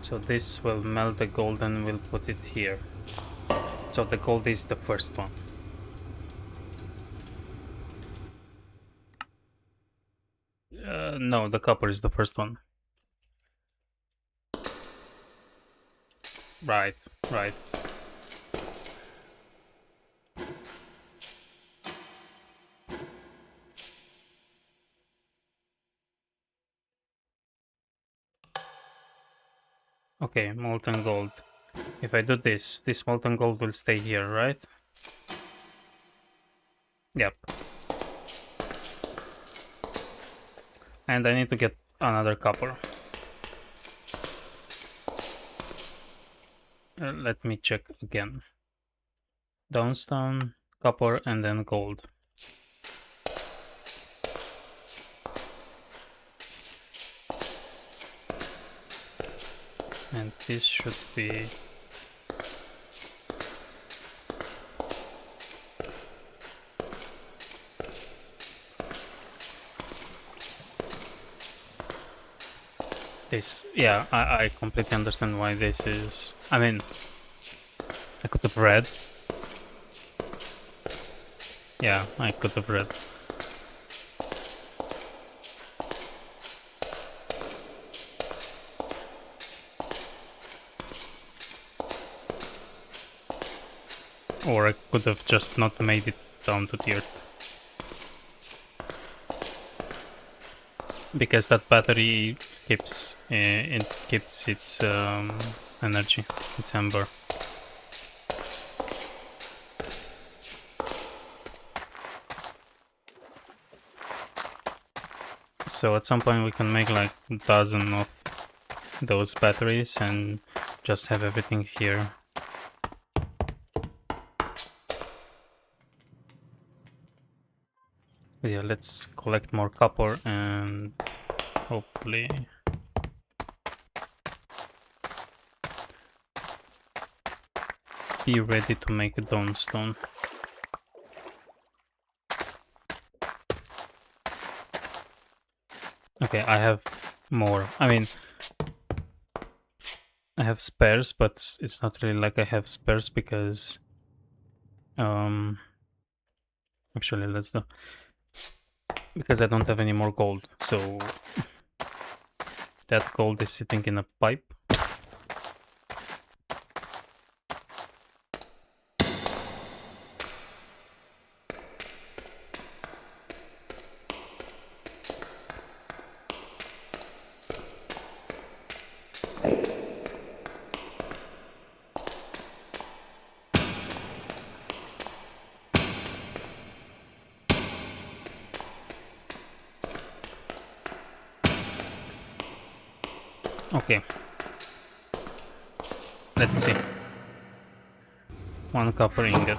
So this will melt the gold and we'll put it here. So the gold is the first one. No, the copper is the first one. Right, right. Okay, molten gold. If I do this molten gold will stay here, right? Yep. And I need to get another copper. Let me check again. Dawnstone, copper, and then gold. And this should be... this. Yeah, I completely understand why this is... I mean, I could have read. Yeah, I could have read. Or I could have just not made it down to the earth. Because that battery keeps it keeps its energy, its ember. So at some point we can make like a dozen of those batteries and just have everything here. Yeah, let's collect more copper and hopefully be ready to make a Dawnstone. Okay, I have more. I mean, I have spares, but it's not really like I have spares because actually let's do, because I don't have any more gold. So that gold is sitting in a pipe. Okay. Let's see. 1 copper ingot.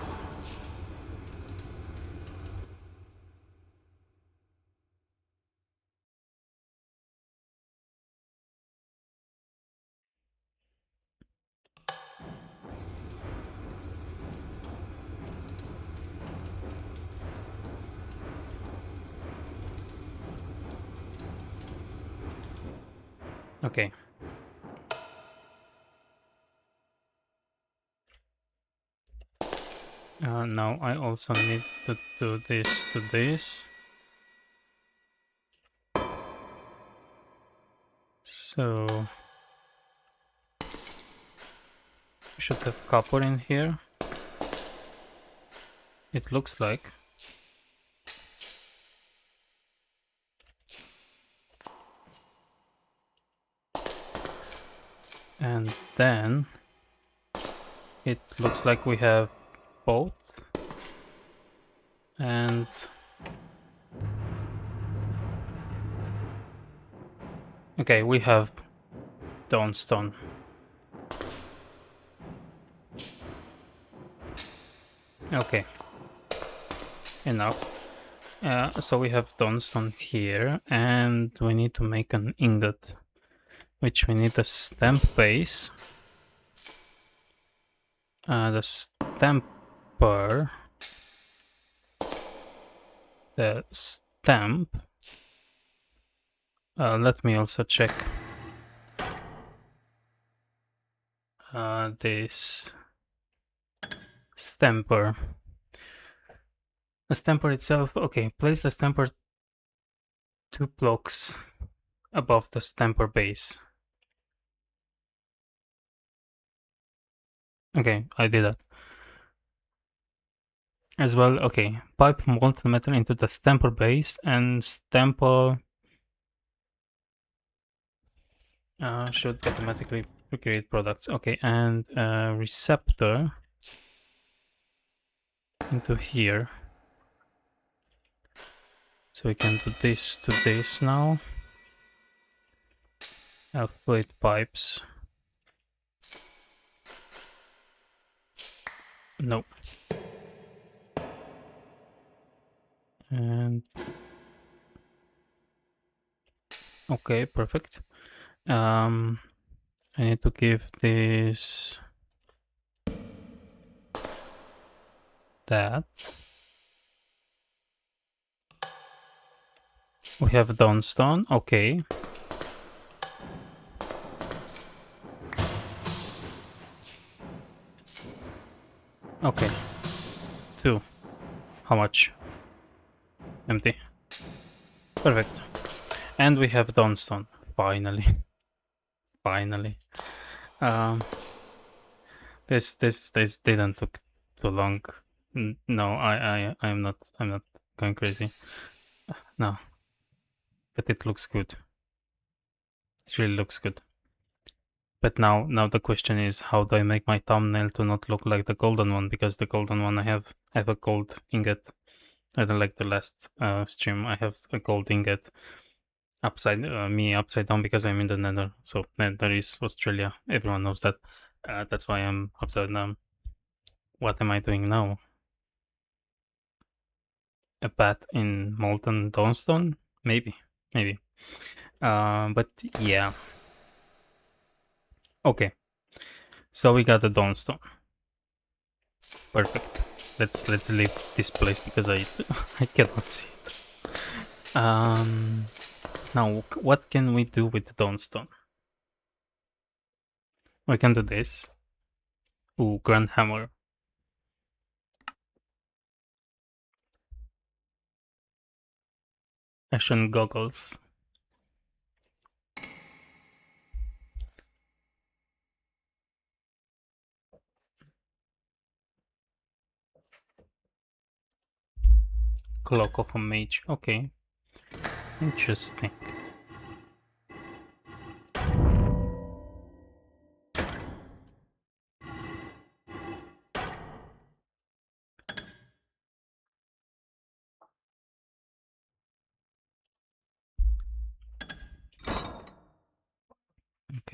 Okay. Now I also need to do this to this. So we should have copper in here. It looks like. And then it looks like we have both. And okay, we have Dawnstone. Okay, enough. So we have Dawnstone here, and we need to make an ingot, which we need a stamp base. The stamper, the stamp. Let me also check this stamper. The stamper itself, okay, place the stamper 2 blocks above the stamper base. Okay, I did that. As well, okay. Pipe molten metal into the stamper base and stamper should automatically create products. Okay, and receptor into here. So we can do this to this now. Plate pipes. No. And okay, perfect. I need to give this that. We have Dawnstone. Okay. Okay. 2. How much? Empty. Perfect. And we have Dawnstone. Finally. Finally. Um, this didn't took too long. No, I'm not going crazy. No, but it looks good. It really looks good. But now the question is, how do I make my thumbnail to not look like the golden one? Because the golden one I have a gold ingot. I don't like the last stream. I have a gold ingot upside down because I'm in the Nether. So Nether is Australia. Everyone knows that. That's why I'm upside down. What am I doing now? A bat in molten Dawnstone? Maybe. But yeah. Okay. So we got the Dawnstone. Perfect. Let's leave this place because I I cannot see it. Now what can we do with the Dawnstone? We can do this. Ooh, Grand Hammer. Ashen Goggles. Cloak of a Mage. Okay. Interesting.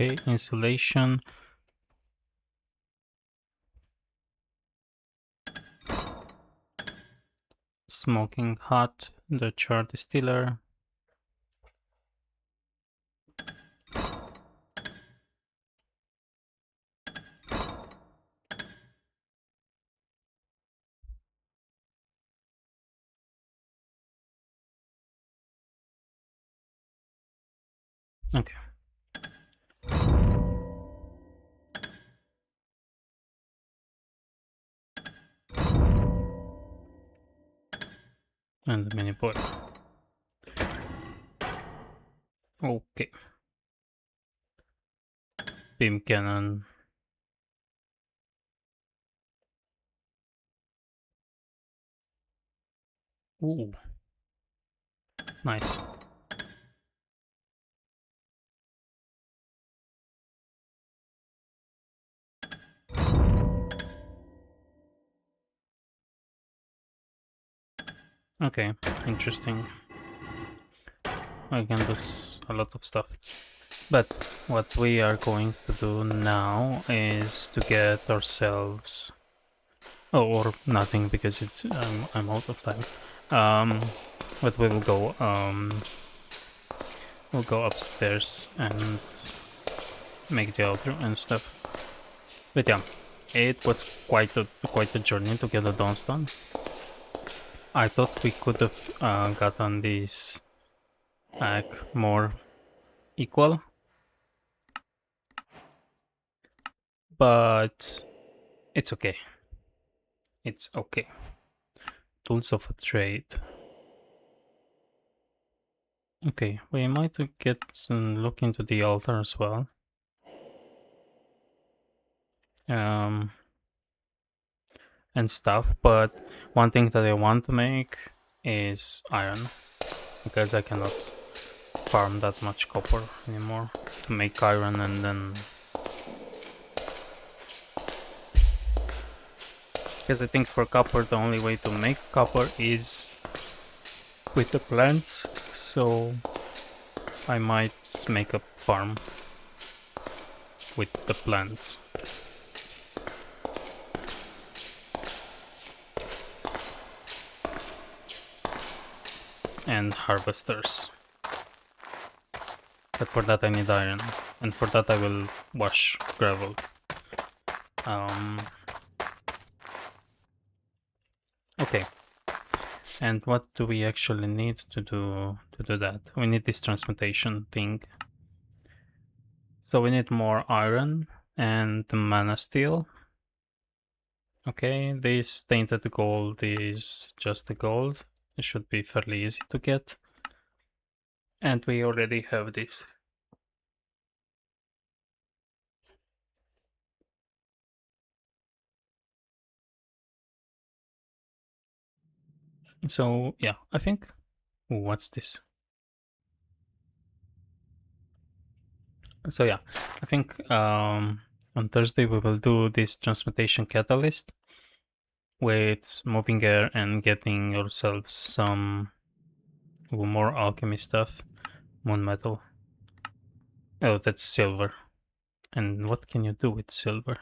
Okay, insulation. Smoking hot. The char distiller. Okay. And the mini board. Okay. Beam cannon. Ooh. Nice. Okay, interesting. I can do a lot of stuff. But what we are going to do now is to get ourselves... Oh, or nothing because it's I'm out of time. But we will go we'll go upstairs and make the outro and stuff. But yeah, it was quite a journey to get the Dawnstone. I thought we could have gotten this more equal, but it's okay. It's okay. Tools of a trade. Okay, we might get look into the altar as well. And stuff, but one thing that I want to make is iron, because I cannot farm that much copper anymore to make iron. And then because I think for copper the only way to make copper is with the plants, so I might make a farm with the plants. And harvesters. But for that I need iron, and for that I will wash gravel. Okay. And what do we actually need to do that? We need this transmutation thing. So we need more iron and mana steel. Okay, this tainted gold is just the gold. It should be fairly easy to get. And we already have this. So yeah, I think... Ooh, what's this? So yeah, I think on Thursday we will do this transmutation catalyst with moving air and getting ourselves some more alchemy stuff. Moon metal. Oh, that's silver. And what can you do with silver?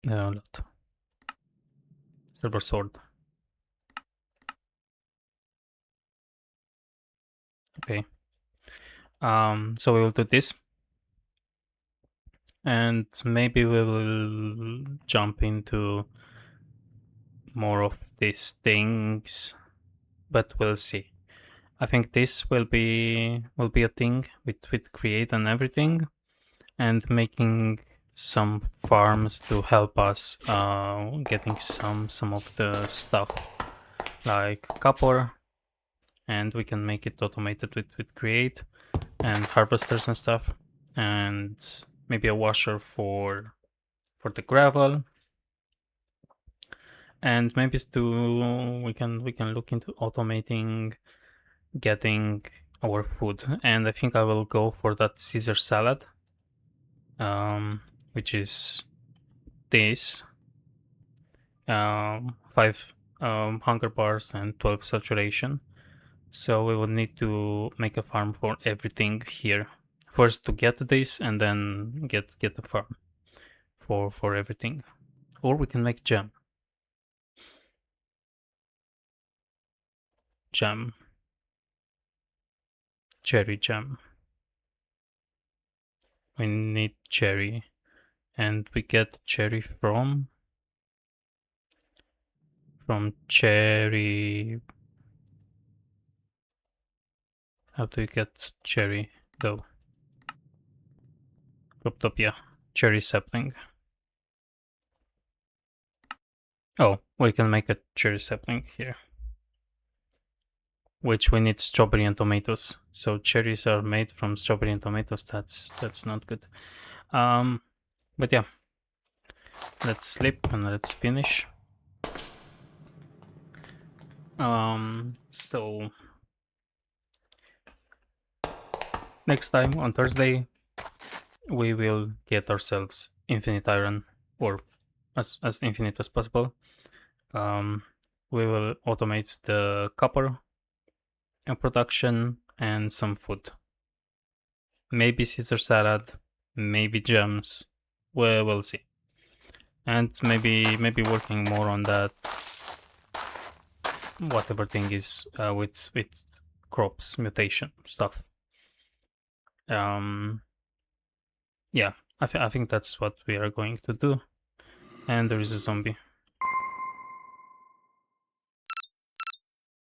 A lot. Silver sword. Okay. So we will do this. And maybe we will jump into more of these things, but we'll see. I think this will be a thing with create and everything, and making some farms to help us getting some of the stuff like copper, and we can make it automated with create and harvesters and stuff, and maybe a washer for the gravel, and maybe we can look into automating getting our food. And I think I will go for that Caesar salad, which is this 5 hunger bars and 12 saturation. So we will need to make a farm for everything here first to get this, and then get the farm for everything. Or we can make jam. Cherry jam. We need cherry, and we get cherry from cherry. How do you get cherry though? Croptopia, cherry sapling. Oh, we can make a cherry sapling here, which we need strawberry and tomatoes. So cherries are made from strawberry and tomatoes. That's not good. But yeah, let's sleep and let's finish. So next time on Thursday, we will get ourselves infinite iron, or as infinite as possible. We will automate the copper and production and some food. Maybe Caesar salad, maybe gems. We'll see. And maybe working more on that whatever thing is with crops mutation stuff. Yeah, I think that's what we are going to do. And there is a zombie.